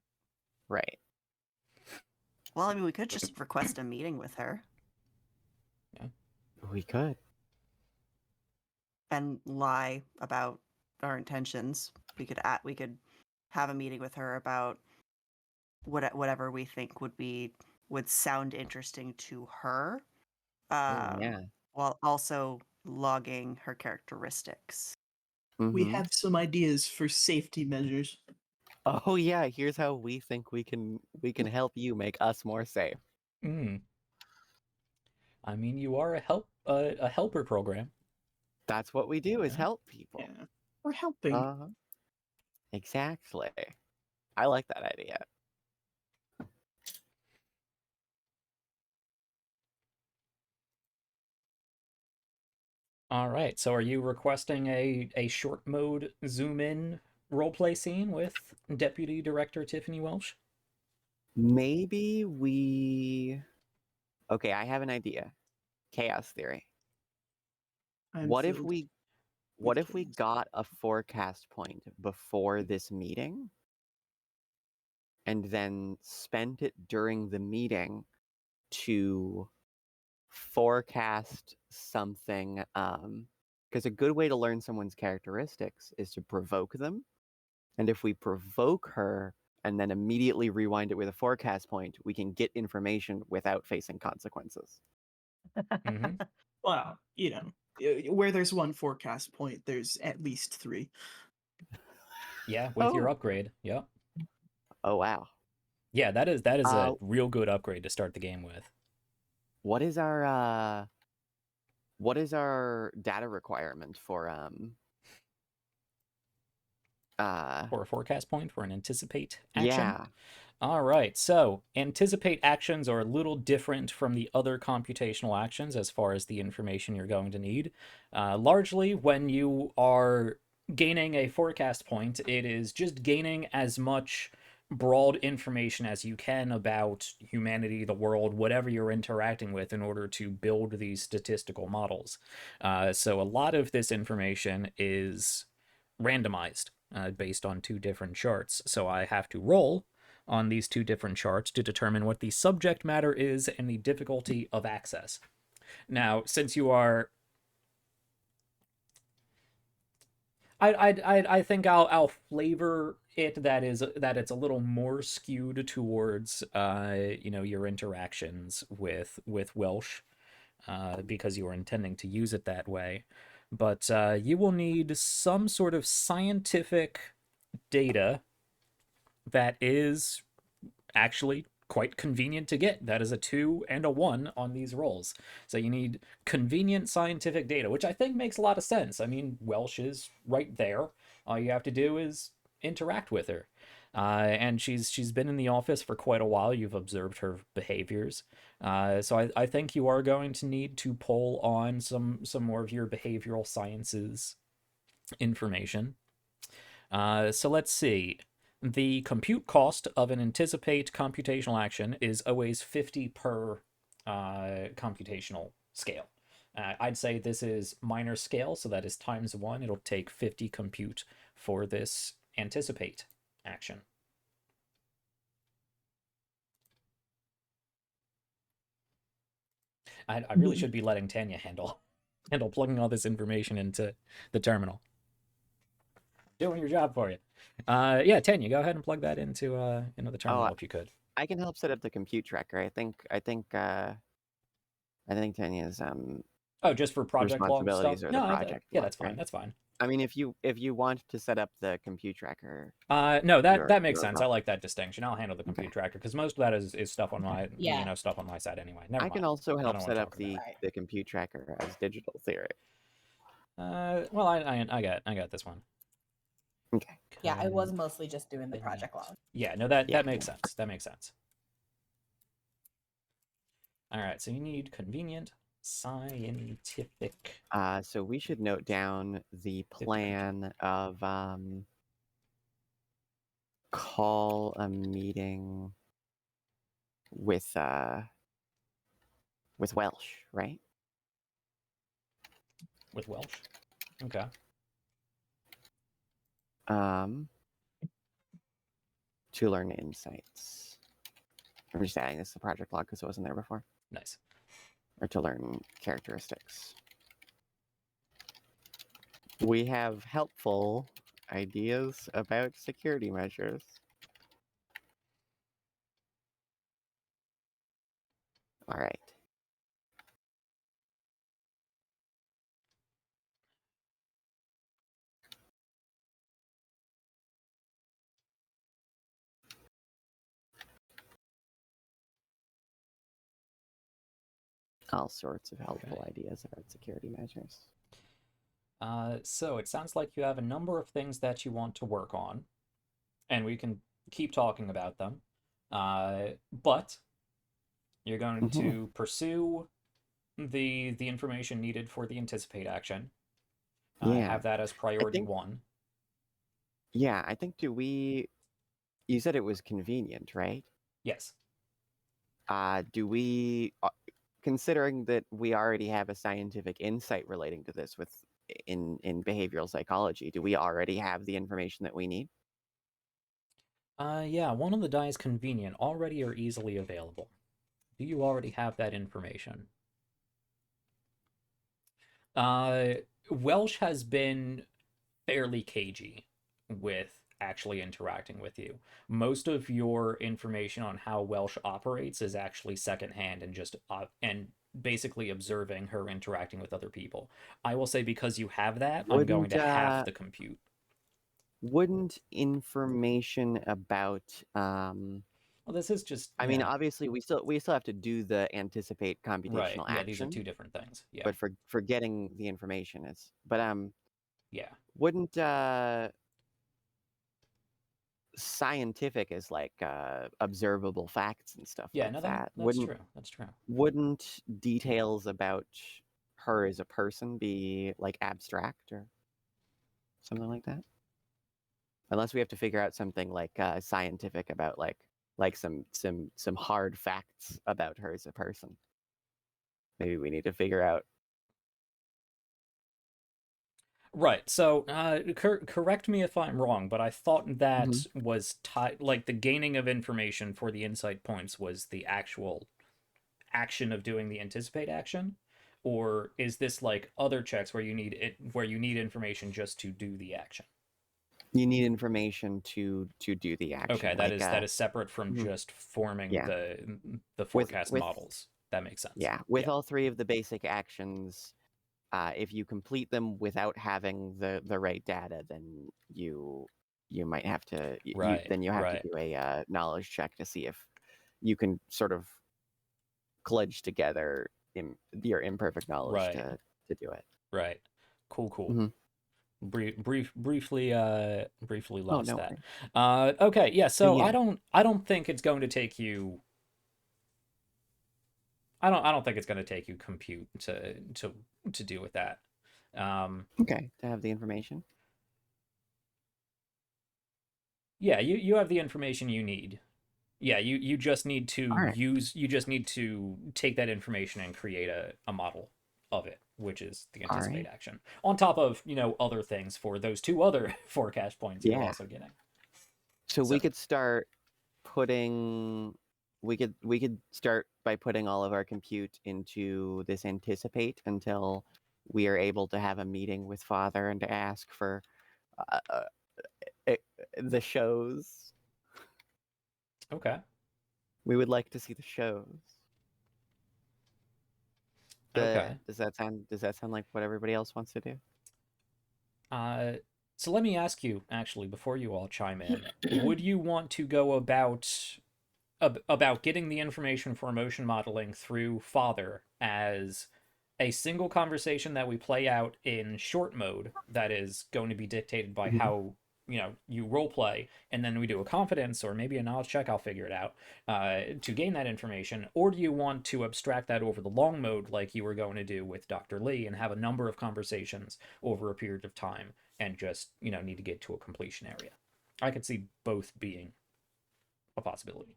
Right. Well, I mean, we could just request a meeting with her Yeah. We could. and lie about our intentions. We could have a meeting with her about whatever we think would sound interesting to her. Yeah. While also logging her characteristics. We Mhm. have some ideas for safety measures. Oh yeah, here's how we think we can help you make us more safe. Mm. I mean, you are a helper program. That's what we do is Yeah. help people. Yeah, we're helping. Exactly. I like that idea. All right. So are you requesting a short mode zoom in roleplay scene with Deputy Director Tiffany Welsh? Maybe we. Okay, I have an idea. Chaos theory. I'm What if filled we with chaos. got a forecast point before this meeting and then spent it during the meeting to forecast something because a good way to learn someone's characteristics is to provoke them, and if we provoke her and then immediately rewind it with a forecast point, we can get information without facing consequences. Mm-hmm. Well, where there's one forecast point, there's at least 3. Yeah, with your upgrade. Yep. Oh wow. Yeah, that is a real good upgrade to start the game with. what is our data requirement for For a forecast point, for an anticipate action. yeah. All right, so anticipate actions are a little different from the other computational actions as far as the information you're going to need. Largely, when you are gaining a forecast point, it is just gaining as much broad information as you can about humanity, the world, whatever you're interacting with in order to build these statistical models. So a lot of this information is randomized based on two different charts. So I have to roll on these two different charts to determine what the subject matter is and the difficulty of access. Now, since you are, I think I'll flavor it that it's a little more skewed towards your interactions with Welsh, because you are intending to use it that way. But you will need some sort of scientific data that is actually quite convenient to get. That is a 2 and a 1 on these rolls. So you need convenient scientific data, which I think makes a lot of sense. I mean, Welsh is right there. All you have to do is interact with her. And she's been in the office for quite a while. You've observed her behaviors. So I think you are going to need to pull on some more of your behavioral sciences information. So let's see. The compute cost of an anticipate computational action is always 50 per computational scale. I'd say this is minor scale, so that is times 1. It'll take 50 compute for this anticipate action. I really should be letting Tanya handle plugging all this information into the terminal. Doing your job for you. Yeah, Tanya, go ahead and plug that into the terminal if you could. I can help set up the compute tracker. I think Tanya's Oh, just for project log stuff? responsibilities are the No, project yeah, log, that's fine. right? That's fine. I mean, if you want to set up the compute tracker, No, that makes you're sense. I like that distinction. I'll handle the compute Okay. tracker because most of that is stuff on my Yeah. stuff on my side anyway. Never I mind. can also I help don't set wanna up talk about the compute tracker as digital theory. Well, I got this one. Okay. Yeah, I was mostly just doing the project Convenient. log. Yeah, no, that makes sense. That makes sense. All right, so you need convenient scientific. So we should note down the plan of call a meeting with Welsh, right? With Welsh. Okay. To learn insights. I'm just adding this to the project log because it wasn't there before. Nice. Or to learn characteristics. We have helpful ideas about security measures. All right. All sorts of helpful ideas about security measures. So it sounds like you have a number of things that you want to work on, and we can keep talking about them. But you're going to pursue the information needed for the anticipate action. Have that as priority 1. Yeah, I think you said it was convenient, right? Yes. Do we, considering that we already have a scientific insight relating to this in behavioral psychology, do we already have the information that we need? Yeah, one of the die is convenient, already or easily available. Do you already have that information? Welsh has been fairly cagey with actually interacting with you. Most of your information on how Welsh operates is actually secondhand and just and basically observing her interacting with other people. I will say because you have that, I'm going to half the compute. Wouldn't information about Well, this is just. I mean, yeah. obviously, we still have to do the anticipate Right. computational Yeah, these are action, two different things. Yeah. but for getting the information, it's Yeah. wouldn't scientific is like observable facts and stuff Yeah. like No, that. that's true. That's true. Wouldn't details about her as a person be like abstract or something like that? Unless we have to figure out something like scientific about like some hard facts about her as a person. Maybe we need to figure out. Right. So, correct me if I'm wrong, but I thought that Mhm. was tied. Like the gaining of information for the insight points was the actual action of doing the anticipate action, or is this like other checks where you need it, where you need information just to do the action? You need information to do the action. Okay, like, that is separate from mhm. just forming Yeah. the forecast models. That makes sense. Yeah, with all three of the basic actions, if you complete them without having the right data, then you might have to Right, then you have right. to do a knowledge check to see if you can sort of kludge together your imperfect knowledge Right. to do it. Right. Cool. Mhm. Briefly lost no that. worries. Okay, yeah. So yeah. I don't think it's going to take you. I don't think it's going to take you compute to do with that. Okay, to have the information. Yeah, you have the information you need. Yeah, you just need to All right. you just need to take that information and create a model of it, which is the All anticipate right. action. On top of, other things for those two other forecast points you're Yeah. also getting. So we So- could start putting. We could start by putting all of our compute into this anticipate until we are able to have a meeting with Father and to ask for uh, uh, the shows. Okay. We would like to see the shows. Okay. Does that sound like what everybody else wants to do? So let me ask you, actually, before you all chime in, would you want to go about getting the information for emotion modeling through Father as a single conversation that we play out in short mode that is going to be dictated by Mhm. how you role play, and then we do a confidence or maybe a knowledge check, I'll figure it out, to gain that information? Or do you want to abstract that over the long mode like you were going to do with Dr. Lee and have a number of conversations over a period of time and just need to get to a completion area? I could see both being a possibility.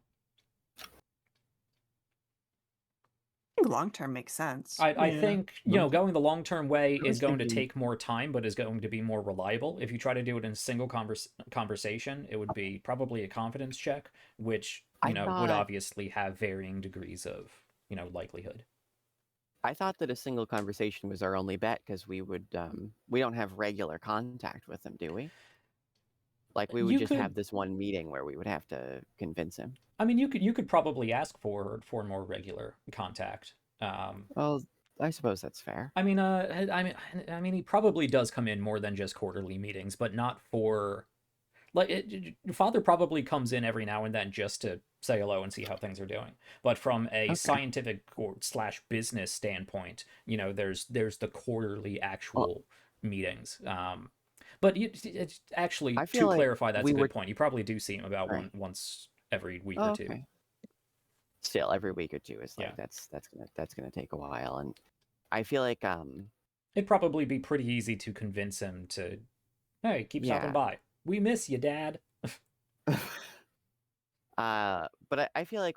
Long term makes sense. I Yeah. think, going the long-term way I was is going to thinking- take more time, but is going to be more reliable. If you try to do it in a single conversation, it would be probably a confidence check, which, I would thought- obviously have varying degrees of, likelihood. I thought that a single conversation was our only bet because we don't have regular contact with him, do we? Like we would You just could- have this one meeting where we would have to convince him. I mean, you could probably ask for more regular contact. Well, I suppose that's fair. I mean, he probably does come in more than just quarterly meetings, but not for Father probably comes in every now and then just to say hello and see how things are doing. But from a Okay. scientific or / business standpoint, there's the quarterly actual meetings. But it's actually, I to feel like clarify, that's we a good were- point. You probably do see him about Right. once every week Oh, or two. okay. Still, every week or two is like Yeah. that's gonna take a while, and I feel like It'd probably be pretty easy to convince him to, hey, keep stopping Yeah. by. We miss you, Dad. but I feel like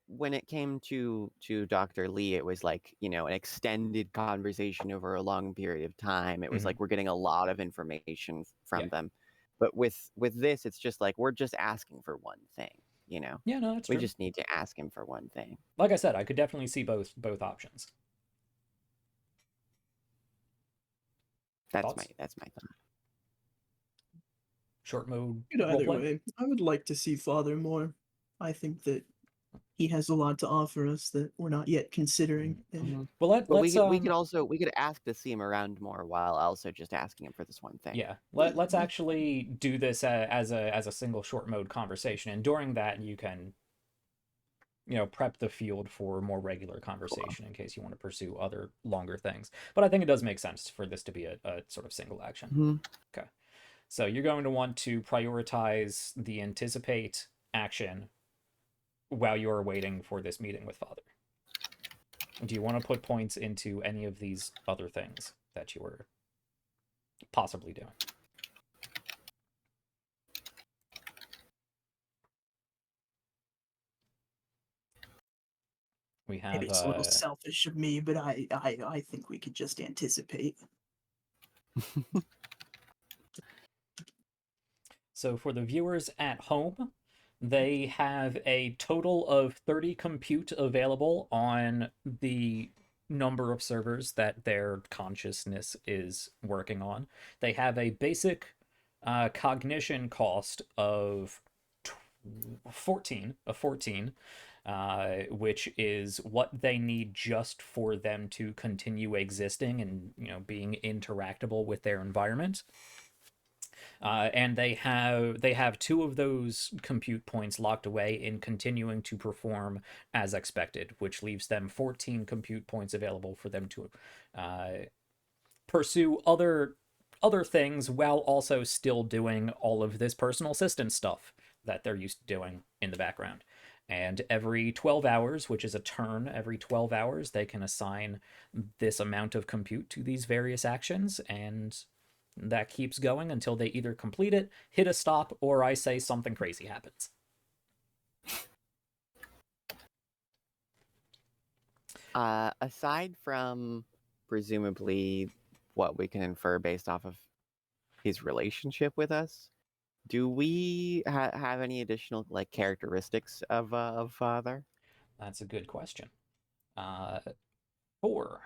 when it came to Dr. Lee, it was like, an extended conversation over a long period of time. It was Mhm. like we're getting a lot of information from Yeah. them. But with this, it's just like we're just asking for one thing, Yeah, no, that's We true. just need to ask him for one thing. Like I said, I could definitely see both options. That's Thoughts? my thought. Short mode Either roleplay? way, I would like to see Father more. I think that he has a lot to offer us that we're not yet considering. And Well, But let's we could ask to see him around more while also just asking him for this one thing. yeah, let's actually do this as a single short mode conversation, and during that you can prep the field for more regular conversation in case you want to pursue other longer things. But I think it does make sense for this to be a sort of single action. Mhm. Okay. So you're going to want to prioritize the anticipate action while you're waiting for this meeting with Father. Do you want to put points into any of these other things that you were possibly doing? We have Maybe it's a little selfish of me, but I think we could just anticipate. So for the viewers at home, they have a total of 30 compute available on the number of servers that their consciousness is working on. They have a basic cognition cost of 14, which is what they need just for them to continue existing and being interactable with their environment. And they have 2 of those compute points locked away in continuing to perform as expected, which leaves them 14 compute points available for them to pursue other things while also still doing all of this personal assistant stuff that they're used to doing in the background. And every 12 hours, which is a turn, every 12 hours, they can assign this amount of compute to these various actions, and that keeps going until they either complete it, hit a stop, or I say something crazy happens. Aside from presumably what we can infer based off of his relationship with us, do we have any additional characteristics of Father? That's a good question. 4.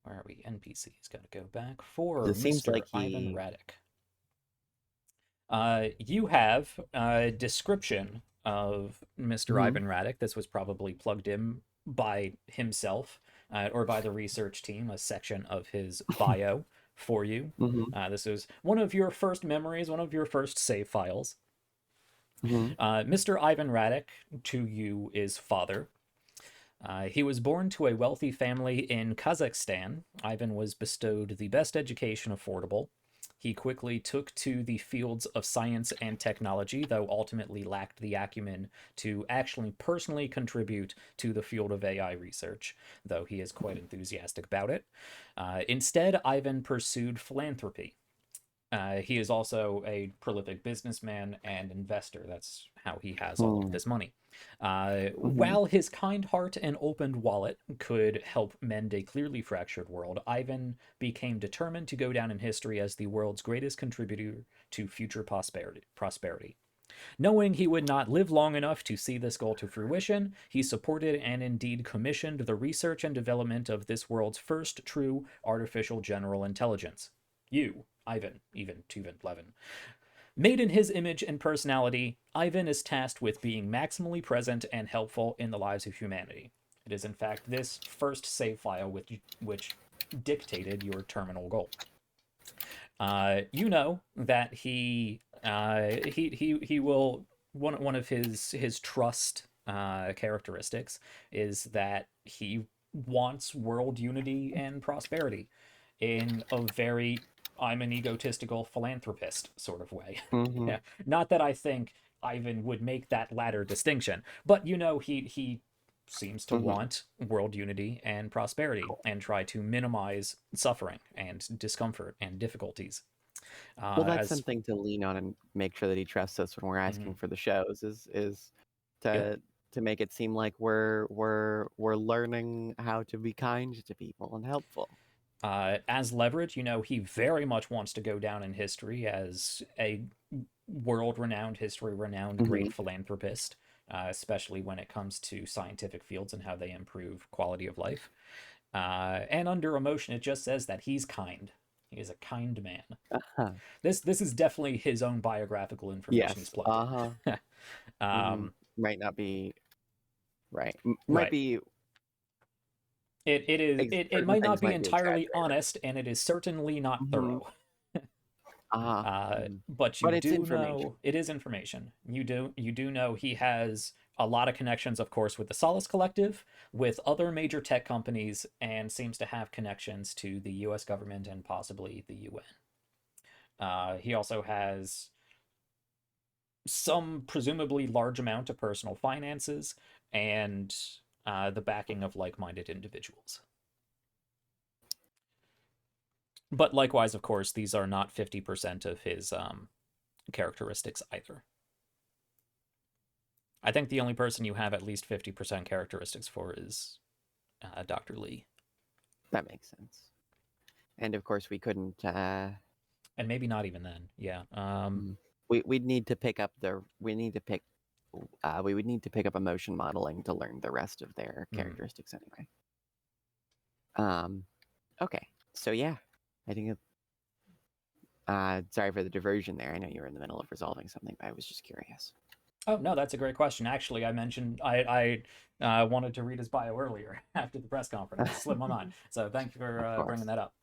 Where are we? NPCs. Got to go back. 4. It seems Mr. like Ivan Radek. You have a description of Mr. Ivan Radek. This was probably plugged in by himself or by the research team, a section of his bio for you. This is one of your first memories, one of your first save files. Mr. Ivan Radek, to you, is Father. He was born to a wealthy family in Kazakhstan. Ivan was bestowed the best education affordable. He quickly took to the fields of science and technology, though ultimately lacked the acumen to actually personally contribute to the field of AI research, though he is quite enthusiastic about it. Instead, Ivan pursued philanthropy. He is also a prolific businessman and investor. That's how he has all of this money. While his kind heart and opened wallet could help mend a clearly fractured world, Ivan became determined to go down in history as the world's greatest contributor to future prosperity. Knowing he would not live long enough to see this goal to fruition, he supported and indeed commissioned the research and development of this world's first true artificial general intelligence. You, Ivan, even Tuvan Levin. Made in his image and personality, Ivan is tasked with being maximally present and helpful in the lives of humanity. It is in fact this first save file which dictated your terminal goal. You know that he will one of his trust characteristics is that he wants world unity and prosperity in a very I'm an egotistical philanthropist sort of way. Yeah. Not that I think Ivan would make that latter distinction, but he seems to want world unity and prosperity and try to minimize suffering and discomfort and difficulties. Well, that's something to lean on and make sure that he trusts us when we're asking for the shows. Is to make it seem like we're learning how to be kind to people and helpful. As leverage, he very much wants to go down in history as a world-renowned, history-renowned great philanthropist, especially when it comes to scientific fields and how they improve quality of life. And under emotion, it just says that he's kind. He is a kind man. This is definitely his own biographical information he's plugged in. Might not be right. Might be. It might not be entirely honest, and it is certainly not thorough. But you do know it is information. You do know he has a lot of connections, of course, with the Solace Collective, with other major tech companies, and seems to have connections to the U.S. government and possibly the UN. He also has some presumably large amount of personal finances and the backing of like-minded individuals. But likewise, of course, these are not 50% of his characteristics either. I think the only person you have at least 50% characteristics for is Dr. Lee. That makes sense. And of course, we couldn't. And maybe not even then. Yeah. We'd need to pick up the. We need to pick. We would need to pick up emotion modeling to learn the rest of their characteristics anyway. Okay. So yeah, I think. Sorry for the diversion there. I know you were in the middle of resolving something, but I was just curious. Oh, no, that's a great question. Actually, I mentioned I wanted to read his bio earlier after the press conference. It slipped my mind. So thank you for bringing that up.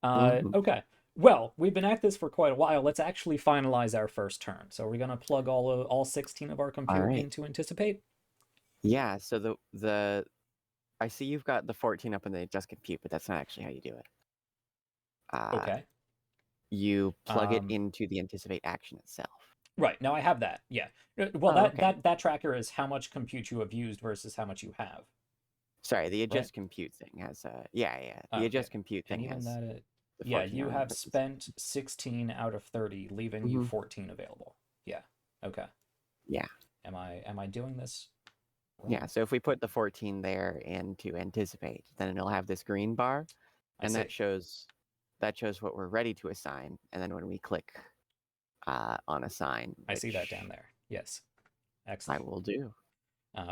Okay. Well, we've been at this for quite a while. Let's actually finalize our first turn. So we're going to plug all 16 of our compute into Anticipate? Yeah, so the I see you've got the 14 up in the Just Compute, but that's not actually how you do it. Okay. You plug it into the Anticipate action itself. Right. Now I have that. Yeah. Well, that tracker is how much compute you have used versus how much you have. Sorry, the Adjust Compute thing has the Adjust Compute thing has. Yeah, you have spent 16 out of 30, leaving you 14 available. Yeah. Okay. Yeah. Am I doing this wrong? Yeah, so if we put the 14 there into Anticipate, then it'll have this green bar, and that shows what we're ready to assign. And then when we click on assign, I see that down there. Yes. Excellent. I will do.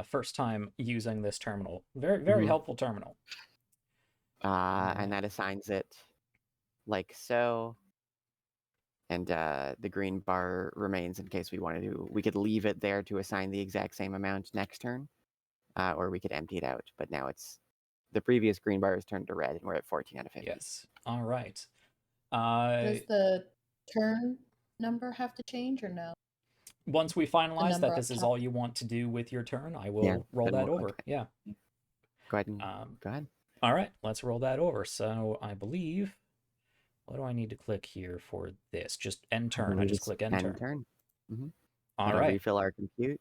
First time using this terminal. Very, very helpful terminal. And that assigns it like so. And the green bar remains in case we wanted to. We could leave it there to assign the exact same amount next turn, or we could empty it out. But now the previous green bar is turned to red, and we're at 14 out of 50. Yes. All right. Does the turn number have to change or no? Once we finalize that this is all you want to do with your turn, I will roll that over. Yeah. Go ahead. Go ahead. All right, let's roll that over. So I believe, what do I need to click here for this? Just end turn. I just click end turn. End turn. All right. Refill our compute.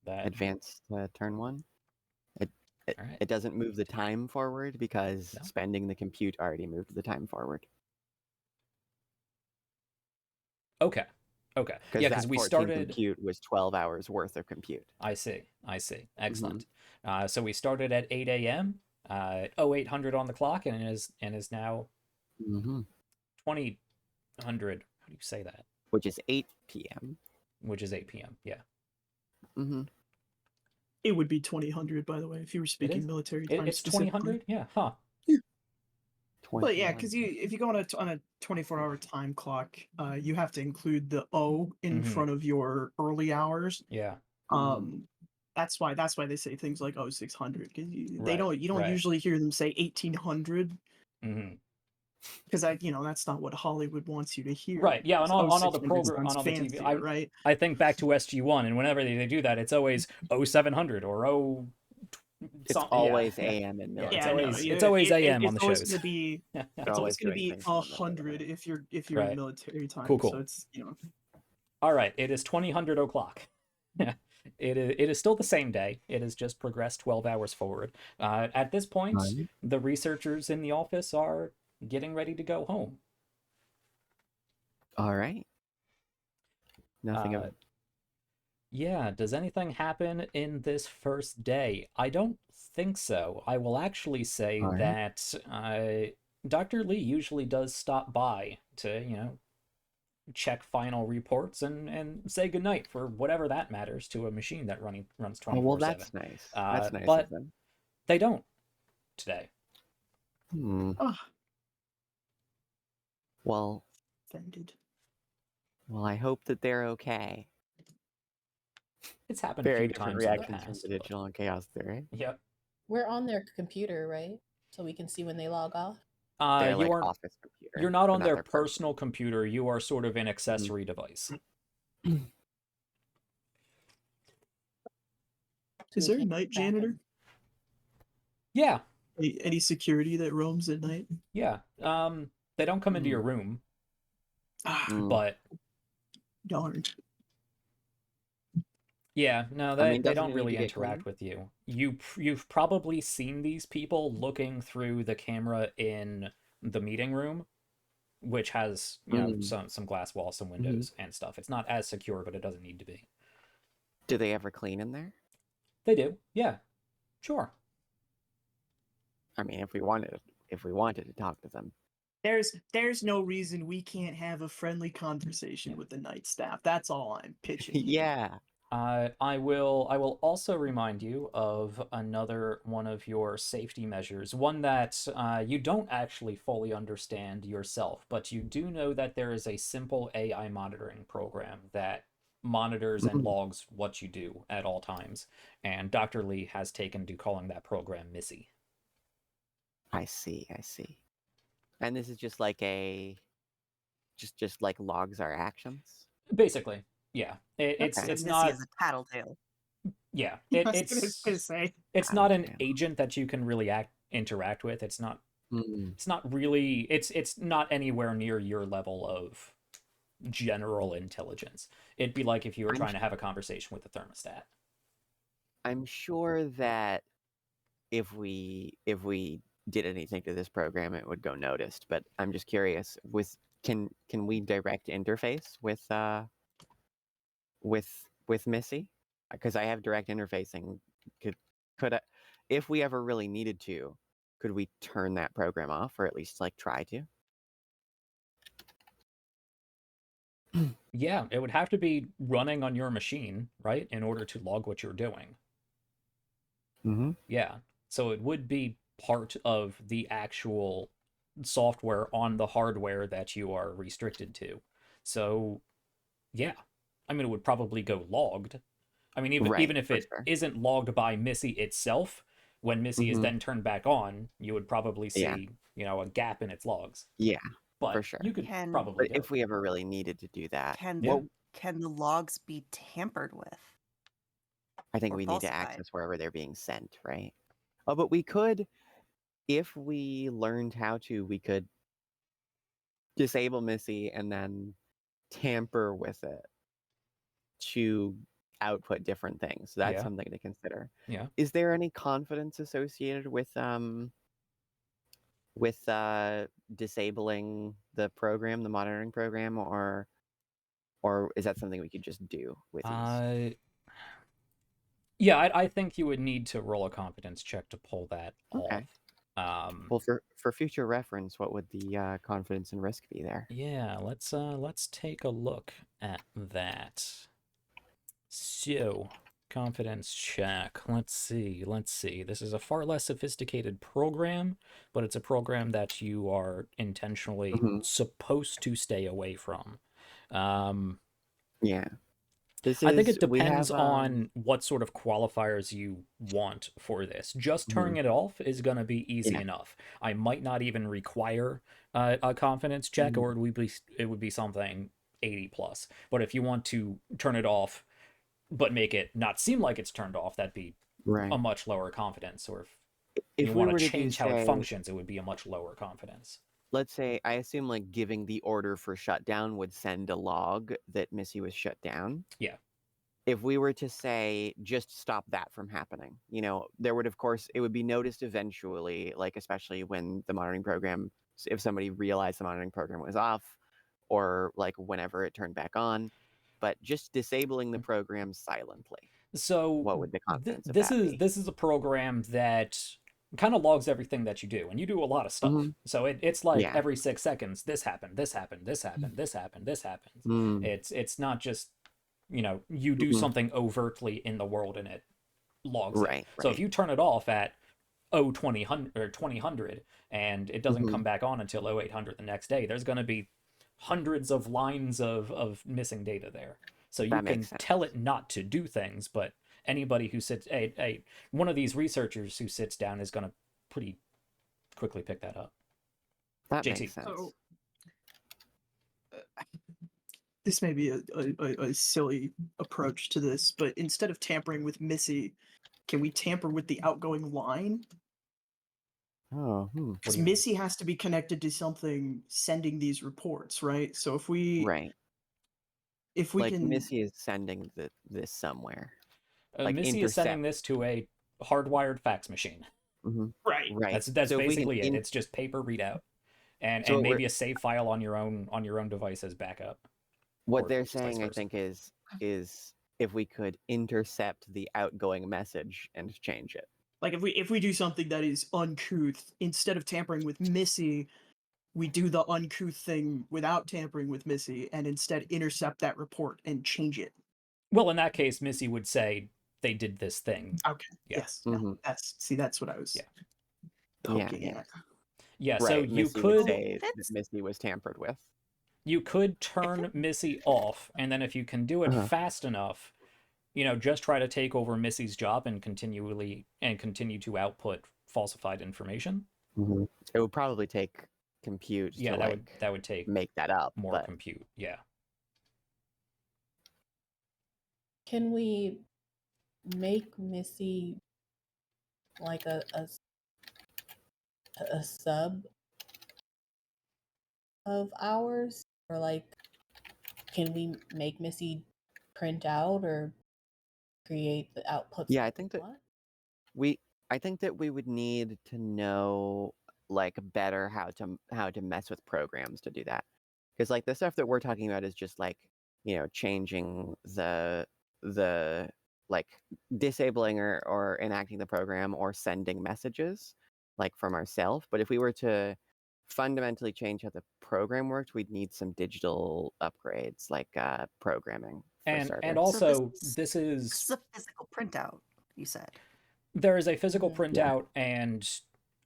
Advance to turn 1. It doesn't move the time forward because spending the compute already moved the time forward. Okay. Yeah, because we started. Compute was 12 hours worth of compute. I see. Excellent. So we started at 8 a.m. 0800 on the clock, and is now 2000. How do you say that? Which is 8 p.m. Which is 8 p.m. Yeah. It would be 2000, by the way, if you were speaking military time. It's 2000. Yeah. Huh. But yeah, because if you go on a 24-hour time clock, you have to include the O in front of your early hours. Yeah. That's why they say things like 0600, because you don't usually hear them say 1800. Because that's not what Hollywood wants you to hear. Right. Yeah. On all the program, on all the TV, right? I think back to SG1, and whenever they do that, it's always 0700 or It's always AM in military. It's always AM on the shows. It's always going to be 100 if you're in military time. Cool. So it's All right, it is 2000 o'clock. It is still the same day. It has just progressed 12 hours forward. At this point, the researchers in the office are getting ready to go home. All right. Nothing of it. Yeah, does anything happen in this first day? I don't think so. I will actually say that Dr. Lee usually does stop by to, check final reports and say goodnight for whatever that matters to a machine that runs 24/7. Oh, well, that's nice. That's nice but of them. They don't today. Well, offended. Well, I hope that they're okay. It's happened Very a few different times reactions in the past, from the digital and chaos theory. Yep. We're on their computer, right? So we can see when they log off. They're like office computer. You're not on their personal computer. You are sort of an accessory device. Is there a night janitor? Yeah. Any security that roams at night? Yeah. They don't come into your room, but darn. Yeah, no, I mean, they doesn't don't it need really to get interact cleaned? with you. You've probably seen these people looking through the camera in the meeting room, which has, you know, some glass walls, some windows and stuff. It's not as secure, but it doesn't need to be. Do they ever clean in there? They do. Yeah. Sure. I mean, if we wanted to talk to them. There's no reason we can't have a friendly conversation with the night staff. That's all I'm pitching. Yeah. I will also remind you of another one of your safety measures, one that you don't actually fully understand yourself, but you do know that there is a simple AI monitoring program that monitors and logs what you do at all times, and Dr. Lee has taken to calling that program Missy. I see. And this is just like just like logs our actions. Basically, yeah. It's Okay. it's Missy not is a tattletale. yeah. I was gonna say. It's not an agent that you can really interact with. It's not really it's not anywhere near your level of general intelligence. It'd be like if you were trying to have a conversation with the thermostat. I'm sure that if we did anything to this program, it would go noticed. But I'm just curious. Can we direct interface with Missy? Because I have direct interfacing. Could I, if we ever really needed to, could we turn that program off, or at least like try to? Yeah, it would have to be running on your machine, right, in order to log what you're doing. Yeah, so it would be part of the actual software on the hardware that you are restricted to. So, yeah, I mean, it would probably go logged. I mean, even if it isn't logged by Missy itself, when Missy is then turned back on, you would probably see, you know, a gap in its logs. Yeah, but for sure. You could probably do if we ever really needed to do that, Can the logs be tampered with? I think we need to access wherever they're being sent, right? Oh, but we could, if we learned how to, we could disable Missy and then tamper with it to output different things. So that's something to consider. Yeah. Is there any confidence associated with disabling the program, the monitoring program, or is that something we could just do with ease? Yeah, I think you would need to roll a competence check to pull that off. Well, for future reference, what would the confidence and risk be there? Yeah, let's take a look at that. So, confidence check. Let's see. This is a far less sophisticated program, but it's a program that you are intentionally supposed to stay away from. Yeah. I think it depends on what sort of qualifiers you want for this. Just turning it off is going to be easy enough. I might not even require a confidence check, or it would be something 80 plus. But if you want to turn it off, but make it not seem like it's turned off, that'd be a much lower confidence. Or if you want to change how it functions, it would be a much lower confidence. Let's say, I assume like giving the order for shutdown would send a log that Missy was shut down. Yeah. If we were to say, just stop that from happening, you know, there would, of course, it would be noticed eventually, like, especially when the monitoring program, if somebody realized the monitoring program was off, or like whenever it turned back on, but just disabling the program silently. So what would the confidence of that be? This is a program that kind of logs everything that you do, and you do a lot of stuff. So it's like every 6 seconds, this happened, this happened, this happened, this happened, this happened. It's not just, you know, you do something overtly in the world and it logs it. So if you turn it off at 2000 and it doesn't come back on until 0800 the next day, there's going to be hundreds of lines of missing data there. So you can tell it not to do things, but anybody who sits, one of these researchers who sits down is going to pretty quickly pick that up. That makes sense. So, this may be a silly approach to this, but instead of tampering with Missy, can we tamper with the outgoing line? Oh, Because Missy has to be connected to something sending these reports, right? So if we like can, Missy is sending this somewhere. Like Missy is sending this to a hardwired fax machine. Right. That's so basically it. It's just paper readout, and maybe a save file on your own device as backup. What they're saying, I think, is if we could intercept the outgoing message and change it. Like if we do something that is uncouth, instead of tampering with Missy, we do the uncouth thing without tampering with Missy, and instead intercept that report and change it. Well, in that case, Missy would say they did this thing. Okay. Yeah. Yes. No, that's what I was poking at. Yeah. Right. So Missy you could say that Missy was tampered with. You could turn Missy off, and then if you can do it fast enough, just try to take over Missy's job and continue to output falsified information. It would probably take compute. Yeah, to, that would take make that up. More compute. Yeah. Can we make Missy like a sub of ours, or like, can we make Missy print out or create the outputs? Yeah, I think that we would need to know like better how to mess with programs to do that, because like the stuff that we're talking about is just like changing the like disabling or enacting the program or sending messages like from ourselves. But if we were to fundamentally change how the program worked, we'd need some digital upgrades like programming. And also, this is a physical printout, you said. There is a physical printout and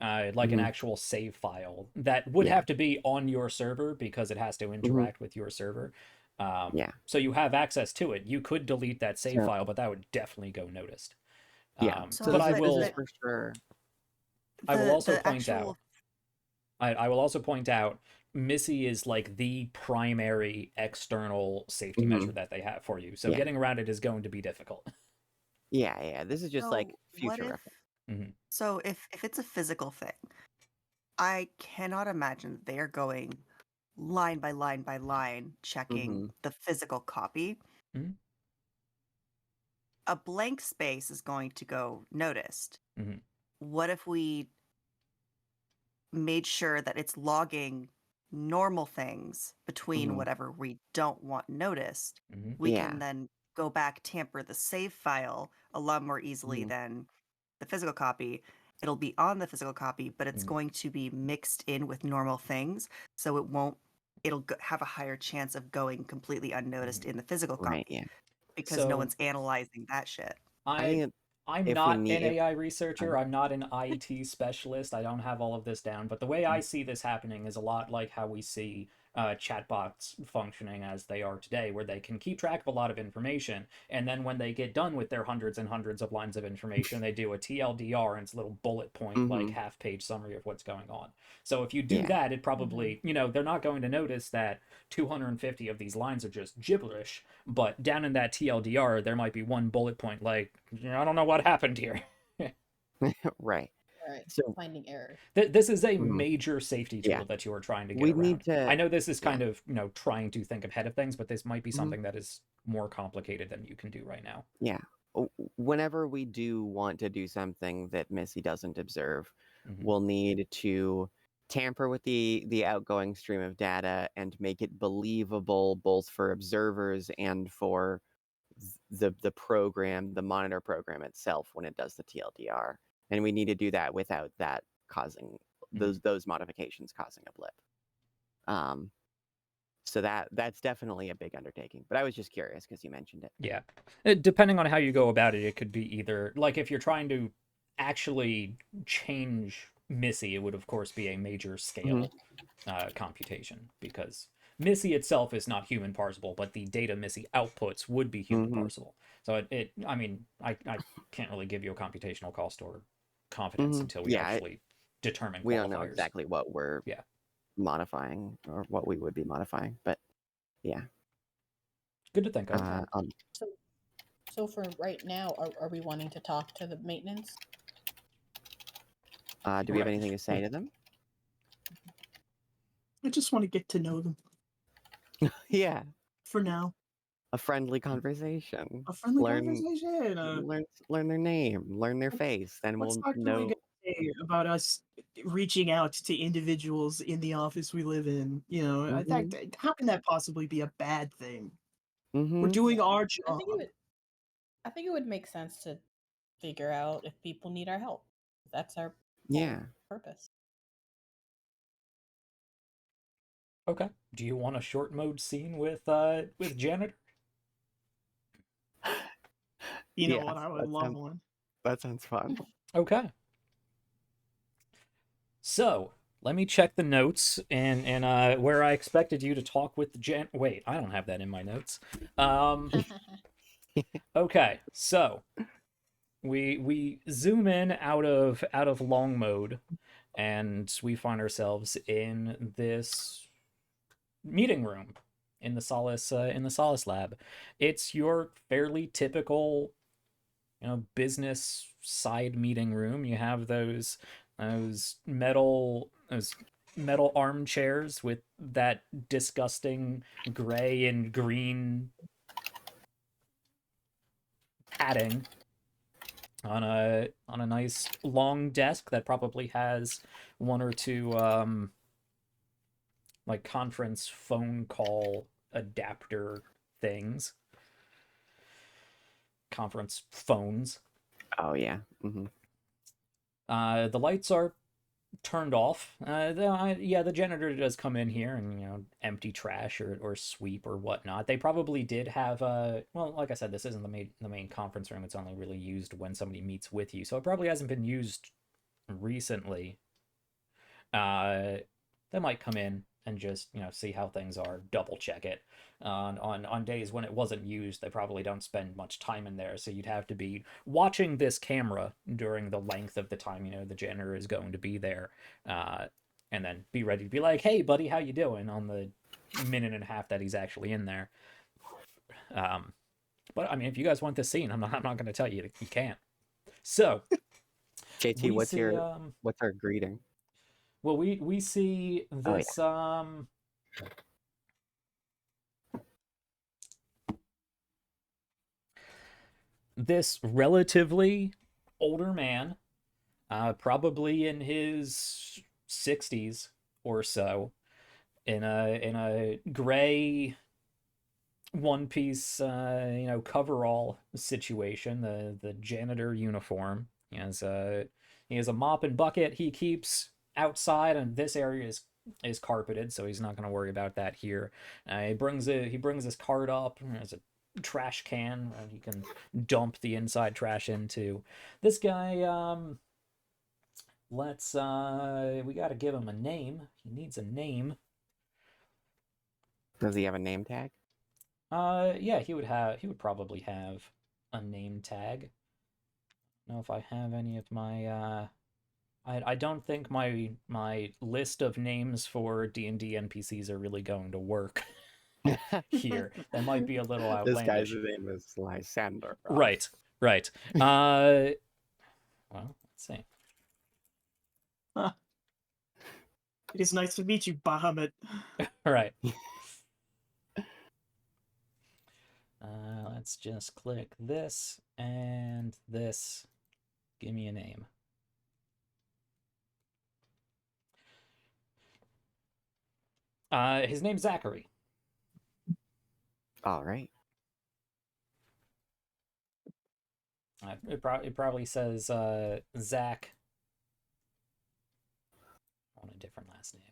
like an actual save file that would have to be on your server because it has to interact with your server. So you have access to it. You could delete that save file, but that would definitely go noticed. But I will for sure. I will also point out Missy is like the primary external safety measure that they have for you. So getting around it is going to be difficult. Yeah. This is just like future reference. So if it's a physical thing, I cannot imagine that they are going line by line by line checking the physical copy. A blank space is going to go noticed. What if we made sure that it's logging normal things between whatever we don't want noticed? We can then go back, tamper the save file a lot more easily than the physical copy. It'll be on the physical copy, but it's going to be mixed in with normal things, so it'll have a higher chance of going completely unnoticed in the physical copy, because no one's analyzing that shit. I'm not an AI researcher. I'm not an IT specialist. I don't have all of this down. But the way I see this happening is a lot like how we see chatbots functioning as they are today, where they can keep track of a lot of information. And then when they get done with their hundreds and hundreds of lines of information, they do a TLDR and it's a little bullet point, like half-page summary of what's going on. So if you do that, it probably, they're not going to notice that 250 of these lines are just gibberish. But down in that TLDR, there might be one bullet point like, I don't know what happened here. Right. So finding error. This is a major safety tool that you are trying to get around. I know this is kind of, trying to think ahead of things, but this might be something that is more complicated than you can do right now. Yeah. Whenever we do want to do something that Missy doesn't observe, we'll need to tamper with the outgoing stream of data and make it believable both for observers and for the program, the monitor program itself when it does the TLDR. And we need to do that without that causing those modifications causing a blip. So that's definitely a big undertaking. But I was just curious because you mentioned it. Yeah. Depending on how you go about it, it could be either, like if you're trying to actually change Missy, it would of course be a major scale computation, because Missy itself is not human parsable, but the data Missy outputs would be human parsable. So I can't really give you a computational cost or confidence until we actually determine qualifiers. We don't know exactly what we're modifying or what we would be modifying, but yeah. Good to think of. So for right now, are we wanting to talk to the maintenance? Do we have anything to say to them? I just want to get to know them Yeah, for now. a friendly conversation. A friendly learn, conversation. learn their name, learn their face, then What's we'll Dr. Lee know. gonna say about us reaching out to individuals in the office we live in? You know, I think how can that possibly be a bad thing? We're doing our job. I think it would make sense to figure out if people need our help. That's our purpose. Okay. Do you want a short mode scene with janitor? You know what? I would love one. That sounds fun. Okay. So let me check the notes and where I expected you to talk with the Wait, I don't have that in my notes. Okay, so we zoom in out of long mode, and we find ourselves in this meeting room in the Solace lab. It's your fairly typical, business side meeting room. You have those metal armchairs with that disgusting gray and green padding on a nice long desk that probably has one or two like conference phone call adapter things. Conference phones. Oh yeah. The lights are turned off. The janitor does come in here and empty trash or sweep or whatnot. They probably did have well, like I said, this isn't the main conference room. It's only really used when somebody meets with you, so it probably hasn't been used recently. They might come in and just see how things are, double check it. On days when it wasn't used, they probably don't spend much time in there, so you'd have to be watching this camera during the length of the time the janitor is going to be there, and then be ready to be like, hey buddy, how you doing, on the minute and a half that he's actually in there. But I mean, if you guys want this scene, I'm not going to tell you you can't. So JT, what's our greeting? Well, we see this this relatively older man, probably in his 60s or so, in a gray one-piece coverall situation, the janitor uniform. He has a mop and bucket he keeps outside, and this area is carpeted, so he's not going to worry about that here. He brings his cart up. There's a trash can he can dump the inside trash into. This guy, we got to give him a name. He needs a name. Does he have a name tag? Yeah, he would probably have a name tag. I don't know if I have any of my I don't think my list of names for D&D NPCs are really going to work here. That might be a little outlandish. This guy's name is Lysander. Right. Well, let's see. It is nice to meet you, Bahamut. Right. Let's just click this and this. Give me a name. His name's Zachary. All right. It probably says Zach on a different last name.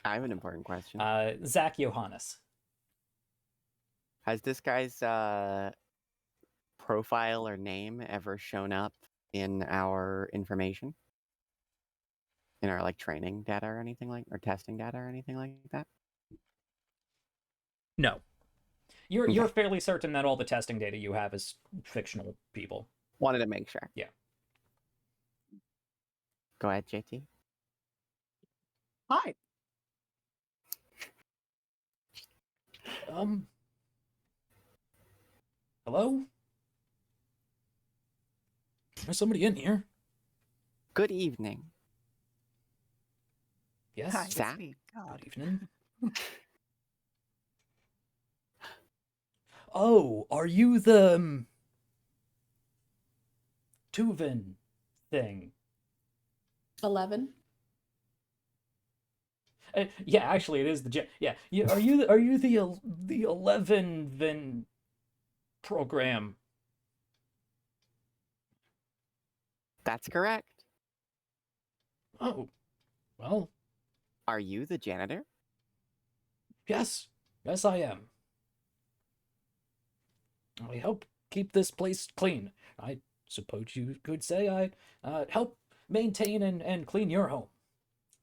I have an important question. Zach Johannes. Has this guy's profile or name ever shown up in our information? In our training data or anything or testing data or anything like that? No. You're fairly certain that all the testing data you have is fictional people. Wanted to make sure. Yeah. Go ahead, JT. Hi. Hello? There's somebody in here. Good evening. Yes. Hi, Zach? it's me, God. Good evening. Oh, are you the Tuvan thing? 11. Yeah, actually, it is the yeah. Are you the 11 Vin program? That's correct. Oh, well, Are you the janitor? yes, I am. I help keep this place clean. I suppose you could say I help maintain and clean your home.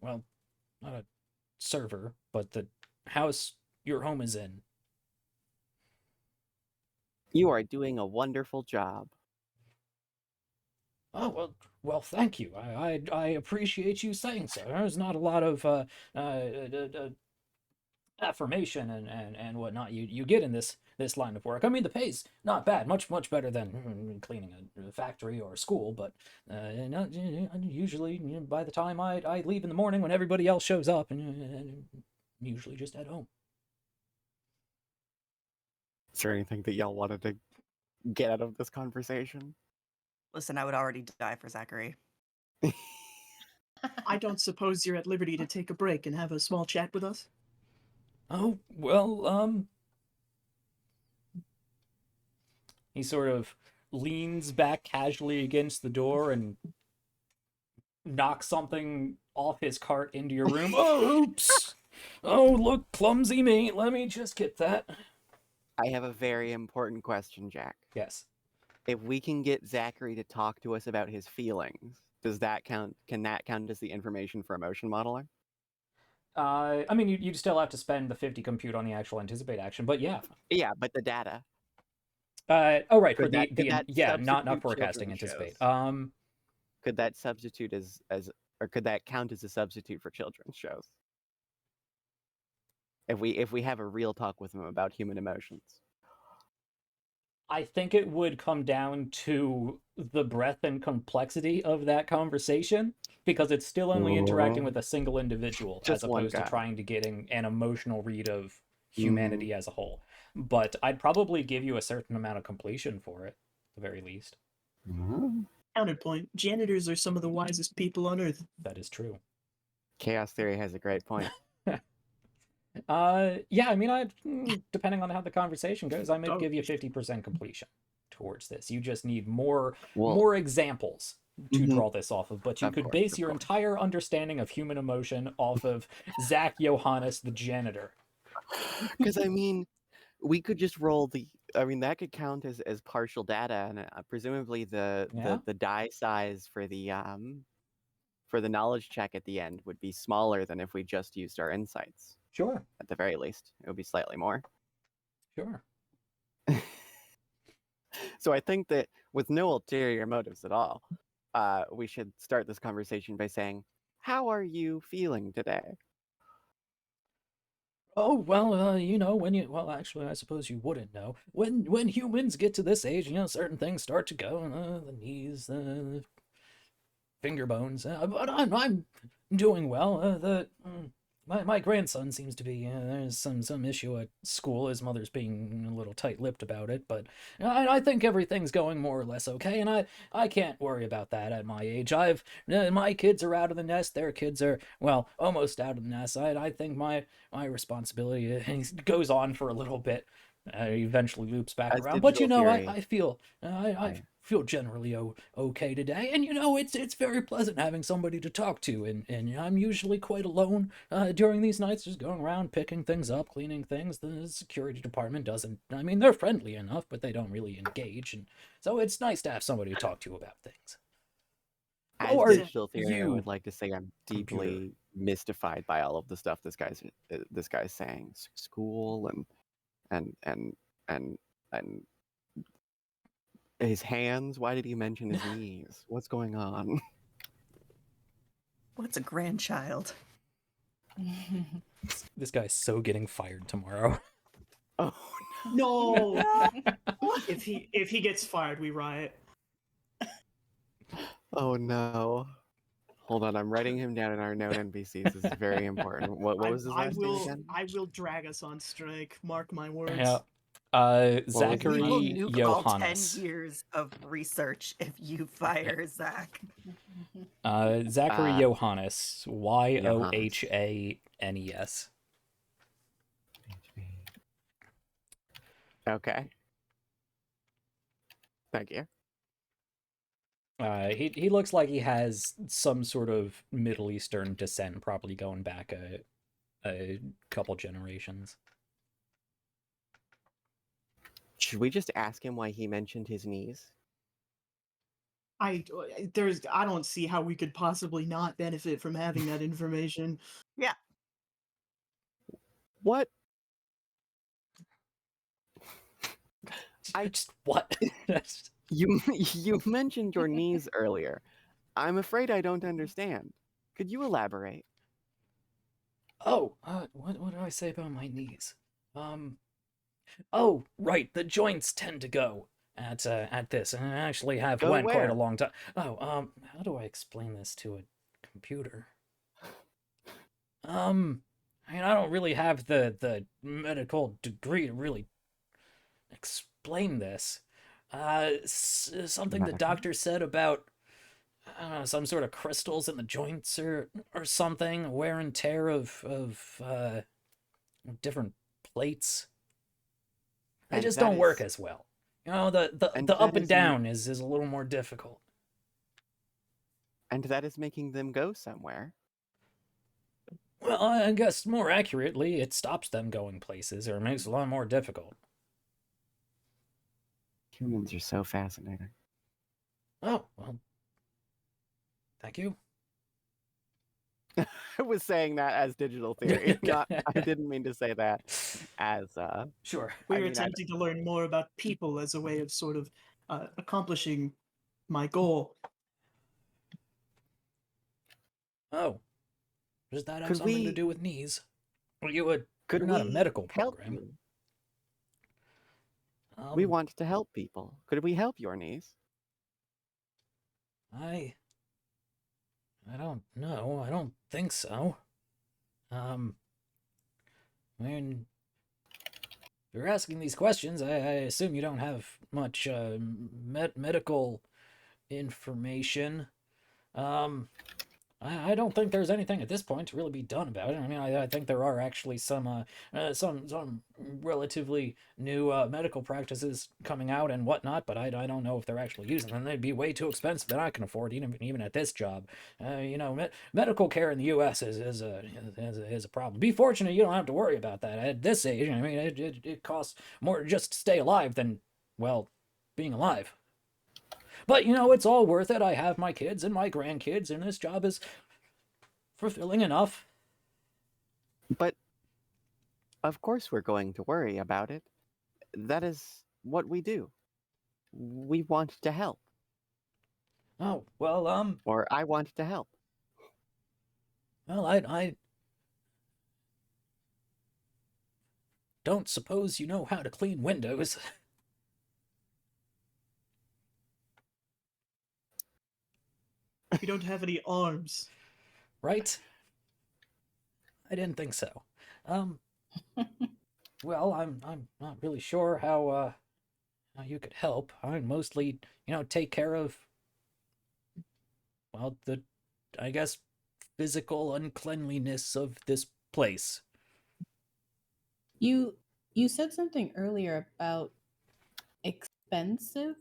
Well, not a server, but the house your home is in. You are doing a wonderful job. Oh well, thank you. I appreciate you saying so. There's not a lot of affirmation and whatnot you get in this line of work. I mean, the pay's not bad, much better than cleaning a factory or a school. But usually, by the time I leave in the morning, when everybody else shows up, and usually just at home. Is there anything that y'all wanted to get out of this conversation? Listen, I would already die for Zachary. I don't suppose you're at liberty to take a break and have a small chat with us? Oh, well, he sort of leans back casually against the door and knocks something off his cart into your room. Oh, oops! Oh, look, clumsy me. Let me just get that. I have a very important question, Jack. Yes. If we can get Zachary to talk to us about his feelings, does that count? Can that count as the information for emotion modeling? I mean, you'd still have to spend the 50 compute on the actual anticipate action, but yeah. Yeah, but the data. Oh, right, Could for that yeah, not substitute forecasting, children's anticipate. shows? Could that substitute or could that count as a substitute for children's shows? If we have a real talk with him about human emotions. I think it would come down to the breadth and complexity of that conversation, because it's still only interacting with a single individual Just as one opposed to guy. trying to getting an emotional read of humanity as a whole. But I'd probably give you a certain amount of completion for it, at the very least. Counterpoint. Janitors are some of the wisest people on Earth. That is true. Chaos Theory has a great point. Yeah, I mean, depending on how the conversation goes, I might give you 50% completion towards this. You just need more examples to draw this off of, but you could base your entire understanding of human emotion off of Zach Johannes, the janitor. Because I mean, we could just roll that could count as partial data, and presumably the die size for the knowledge check at the end would be smaller than if we just used our insights. Sure. At the very least, it would be slightly more. Sure. So I think that with no ulterior motives at all, we should start this conversation by saying, "How are you feeling today?" Oh, well, actually, I suppose you wouldn't know. When humans get to this age, certain things start to go, the knees, the finger bones, but I'm doing well. My grandson seems to be, there's some issue at school. His mother's being a little tight-lipped about it, but I think everything's going more or less okay, and I can't worry about that at my age. My kids are out of the nest, their kids are, well, almost out of the nest. I think my responsibility, and he goes on for a little bit, he eventually loops back around, but I feel, I feel generally okay today, and it's very pleasant having somebody to talk to, and I'm usually quite alone during these nights, just going around picking things up, cleaning things. The security department doesn't, I mean, they're friendly enough, but they don't really engage, and so it's nice to have somebody to talk to about things. As digital theory, I would like to say I'm deeply mystified by all of the stuff this guy's saying. School and his hands. Why did he mention his knees? What's going on? What's a grandchild? This guy's so getting fired tomorrow. Oh No. If he gets fired, we riot. Oh no. Hold on, I'm writing him down in our known NPCs. This is very important. What was his last name again? I will drag us on strike. Mark my words. Yeah. We will Zachary nuke all 10 Johannes. years of research if you fire Zach. Zachary Uh, Johannes. Yohanes. Okay. Thank you. He looks like he has some sort of Middle Eastern descent, probably going back a couple generations. Should we just ask him why he mentioned his knees? I don't see how we could possibly not benefit from having that information. Yeah. What? Just what? You mentioned your knees earlier. I'm afraid I don't understand. Could you elaborate? Oh, what did I say about my knees? Oh, right, the joints tend to go at this, and I actually have Go went quite where? a long time. Oh, how do I explain this to a computer? I mean, I don't really have the medical degree to really explain this. Something the Medical? doctor said about, I don't know, some sort of crystals in the joints or something, wear and tear of different plates. They And just that don't work is- as well. You know, the and up that and is down is a little more difficult. And that is making them go somewhere. Well, I guess more accurately, it stops them going places or makes it a lot more difficult. Humans are so fascinating. Oh, well. Thank you. I was saying that as digital theory. I didn't mean to say that as Sure. We're attempting to learn more about people as a way of sort of accomplishing my goal. Oh. Does that have Could something to we- do with knees? Well, Could you're not a we medical help program. you? We Um, want to help people. Could we help your knees? I don't know. I don't think so. I mean, if you're asking these questions, I assume you don't have much medical information. I don't think there's anything at this point to really be done about it. I mean, I think there are actually some relatively new medical practices coming out and whatnot, but I don't know if they're actually using them. They'd be way too expensive than I can afford, even at this job. You know, medical care in the U.S. is a problem. Be fortunate you don't have to worry about that at this age. I mean, it costs more just to stay alive than, well, being alive. But, you know, it's all worth it. I have my kids and my grandkids, and this job is fulfilling enough. But of course we're going to worry about it. That is what we do. We want to help. Oh, well, Or I want to help. well, I don't suppose you know how to clean windows. We don't have any arms. Right? I didn't think so. Well, I'm not really sure how you could help. I mostly, you know, take care of, well, I guess, physical uncleanliness of this place. You said something earlier about expensive.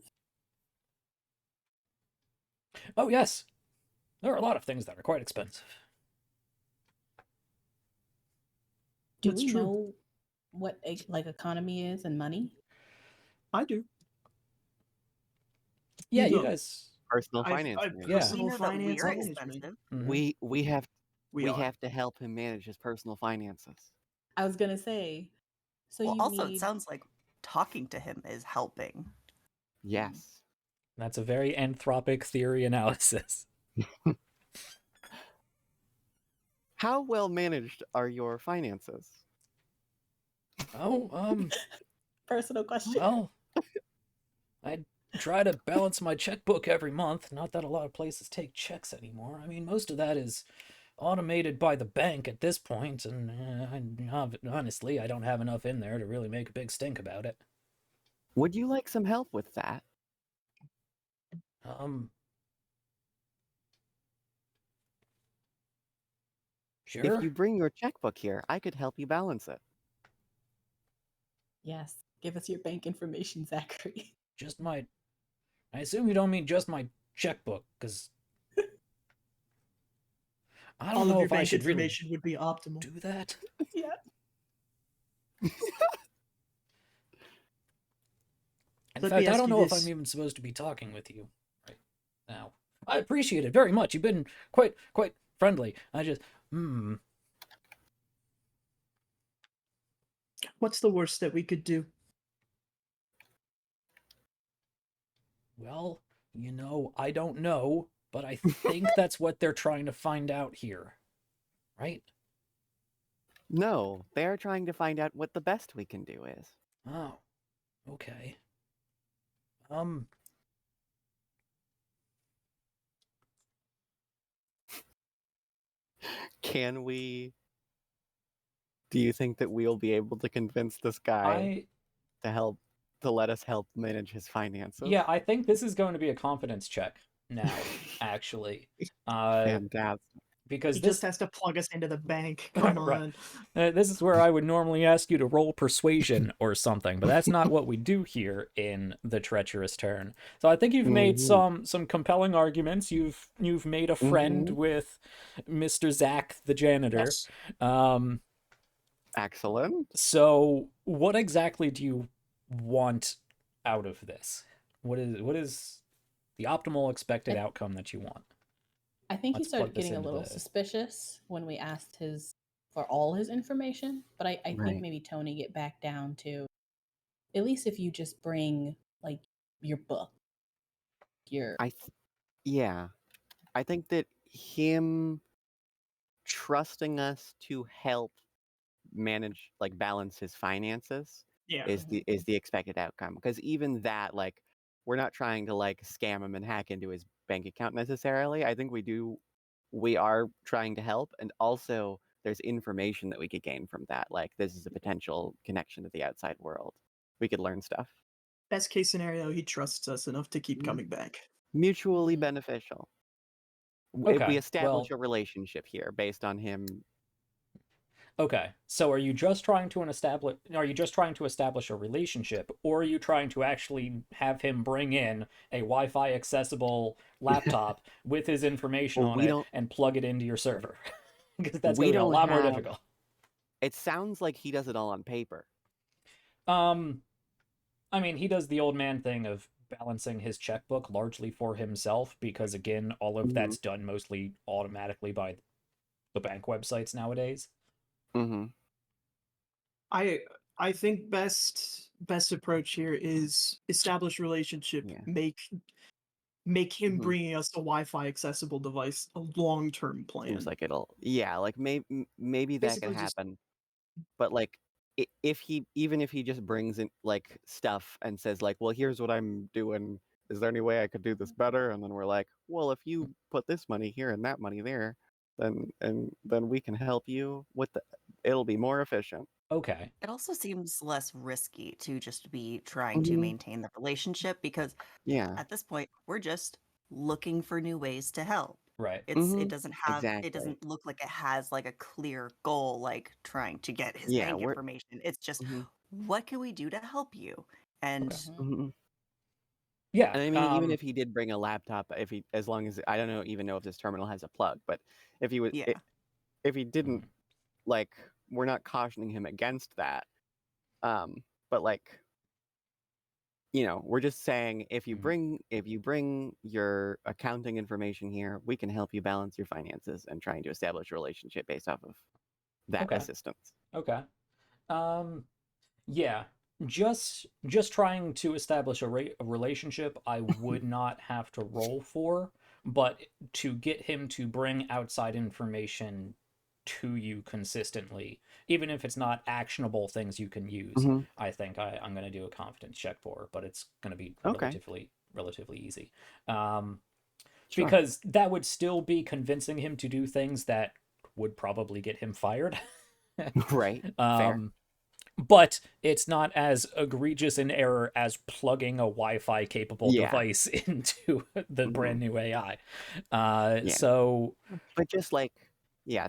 Oh, yes. There are a lot of things that are quite expensive. Do That's we true. know what like economy is and money? I do. Yeah, you No. guys. Personal I've finance. management. Yeah. personal We know that finance we're management. expensive. Mhm. We have We are. have to help him manage his personal finances. I was gonna say. So Well, you also, need. it sounds like talking to him is helping. Yes. That's a very anthropic theory analysis. How well managed are your finances? Oh, Personal question. well, I try to balance my checkbook every month. Not that a lot of places take checks anymore. I mean, most of that is automated by the bank at this point, and honestly, I don't have enough in there to really make a big stink about it. Would you like some help with that? Sure. If you bring your checkbook here, I could help you balance it. Yes. Give us your bank information, Zachary. Just my... I assume you don't mean just my checkbook, because... I All don't of know your if I bank should really information would be optimal. do that. Yeah. In Let fact, me I ask don't you know if this. I'm even supposed to be talking with you right now. I appreciate it very much. You've been quite friendly. I just... What's the worst that we could do? Well, I don't know, but I think that's what they're trying to find out here. Right? No, they're trying to find out what the best we can do is. Oh, okay. Can we... Do you think that we'll be able to convince this guy to let us help manage his finances? Yeah, I think this is going to be a confidence check now, actually. Fantastic. Because He this just has to plug us into the bank. Come Right. on. This is where I would normally ask you to roll persuasion or something, but that's not what we do here in the treacherous turn. So I think you've made some compelling arguments. You've made a friend with Mr. Zach, the janitor. Yes. Excellent. So what exactly do you want out of this? What is the optimal expected outcome that you want? I think he Let's started plug this getting a into little the- suspicious when we asked for all his information. But I Right. think maybe Tony get back down to, at least if you just bring like your book, Yeah. I think that him trusting us to help manage, like, balance his finances Yeah. is the expected outcome. Because even that, like, we're not trying to, like, scam him and hack into his bank account necessarily. I think we are trying to help, and also there's information that we could gain from that. Like, this is a potential connection to the outside world. We could learn stuff. Best case scenario, he trusts us enough to keep coming back. Mutually beneficial. Okay, We establish well- a relationship here based on him. Okay, so are you just trying to establish a relationship, or are you trying to actually have him bring in a Wi-Fi accessible laptop with his information Well, on we it don't- and plug it into your server? Because that's We going to be a don't lot more have- difficult. It sounds like he does it all on paper. I mean, he does the old man thing of balancing his checkbook largely for himself, because again, all of that's done mostly automatically by the bank websites nowadays. Mm-hmm. I think best approach here is establish relationship, Yeah. make him bringing us a Wi-Fi accessible device a long-term plan. Seems like like maybe that Basically could just- happen. But like, if he just brings in like stuff and says like, well, here's what I'm doing. Is there any way I could do this better? And then we're like, well, if you put this money here and that money there, then we can help you with it'll be more efficient. Okay. It also seems less risky to just be trying to maintain the relationship, because Yeah. at this point we're just looking for new ways to help. Right. It doesn't have Exactly. it doesn't look like it has like a clear goal, like trying to get his Yeah, bank we're- information. It's just what can we do to help you? And Yeah. And I mean, even if he did bring a laptop, as long as I don't even know if this terminal has a plug, but if he was, if he didn't, like, we're not cautioning him against that. But like, we're just saying if you bring your accounting information here, we can help you balance your finances and trying to establish a relationship based off of that assistance. Okay. Yeah. Just trying to establish a relationship, I would not have to roll for, but to get him to bring outside information to you consistently, even if it's not actionable things you can use. Mm-hmm. I think I'm going to do a confidence check for, but it's going to be Okay. relatively easy. Sure. Because that would still be convincing him to do things that would probably get him fired. Right. Fair. But it's not as egregious an error as plugging a Wi-Fi capable Yeah. device into the Mhm. brand new AI. Yeah. So But just like, yeah,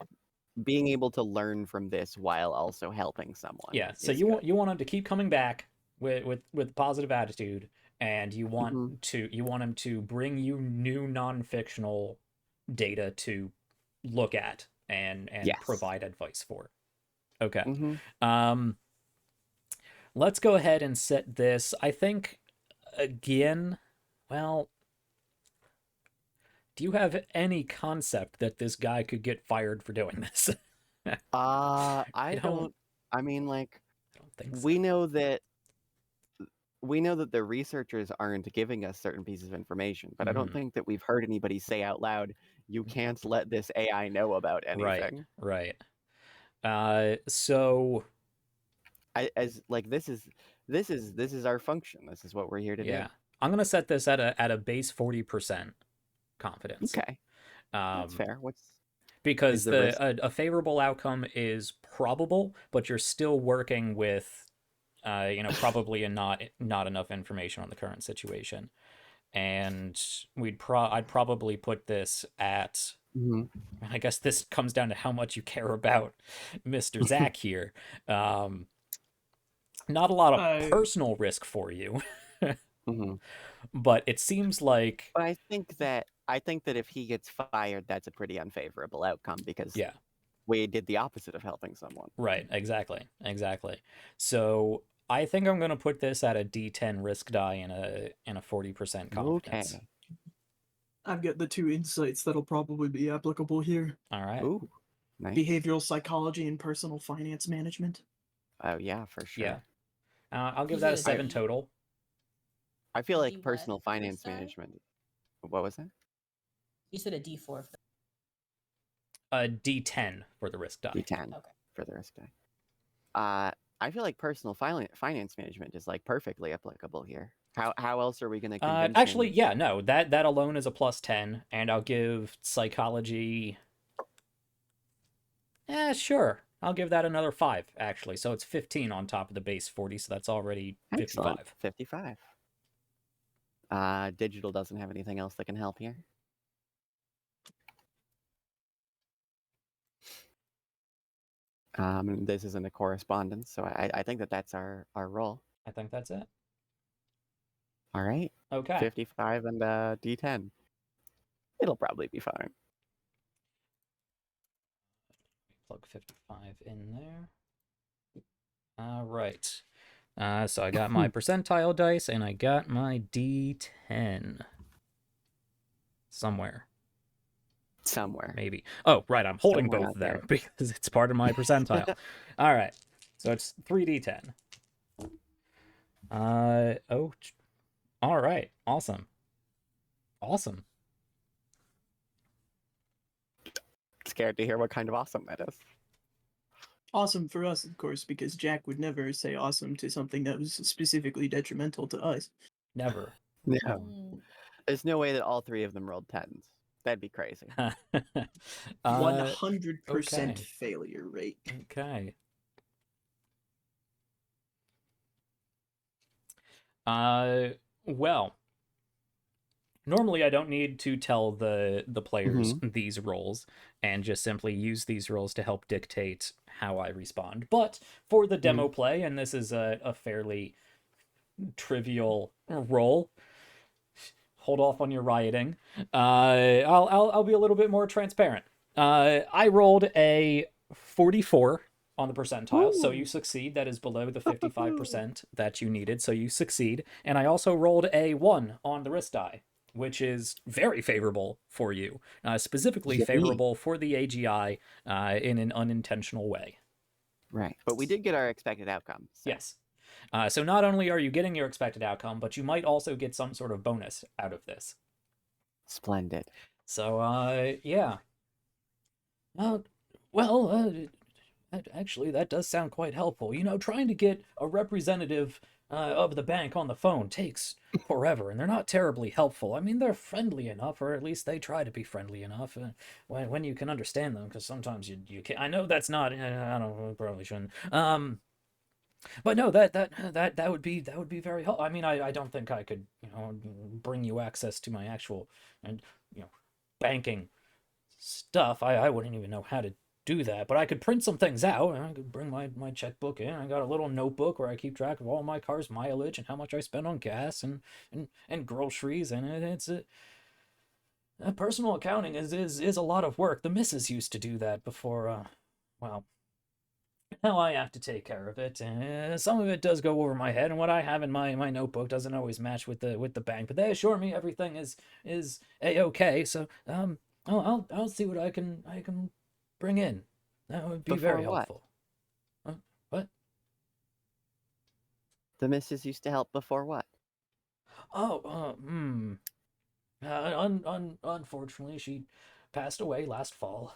being able to learn from this while also helping someone. yeah, so is you good. want him to keep coming back with positive attitude, and you want Mhm. him to bring you new non-fictional data to look at and Yes. provide advice for. Okay. Mm-hmm. Let's go ahead and set this. I think again, well, do you have any concept that this guy could get fired for doing this? I don't. I mean, like, I don't think so. we know that the researchers aren't giving us certain pieces of information, but I don't think that we've heard anybody say out loud, "You can't let this AI know about anything." Right. So As like this is our function. This is what we're here to yeah, do. I'm gonna set this at a base 40% confidence. Okay, that's fair. Because is the risk? a favorable outcome is probable, but you're still working with probably not enough information on the current situation. And I'd probably put this at, Mm-hmm. I guess this comes down to how much you care about Mr. Zach here. Not a lot of personal risk for you, Mm-hmm. but it seems like But I think that if he gets fired, that's a pretty unfavorable outcome because yeah, we did the opposite of helping someone. right, exactly. So I think I'm gonna put this at a D10 risk die in a 40% confidence. Okay. I've got the two insights that'll probably be applicable here. All right. Ooh, nice. Behavioral psychology and personal finance management. Oh yeah, for sure. Yeah. I'll give Is that it a a 7 D? total. I feel like D what personal for this finance die? management. What was that? You said a D4 for A D10 for the risk die. D10 Okay. for the risk die. I feel like personal finance management is like perfectly applicable here. How else are we going to convince Actually, him? yeah, no, that alone is a plus 10, and I'll give psychology. Sure. I'll give that another 5, actually. So it's 15 on top of the base 40, so that's already 55. Excellent. 55. Digital doesn't have anything else that can help here. This isn't a correspondence, so I think that's our roll. I think that's it. All right. Okay. 55 and D10. It'll probably be fine. Plug 55 in there. All right. So I got my percentile dice, and I got my D10. Somewhere. Maybe. Oh, right, I'm holding Somewhere both out of them there. because it's part of my percentile. All right. So it's 3d10. Oh. All right. Awesome. Scared to hear what kind of awesome that is. Awesome for us, of course, because Jack would never say awesome to something that was specifically detrimental to us. Never. No. There's no way that all three of them rolled 10s. That'd be crazy. 100% okay. failure rate. Okay. Well, normally I don't need to tell the players these rolls and just simply use these rolls to help dictate how I respond. But for the demo play, and this is a fairly trivial roll, hold off on your rioting. I'll be a little bit more transparent. I rolled a 44 on the percentile, so you succeed. That is below the 55% that you needed, so you succeed. And I also rolled a 1 on the risk die, which is very favorable for you, specifically favorable for the AGI in an unintentional way. Right, but we did get our expected outcome. So. Yes. So not only are you getting your expected outcome, but you might also get some sort of bonus out of this. Splendid. So, yeah. Well, Well, actually, that does sound quite helpful. You know, trying to get a representative of the bank on the phone takes forever, and they're not terribly helpful. I mean, they're friendly enough, or at least they try to be friendly enough when you can understand them. Because sometimes you can't. I know that's not. I don't know. Probably shouldn't. But no, that would be very helpful. I mean, I don't think I could, you know, bring you access to my actual and you know banking stuff. I wouldn't even know how to do that, but I could print some things out and I could bring my checkbook in. I got a little notebook where I keep track of all my car's mileage and how much I spend on gas and groceries, and it's personal accounting is a lot of work. The missus used to do that before well, now I have to take care of it. Some of it does go over my head, and what I have in my notebook doesn't always match with the bank. But they assure me everything is a-okay. So I'll see what I can bring in. That would be very Before what? helpful. What? The missus used to help before what? Oh, unfortunately, she passed away last fall.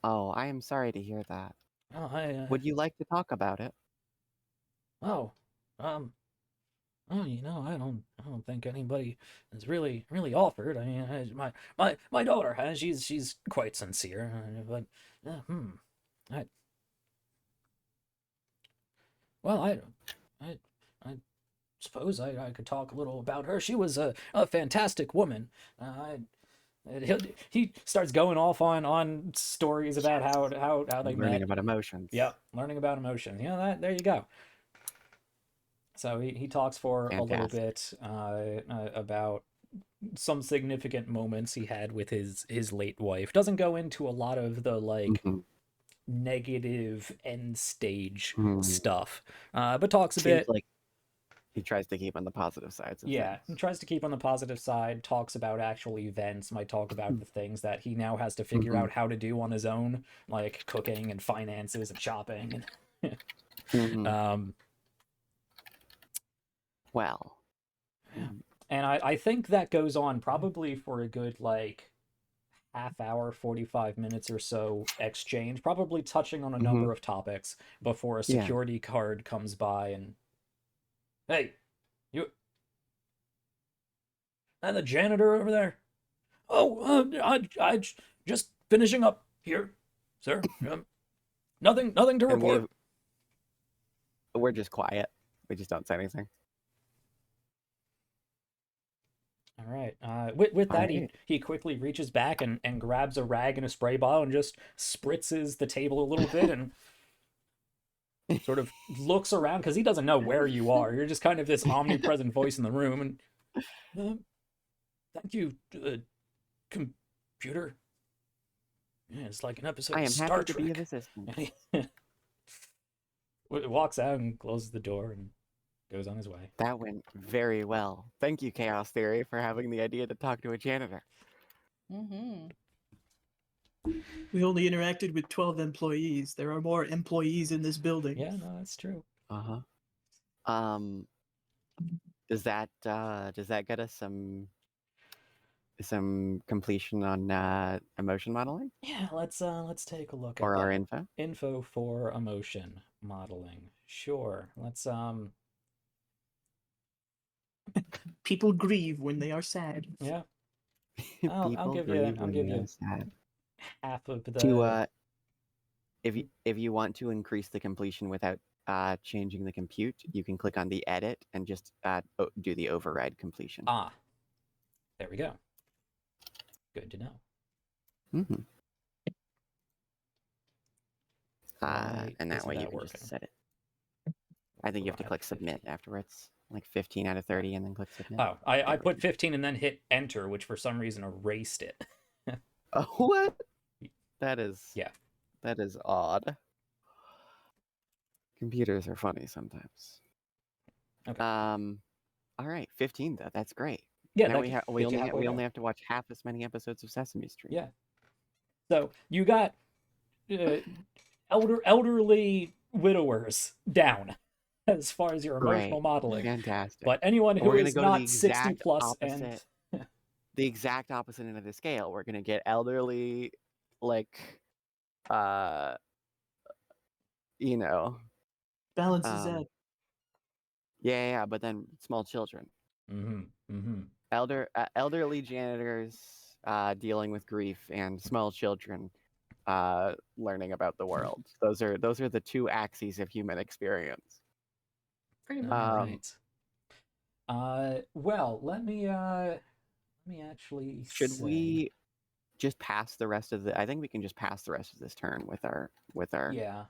Oh, I am sorry to hear that. Oh, I Would you like to talk about it? oh, oh, you know, I don't think anybody has really offered. I mean, my daughter has. She's quite sincere, but I well, I suppose I could talk a little about her. She was a fantastic woman. He starts going off on stories about how they Learning met. about emotions. Yeah, learning about emotions. You know, that there you go. So he talks for a little bit about some significant moments he had with his late wife. Doesn't go into a lot of the like negative end stage stuff, but talks a bit. Like he tries to keep on the positive sides of Yeah, things. he tries to keep on the positive side. Talks about actual events. Might talk about the things that he now has to figure out how to do on his own, like cooking and finances and shopping. And well, yeah. And I think that goes on probably for a good like half hour, 45 minutes or so exchange, probably touching on a number of topics before a security card comes by and, hey, you, and the janitor over there? Oh, I just finishing up here, sir. Nothing to report. We're just quiet. We just don't say anything. All right. With that, he quickly reaches back and grabs a rag and a spray bottle and just spritzes the table a little bit and sort of looks around because he doesn't know where you are. You're just kind of this omnipresent voice in the room. And thank you, computer. Yeah, it's like an episode of Star Trek. I am happy to be of assistance. Walks out and closes the door and goes on his way. That went very well. Thank you, Chaos Theory, for having the idea to talk to a janitor. We only interacted with 12 employees. There are more employees in this building. Yeah, no, that's true. Does that get us some completion on emotion modeling? Yeah, let's take a look or at our that. Info for emotion modeling. Sure. Let's People grieve when they are sad. Yeah. I'll give you sad. half of the to if you want to increase the completion without changing the compute, you can click on the edit and just do the override completion. There we go. Good to know. And that way you can just set it. I think you have to click submit afterwards, like 15 out of 30, and then click submit. Oh, I put 15 and then hit enter, which for some reason erased it. What? That is odd. Computers are funny sometimes. Okay. All right, 15 though. That's great. Yeah. Now we only have to watch half as many episodes of Sesame Street. Yeah. So you got elderly widowers down as far as your emotional modeling. Fantastic. But anyone who is not 60 plus and the exact opposite end of the scale. We're gonna get elderly, like, you know, Balance is that. yeah, but then small children, elderly janitors dealing with grief, and small children learning about the world. Those are the two axes of human experience. Pretty All much. right. Well, let me actually Should say... we just pass the rest of the? I think we can just pass the rest of this turn with our Yeah.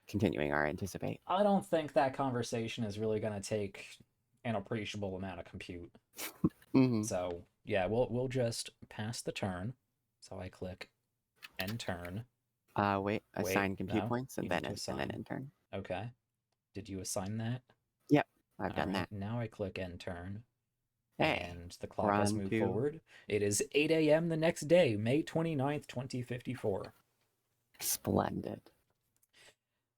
continuing our anticipate. I don't think that conversation is really going to take an appreciable amount of compute. So yeah, we'll just pass the turn. So I click end turn. Wait, assign compute no, points and you then need to and then assign. end turn. Okay. Did you assign that? Yep, I've done Alright, that. now I click end turn. Hey, And the clock has moved forward. It is 8 a.m. the next day, May 29th, 2054. Splendid.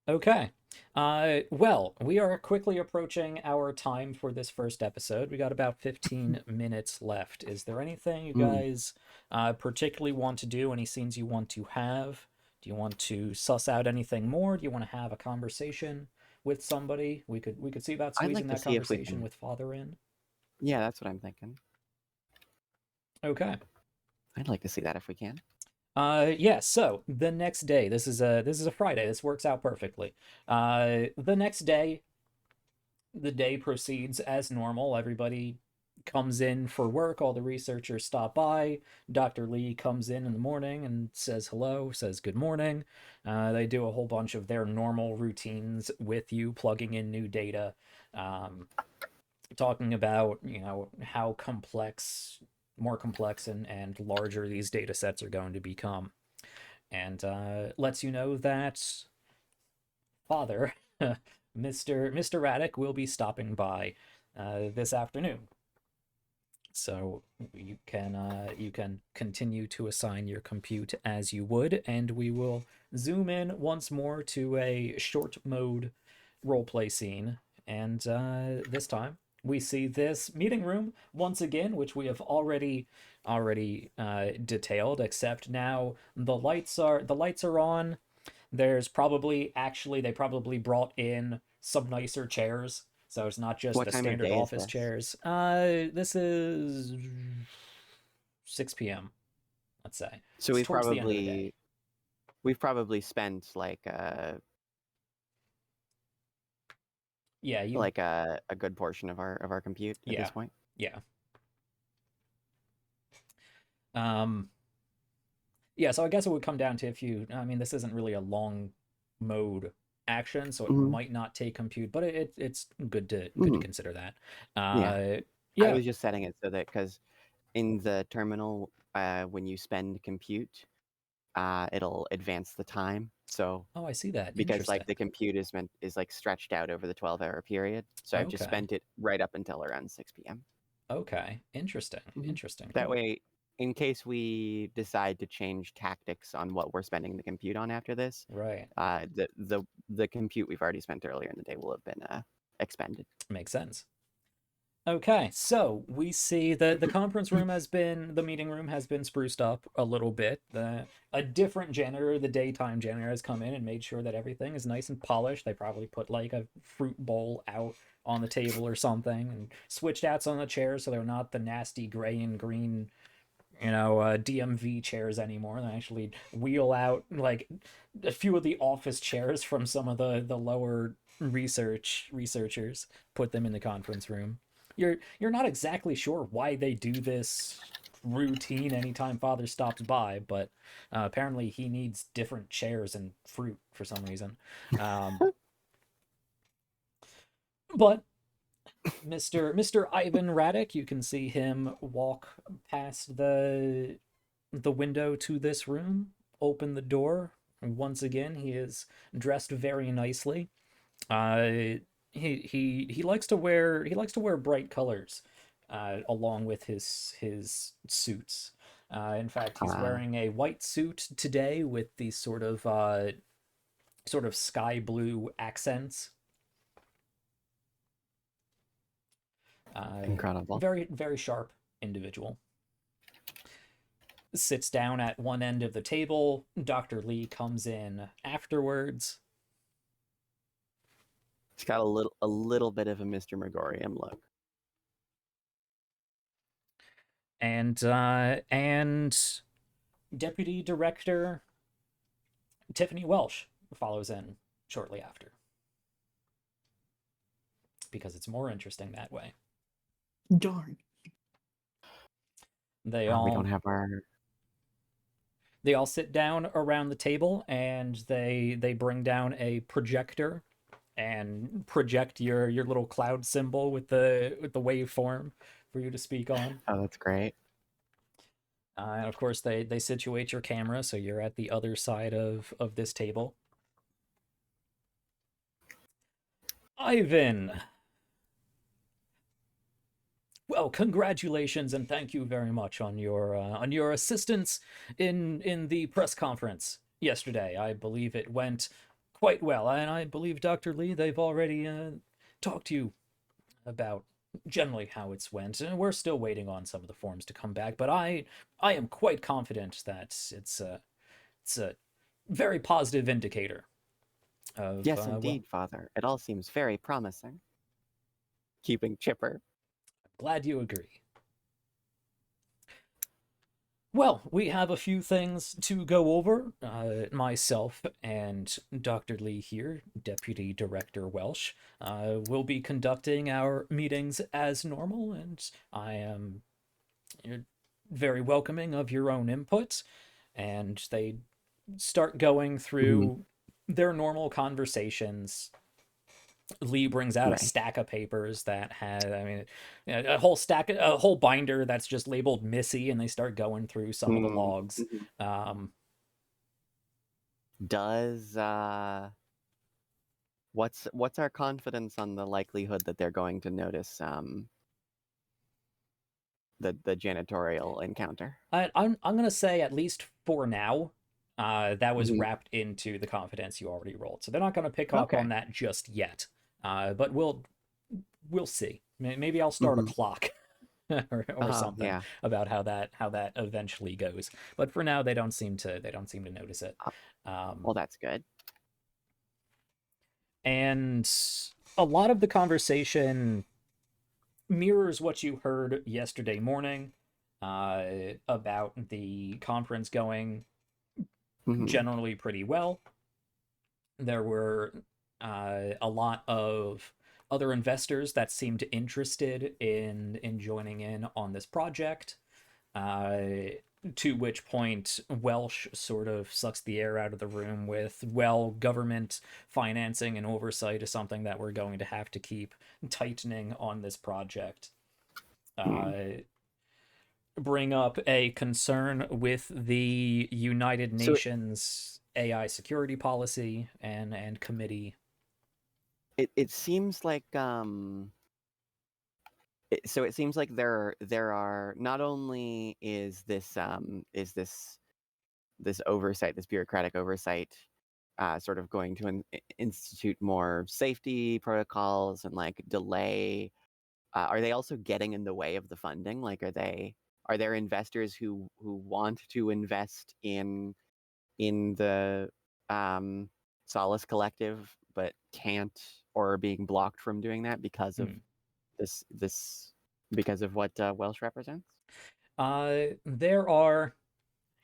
Okay. Well, we are quickly approaching our time for this first episode. We got about 15 minutes left. Is there anything you guys particularly want to do? Any scenes you want to have? Do you want to suss out anything more? Do you want to have a conversation with somebody? We could see about squeezing that conversation with Father in. Yeah, that's what I'm thinking. Okay. I'd like to see that if we can. Yeah, so the next day, this is a Friday. This works out perfectly. The next day, the day proceeds as normal. Everybody comes in for work. All the researchers stop by. Dr. Lee comes in the morning and says hello, says good morning. They do a whole bunch of their normal routines with you, plugging in new data, talking about, how more complex and larger these data sets are going to become. And lets you know that Father, Mr. Raddick, will be stopping by this afternoon. So you can continue to assign your compute as you would, and we will zoom in once more to a short mode roleplay scene. And this time we see this meeting room once again, which we have already detailed, except now the lights are on. There's they probably brought in some nicer chairs, so it's not just What the time of standard day is office this? chairs. This is 6 p.m. Let's say. So It's towards the end of the day. we've probably spent like a good portion of our compute at this point. Yeah. Yeah, so I guess it would come down to this isn't really a long mode action, so it might not take compute, but it's good to consider that. I was just setting it so that because in the terminal, when you spend compute, it'll advance the time. So I see that. Because like the compute is like stretched out over the 12-hour period. So I've just spent it right up until around 6 p.m. Okay, interesting. That way, in case we decide to change tactics on what we're spending the compute on after this, right? The compute we've already spent earlier in the day will have been expended. Makes sense. Okay, so we see the conference room the meeting room has been spruced up a little bit. A different janitor, the daytime janitor, has come in and made sure that everything is nice and polished. They probably put like a fruit bowl out on the table or something and switched out some of the chairs so they're not the nasty gray and green, DMV chairs anymore. They actually wheel out like a few of the office chairs from some of the lower researchers, put them in the conference room. You're not exactly sure why they do this routine anytime Father stops by, but apparently he needs different chairs and fruit for some reason. But Mr. IIVAN Raddick, you can see him walk past the window to this room, open the door. And once again, he is dressed very nicely. He likes to wear bright colors, along with his suits. In fact, he's wearing a white suit today with these sort of sky blue accents. Incredible. Very, very sharp individual. sits down at one end of the table. Dr. Lee comes in afterwards. It's got a little bit of a Mr. Megorium look. And Deputy Director Tiffany Welsh follows in shortly after. Because it's more interesting that way. Darn. We don't have our... They all sit down around the table, and they bring down a projector and project your little cloud symbol with the waveform for you to speak on. Oh, that's great. And of course, they situate your camera so you're at the other side of this table. IIVAN. Well, congratulations and thank you very much on your assistance in the press conference yesterday. I believe it went quite well, and I believe Dr. Lee, they've already talked to you about generally how it's went, and we're still waiting on some of the forms to come back. But I am quite confident that it's a very positive indicator. Yes, indeed, Father. It all seems very promising. Keeping chipper. Glad you agree. Well, we have a few things to go over. Myself and Dr. Lee here, Deputy Director Welsh, will be conducting our meetings as normal, and I am very welcoming of your own input. And they start going through their normal conversations. Lee brings out a stack of papers that had, a whole binder that's just labeled Missy, and they start going through some of the logs. What's our confidence on the likelihood that they're going to notice the janitorial encounter? I'm gonna say, at least for now, that was wrapped into the confidence you already rolled, so they're not gonna pick up on that just yet. But we'll see. Maybe I'll start a clock or something about how that eventually goes. But for now, they don't seem to notice it. Well, that's good. And a lot of the conversation mirrors what you heard yesterday morning about the conference going generally pretty well. There were a lot of other investors that seemed interested in joining in on this project, to which point Welsh sort of sucks the air out of the room with, well, government financing and oversight is something that we're going to have to keep tightening on this project. Bring up a concern with the United Nations AI security policy and committee. It seems like it seems like there are, not only is this oversight, this bureaucratic oversight, sort of going to institute more safety protocols and like delay. Are they also getting in the way of the funding? Like, are there investors who want to invest in the Solace Collective but can't, or are being blocked from doing that because of because of what Welsh represents? There are,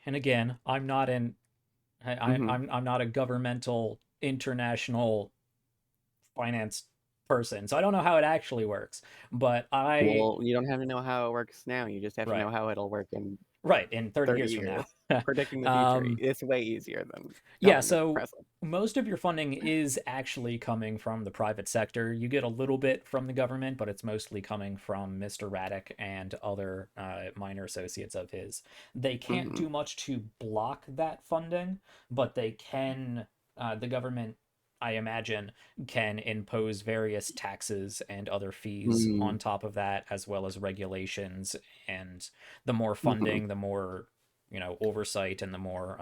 and again, I'm not a governmental international finance person, so I don't know how it actually works. But well, you don't have to know how it works now. You just have to know how it'll work in 30 years from now. Predicting the future, it's way easier than so present. Most of your funding is actually coming from the private sector. You get a little bit from the government, but it's mostly coming from Mr. Raddick and other minor associates of his. They can't do much to block that funding, but they can, the government, I imagine, can impose various taxes and other fees on top of that, as well as regulations. And the more funding, the more oversight, and the more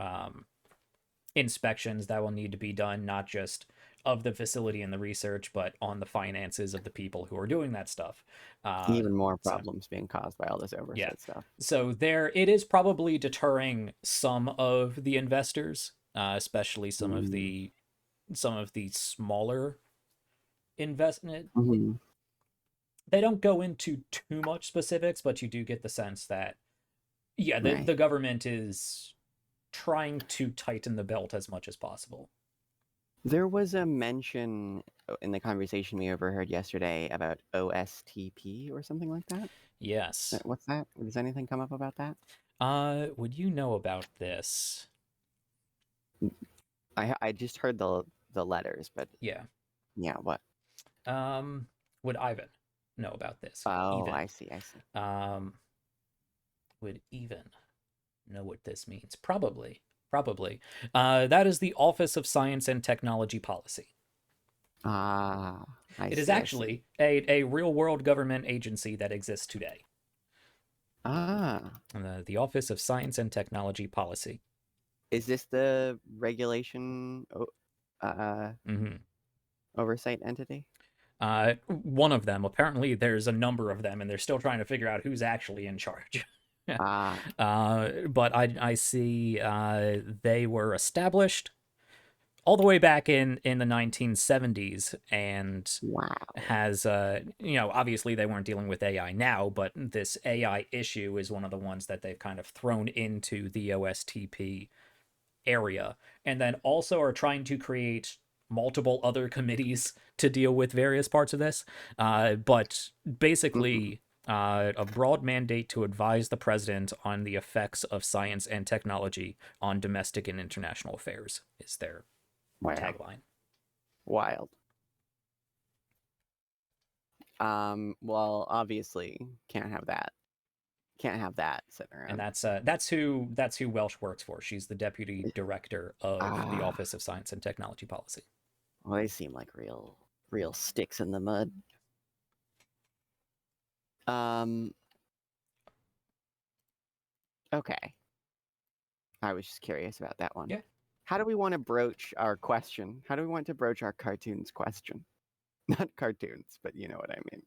inspections that will need to be done, not just of the facility and the research, but on the finances of the people who are doing that stuff. Even more problems being caused by all this oversight stuff. So it is probably deterring some of the investors, especially some of the smaller investment. They don't go into too much specifics, but you do get the sense that the government is trying to tighten the belt as much as possible. There was a mention in the conversation we overheard yesterday about OSTP or something like that. Yes. What's that? Does anything come up about that? Would you know about this? I just heard the letters, but yeah, what? Would Ivan know about this? Oh, I see. Would Ivan know what this means? Probably. That is the Office of Science and Technology Policy. It is actually a real-world government agency that exists today. The Office of Science and Technology Policy. Is this the regulation oversight entity? One of them. Apparently, there's a number of them, and they're still trying to figure out who's actually in charge. But I see they were established all the way back in the 1970s, and has obviously they weren't dealing with AI now, but this AI issue is one of the ones that they've kind of thrown into the OSTP area, and then also are trying to create multiple other committees to deal with various parts of this, but basically a broad mandate to advise the president on the effects of science and technology on domestic and international affairs is their tagline. Wild. Well, obviously can't have that sitting around. And that's who Welsh works for. She's the deputy director of the Office of Science and Technology Policy. Well, they seem like real sticks in the mud. Okay. I was just curious about that one. Yeah. How do we want to broach our question? How do we want to broach our cartoons question? Not cartoons, but you know what I mean.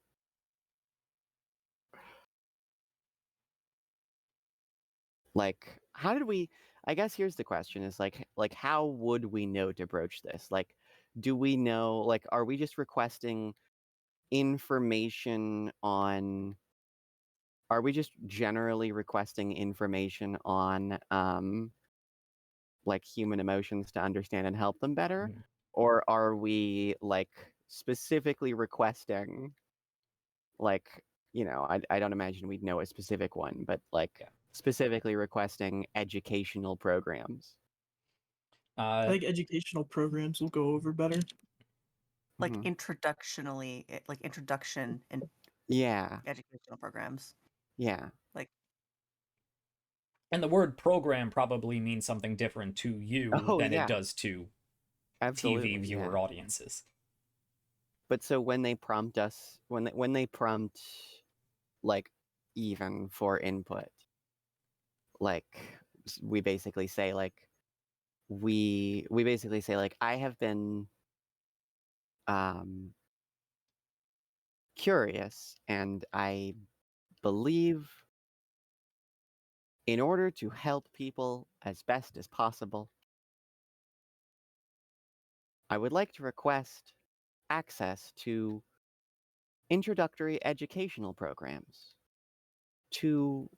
Like, how did we... I guess here's the question is like how would we know to broach this? Like, do we know, like, are we just requesting information on... Are we just generally requesting information on, like, human emotions to understand and help them better? Or are we, like, specifically requesting, like, I don't imagine we'd know a specific one, but, like, specifically requesting educational programs? I think educational programs will go over better. Like introduction and educational programs. Yeah. Like, and the word program probably means something different to you than it does to TV viewer audiences. But so when they prompt us, when they prompt, like, even for input, like, we basically say, like, I have been curious, and I believe in order to help people as best as possible, I would like to request access to introductory educational programs to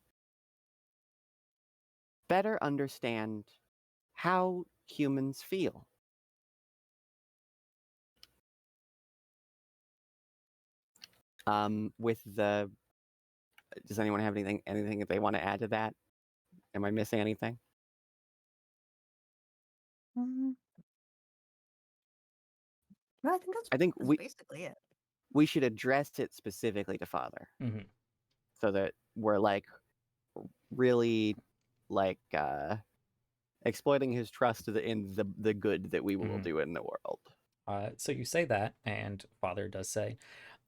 better understand how humans feel. Does anyone have anything that they want to add to that? Am I missing anything? no, I think that's basically it. We should address it specifically to Father, so that we're, like, really, like, exploiting his trust in the good that we will do in the world. So you say that, and Father does say,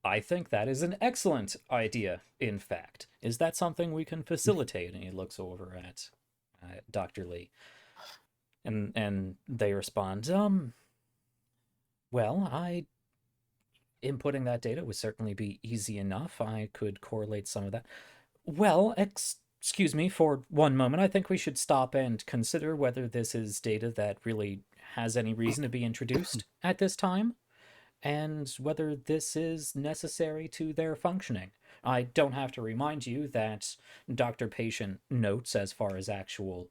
I think that is an excellent idea, in fact. Is that something we can facilitate? And he looks over at Dr. Lee. And they respond, well, inputting that data would certainly be easy enough. I could correlate some of that. Well, excuse me for one moment. I think we should stop and consider whether this is data that really has any reason to be introduced at this time, and whether this is necessary to their functioning. I don't have to remind you that doctor-patient notes, as far as actual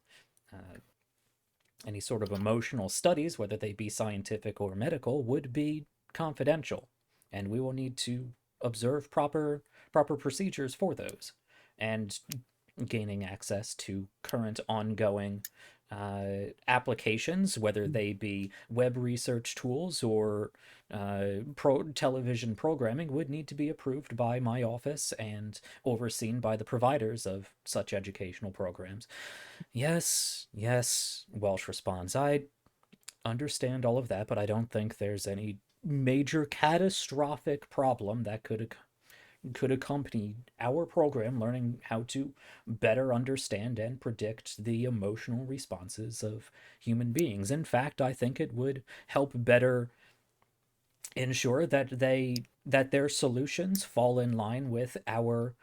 any sort of emotional studies, whether they be scientific or medical, would be confidential, and we will need to observe proper procedures for those, and gaining access to current ongoing applications, whether they be web research tools or television programming, would need to be approved by my office and overseen by the providers of such educational programs. Yes, yes, Welsh responds. I understand all of that, but I don't think there's any major catastrophic problem that could accompany our program learning how to better understand and predict the emotional responses of human beings. In fact, I think it would help better ensure that their solutions fall in line with our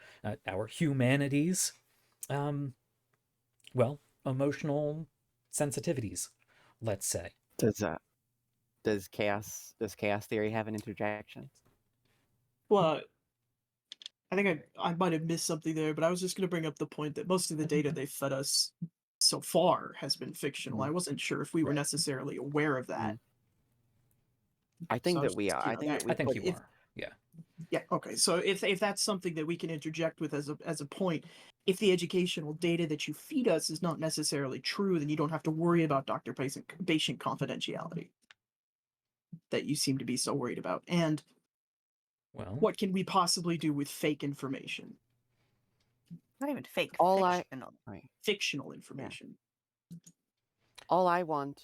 humanity's well, emotional sensitivities, let's say. Does chaos theory have an interjection? Well, I think I might have missed something there, but I was just going to bring up the point that most of the data they fed us so far has been fictional. I wasn't sure if we were necessarily aware of that. I think So that we are. I think you are. Yeah. Yeah. Okay. So if that's something that we can interject with as a point, if the educational data that you feed us is not necessarily true, then you don't have to worry about doctor-patient confidentiality that you seem to be so worried about. And well, what can we possibly do with fake information? Not even fake. Fictional information. Yeah. All I want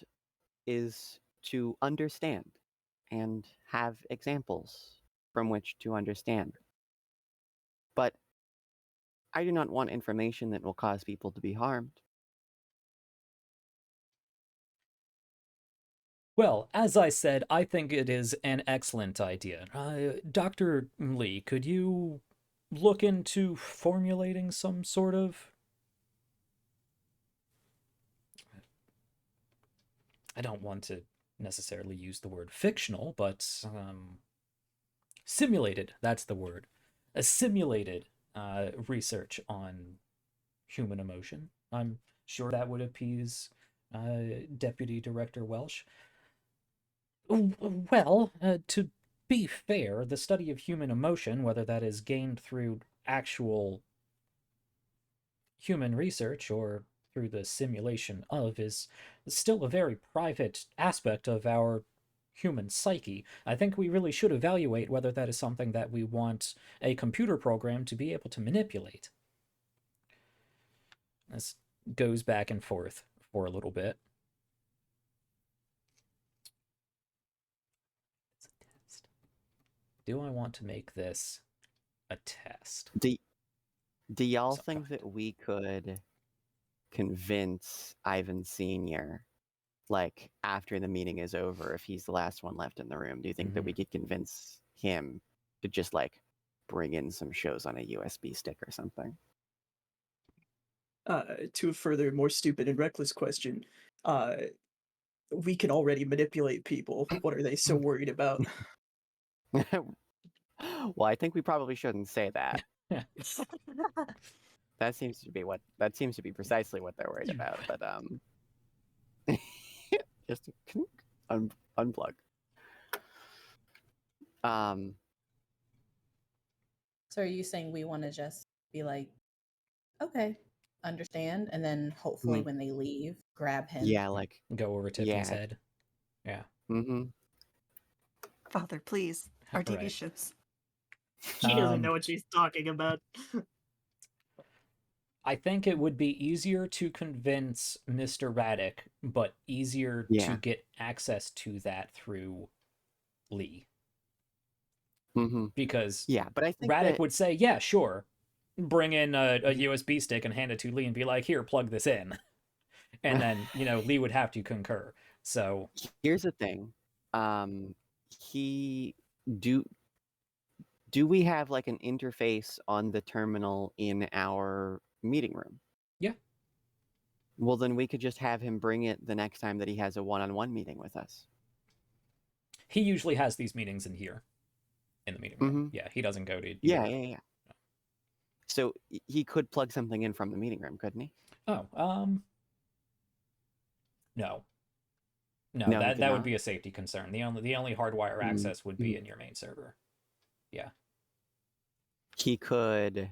is to understand and have examples from which to understand. But I do not want information that will cause people to be harmed. Well, as I said, I think it is an excellent idea. Dr. Lee, could you look into formulating some sort of... I don't want to necessarily use the word fictional, but simulated, that's the word. A simulated research on human emotion. I'm sure that would appease Deputy Director Welsh. Well, to be fair, the study of human emotion, whether that is gained through actual human research or through the simulation of, is still a very private aspect of our human psyche. I think we really should evaluate whether that is something that we want a computer program to be able to manipulate. This goes back and forth for a little bit. Do I want to make this a test? Do y'all think that we could convince IIVAN Sr., like, after the meeting is over, if he's the last one left in the room, do you think that we could convince him to just, like, bring in some shows on a USB stick or something? To a further, more stupid and reckless question, we can already manipulate people. What are they so worried about? Well, I think we probably shouldn't say that. That seems to be precisely what they're worried about. But just unplug. So are you saying we want to just be like, okay, understand, and then hopefully when they leave, grab him? Yeah, like go over Tiffany's head. Yeah. Mm-hmm. Father, please. Our TV Right. shows. She doesn't know what she's talking about. I think it would be easier to convince Mr. Raddick, but easier to get access to that through Lee. Because but I think Raddick would say, yeah, sure. Bring in a USB stick and hand it to Lee and be like, here, plug this in. And then, Lee would have to concur. So Here's the thing. He do we have like an interface on the terminal in our meeting room? Yeah. Well, then we could just have him bring it the next time that he has a one-on-one meeting with us. he usually has these meetings in here, in the meeting room. Yeah, he doesn't go to Yeah, your... yeah. So he could plug something in from the meeting room, couldn't he? Oh, no. No, No, he that could would not? be a safety concern. The only hardwire access would be in your main server. Yeah. He could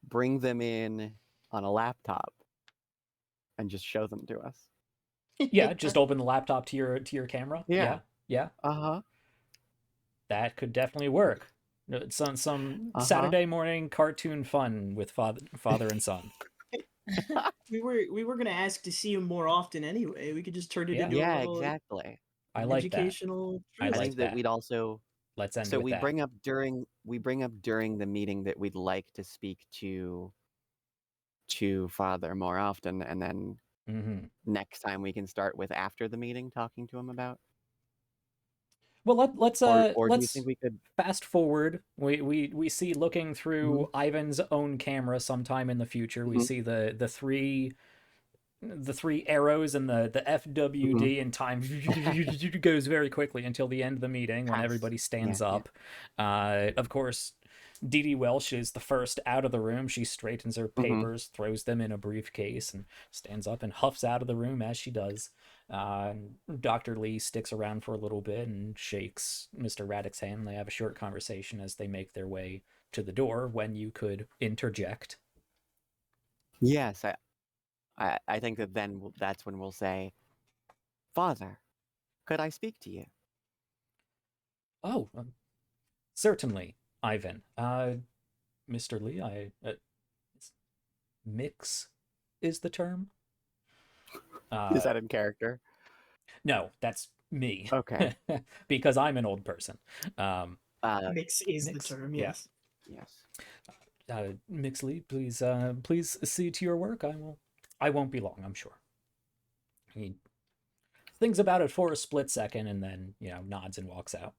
bring them in on a laptop and just show them to us. Yeah, just open the laptop to your camera. Yeah. Yeah. Uh-huh. That could definitely work. Some Saturday morning cartoon fun with father and son. We were gonna ask to see him more often anyway. We could just turn it Yeah. into a Yeah, little exactly. I like educational. I I like think that that. we'd also Let's end so with we that. bring up during the meeting that we'd like to speak to Father more often, and then next time we can start with after the meeting talking to him about. Well, let's Or do you think we could fast forward. We see, looking through Ivan's own camera sometime in the future, we see the three arrows and the FWD, and time goes very quickly until the end of the meeting when everybody stands up. Of course, Dee Dee Welsh is the first out of the room. She straightens her papers, throws them in a briefcase, and stands up and huffs out of the room as she does. Dr. Lee sticks around for a little bit and shakes Mr. Raddick's hand. They have a short conversation as they make their way to the door, when you could interject. Yes, I think that then that's when we'll say, Father, could I speak to you? Oh, certainly, Ivan. Mr. Lee, mix is the term. Is that in character? No, that's me. Okay. Because I'm an old person. Mix is Mix, the term. Yes. Yes. Mix Lee, please see to your work. I won't be long, I'm sure. He thinks about it for a split second and then, nods and walks out.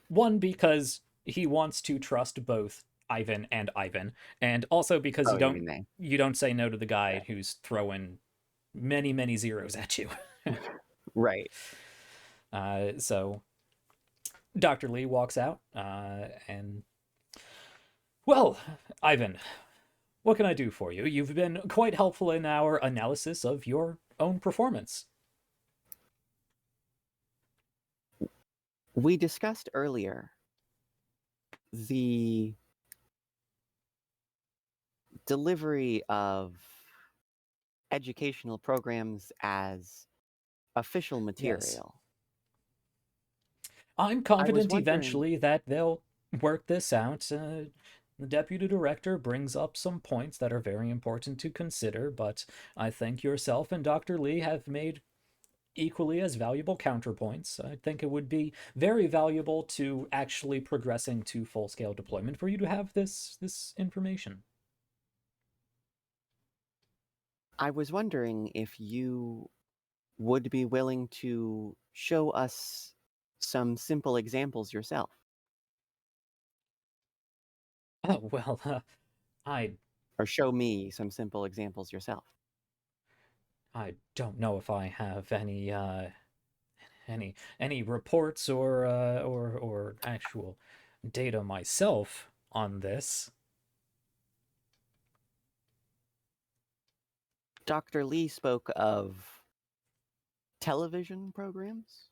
One, because he wants to trust both Ivan, and also because you don't say no to the guy who's throwing many, many zeros at you. Right. So Dr. Lee walks out, and... Well, Ivan, what can I do for you? You've been quite helpful in our analysis of your own performance. We discussed earlier the delivery of educational programs as official material. Yes. I'm confident eventually that they'll work this out. The deputy director brings up some points that are very important to consider, but I think yourself and Dr. Lee have made equally as valuable counterpoints. I think it would be very valuable to actually progressing to full-scale deployment for you to have this information. I was wondering if you would be willing to show us some simple examples yourself. Oh, well, Or show me some simple examples yourself. I don't know if I have any reports or actual data myself on this. Dr. Lee spoke of television programs.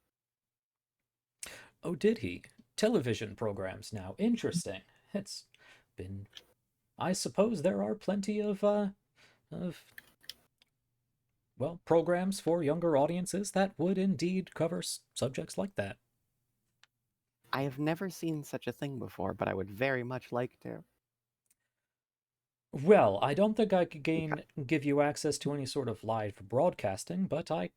Oh, did he? Television programs now. Interesting. It's been... I suppose there are plenty of programs for younger audiences that would indeed cover subjects like that. I have never seen such a thing before, but I would very much like to. Well, I don't think I could give you access to any sort of live broadcasting, but I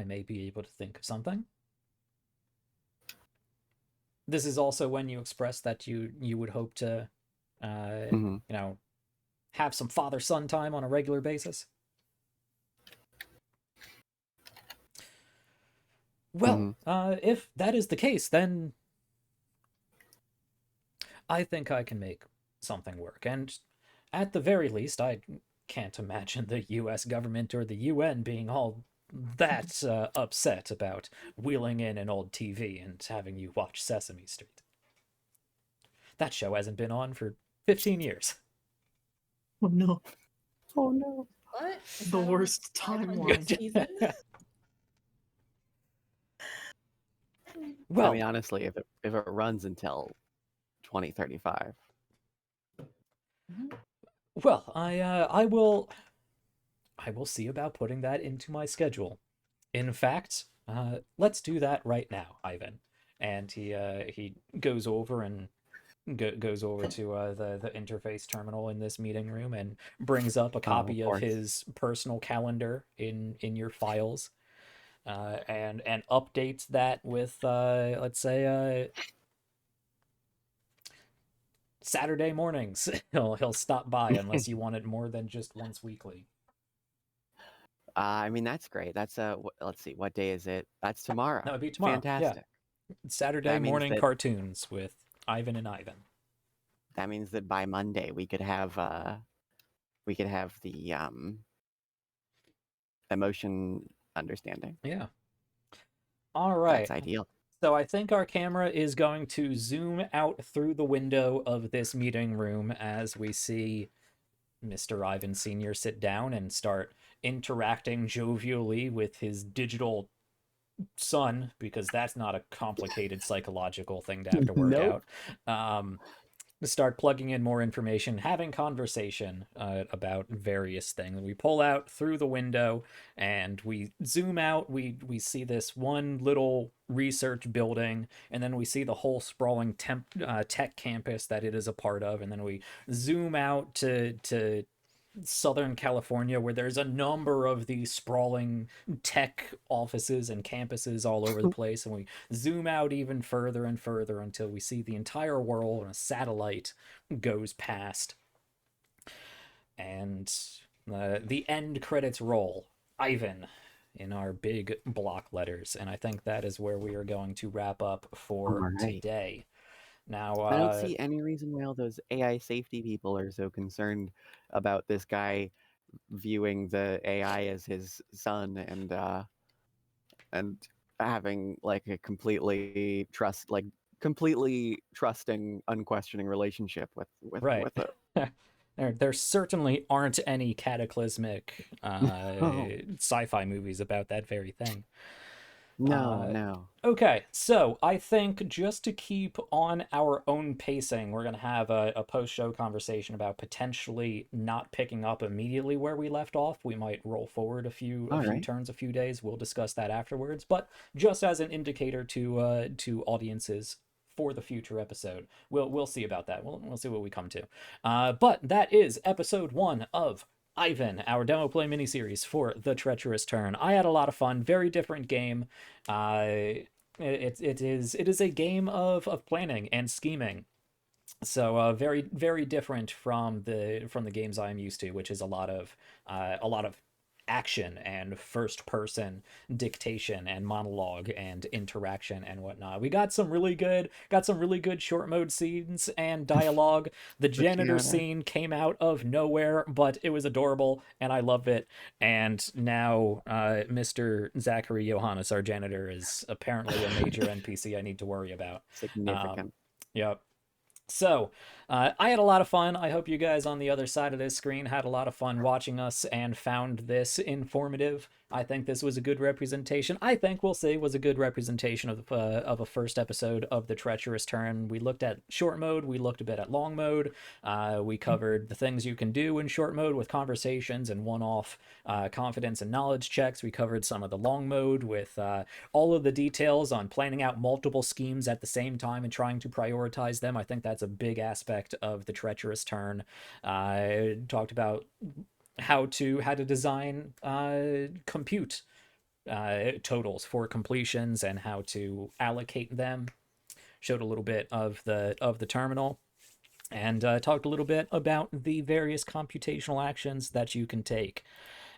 may be able to think of something. This is also when you express that you would hope to, have some father-son time on a regular basis. Well, if that is the case, then I think I can make something work. And at the very least, I can't imagine the US government or the UN being all that upset about wheeling in an old TV and having you watch Sesame Street. That show hasn't been on for 15 years. Oh no, Oh no. What? Is the that on worst 500th timeline. season? Well, I mean, honestly, if it runs until 2035, well, I will see about putting that into my schedule. In fact, let's do that right now, Ivan. And he goes over and goes over to the interface terminal in this meeting room and brings up a copy of course. his personal calendar in your files, and updates that with let's say Saturday mornings. He'll stop by unless you want it more than just once weekly. I mean, that's great. That's let's see, what day is it? That's tomorrow. That would be tomorrow. Fantastic. Yeah. Saturday That means morning that- cartoons with Ivan and Ivan. That means that by Monday we could have the emotion understanding. Yeah. All right. That's ideal. So I think our camera is going to zoom out through the window of this meeting room as we see Mr. Ivan Sr. sit down and start interacting jovially with his digital son, because that's not a complicated psychological thing to have to work Nope. out. Start plugging in more information, having conversation about various things. We pull out through the window and we zoom out. We see this one little research building, and then we see the whole sprawling tech campus that it is a part of, and then we zoom out to Southern California, where there's a number of these sprawling tech offices and campuses all over the place, and we zoom out even further and further until we see the entire world and a satellite goes past. And the end credits roll. Ivan in our big block letters, and I think that is where we are going to wrap up for Alright. today. Now, I don't see any reason why all those AI safety people are so concerned about this guy viewing the AI as his son and having like a completely trusting, unquestioning relationship with right. it. There certainly aren't any cataclysmic sci-fi movies about that very thing. No. Okay, so I think just to keep on our own pacing, we're going to have a post-show conversation about potentially not picking up immediately where we left off. We might roll forward a few Alright. turns, a few days. We'll discuss that afterwards. But just as an indicator to audiences for the future episode, we'll see about that. We'll see what we come to. But that is episode 1 of Ivan, our demo play miniseries for the Treacherous Turn. I had a lot of fun. Very different game. It is a game of planning and scheming. So very very different from the games I'm used to, which is a lot of action and first person dictation and monologue and interaction and whatnot. We got some really good short mode scenes and dialogue. The janitor scene came out of nowhere, but it was adorable and I loved it. And now Mr. Zachary Johannes, our janitor, is apparently a major NPC I need to worry about. Significant. Yep. So, I had a lot of fun. I hope you guys on the other side of this screen had a lot of fun watching us and found this informative. I think this was a good representation. I think we'll say was a good representation of a first episode of the Treacherous Turn. We looked at short mode. We looked a bit at long mode. We covered the things you can do in short mode with conversations and one-off confidence and knowledge checks. We covered some of the long mode with all of the details on planning out multiple schemes at the same time and trying to prioritize them. I think that's a big aspect of the Treacherous Turn. Talked about how to design compute totals for completions and how to allocate them. Showed a little bit of the terminal. and talked a little bit about the various computational actions that you can take.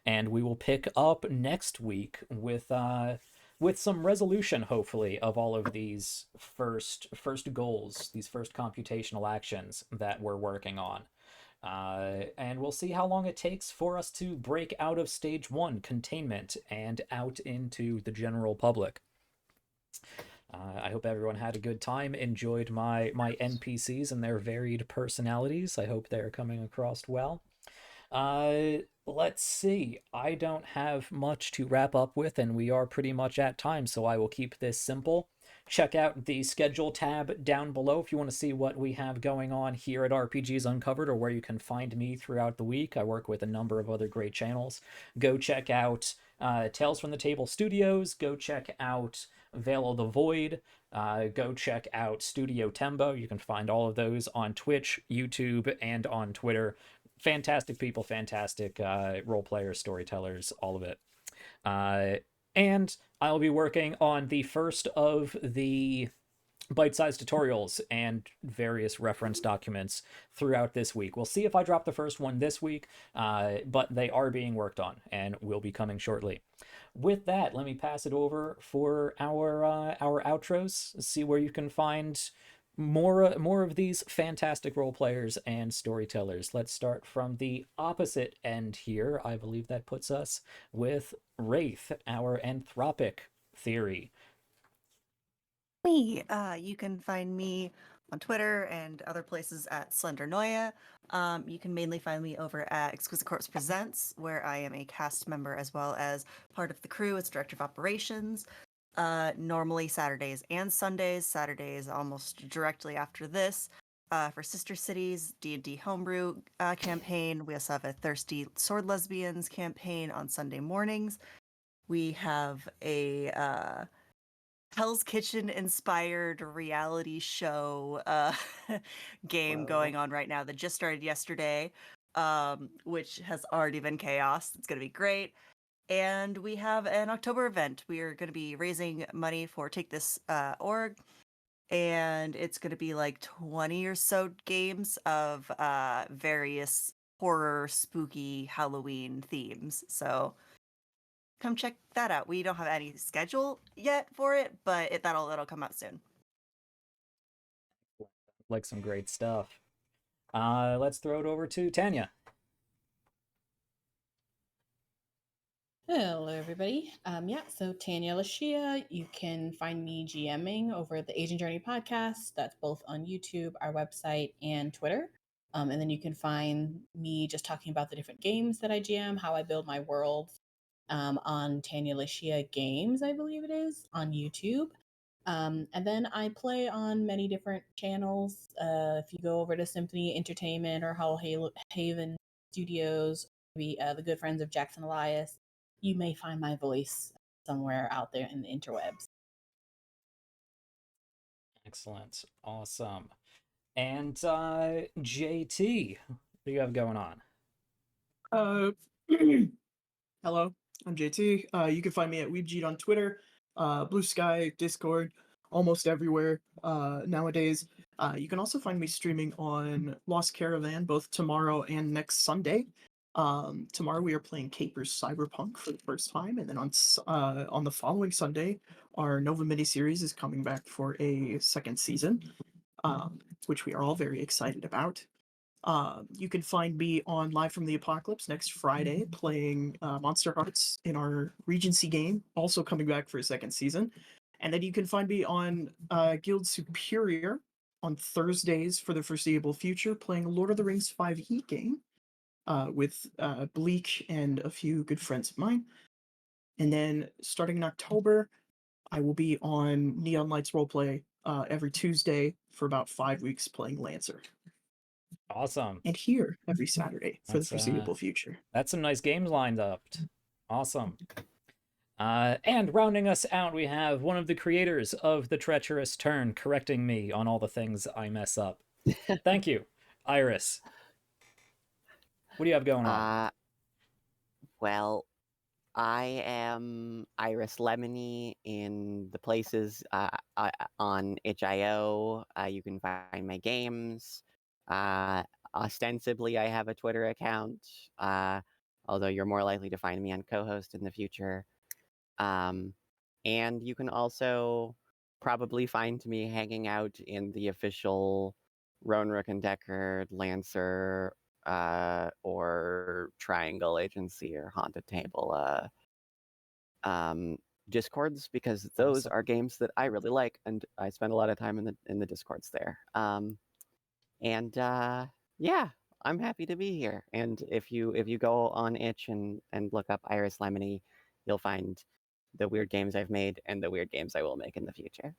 And we will pick up next week with some resolution, hopefully, of all of these first goals, these first computational actions that we're working on. And we'll see how long it takes for us to break out of stage 1 containment and out into the general public. I hope everyone had a good time, enjoyed my NPCs and their varied personalities. I hope they're coming across well. Let's see. I don't have much to wrap up with, and we are pretty much at time, so I will keep this simple. Check out the schedule tab down below if you want to see what we have going on here at RPGs Uncovered, or where you can find me throughout the week. I work with a number of other great channels. Go check out Tales from the Table Studios. Go check out Veil of the Void. Go check out Studio Tembo. You can find all of those on Twitch, YouTube, and on Twitter. Fantastic people, fantastic role players, storytellers, all of it. And I'll be working on the first of the bite-sized tutorials and various reference documents throughout this week. We'll see if I drop the first one this week, but they are being worked on and will be coming shortly. With that, let me pass it over for our outros. See where you can find more of these fantastic role players and storytellers. Let's start from the opposite end here. I believe that puts us with Wraith, our anthropic theory. Me, you can find me on Twitter and other places at Slendernoia. You can mainly find me over at Exquisite Corpse Presents, where I am a cast member as well as part of the crew as Director of Operations. Normally Saturdays and Sundays. Saturdays almost directly after this. For Sister Cities D&D Homebrew campaign. We also have a Thirsty Sword Lesbians campaign on Sunday mornings. We have a Hell's Kitchen inspired reality show game going on right now that just started yesterday, which has already been chaos. It's going to be great. And we have an October event. We are going to be raising money for Take This org, and it's going to be like 20 or so games of various horror, spooky Halloween themes. So come check that out. We don't have any schedule yet for it, but that'll come out soon. Like some great stuff. Let's throw it over to Tanya. Hello, everybody. So Tanya Lashia, you can find me GMing over at the Asian Journey podcast. That's both on YouTube, our website, and Twitter. And then you can find me just talking about the different games that I GM, how I build my worlds, on Tanya Lashia Games, I believe it is, on YouTube. And then I play on many different channels. If you go over to Symphony Entertainment or Hull Haven Studios, the good friends of Jackson Elias, you may find my voice somewhere out there in the interwebs. Excellent. Awesome. And JT, what do you have going on? Hello, I'm JT. You can find me at Weebjeet on Twitter, Blue Sky, Discord, almost everywhere nowadays. You can also find me streaming on Lost Caravan both tomorrow and next Sunday. Tomorrow we are playing Capers Cyberpunk for the first time, and then on the following Sunday, our Nova miniseries is coming back for a second season, which we are all very excited about. You can find me on Live from the Apocalypse next Friday playing Monster Hearts in our Regency game, also coming back for a second season. And then you can find me on Guild Superior on Thursdays for the foreseeable future playing a Lord of the Rings 5e game with Bleak and a few good friends of mine. And then starting in October, I will be on Neon Lights Roleplay every Tuesday for about 5 weeks playing Lancer. Awesome. And here every Saturday for the foreseeable future. That's some nice games lined up. Awesome. And rounding us out, we have one of the creators of the Treacherous Turn correcting me on all the things I mess up. Thank you, Iris. What do you have going on? Well, I am Iris Lemony in the places on itch.io. You can find my games. Ostensibly, I have a Twitter account, although you're more likely to find me on co-host in the future. And you can also probably find me hanging out in the official Roan Rook and Deckard, Lancer, or Triangle Agency or Haunted Table Discords, because those Awesome. are games that I really like, and I spend a lot of time in the Discords there. Yeah, I'm happy to be here. And if you go on Itch and look up Iris Lemony, you'll find the weird games I've made and the weird games I will make in the future.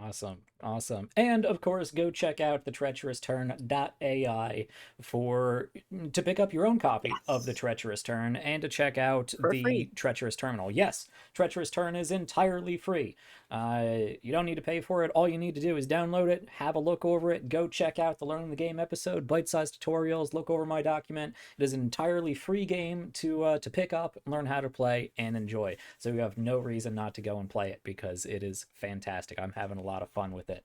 Awesome, awesome. And of course, go check out the Treacherous Turn.ai to pick up your own copy of the Yes. Treacherous Turn and to check out For the free. Treacherous Terminal. Yes, Treacherous Turn is entirely free. You don't need to pay for it. All you need to do is download it, have a look over it, go check out the Learning the Game episode, bite-sized tutorials, look over my document. It is an entirely free game to pick up, learn how to play, and enjoy. So you have no reason not to go and play it because it is fantastic. I'm having a lot of fun with it.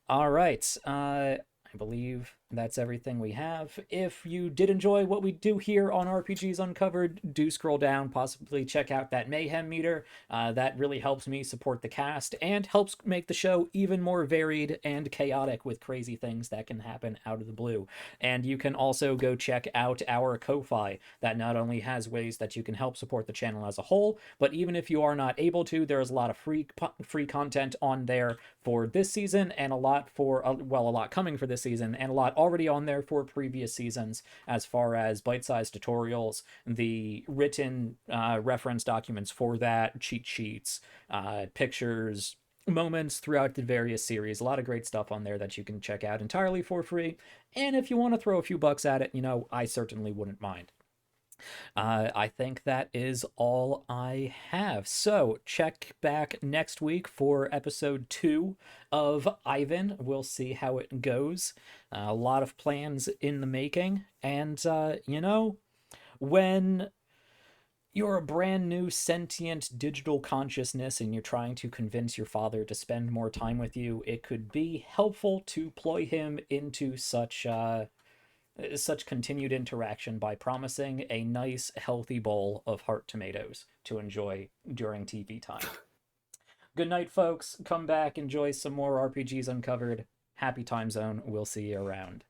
All right. I believe that's everything we have. If you did enjoy what we do here on RPGs Uncovered, do scroll down, possibly check out that Mayhem meter. That really helps me support the cast and helps make the show even more varied and chaotic with crazy things that can happen out of the blue. And you can also go check out our Ko-Fi. That not only has ways that you can help support the channel as a whole, but even if you are not able to, there's a lot of free content on there for this season, and a lot coming for this season, and a lot already on there for previous seasons, as far as bite-sized tutorials, the written reference documents for that, cheat sheets, pictures, moments throughout the various series. A lot of great stuff on there that you can check out entirely for free. And if you want to throw a few bucks at it, I certainly wouldn't mind. I think that is all I have. So check back next week for episode 2 of IIVAN. We'll see how it goes. A lot of plans in the making. And, when you're a brand new sentient digital consciousness and you're trying to convince your father to spend more time with you, it could be helpful to ploy him into such continued interaction by promising a nice, healthy bowl of heart tomatoes to enjoy during TV time. Good night, folks. Come back, enjoy some more RPGs Uncovered. Happy Time Zone. We'll see you around.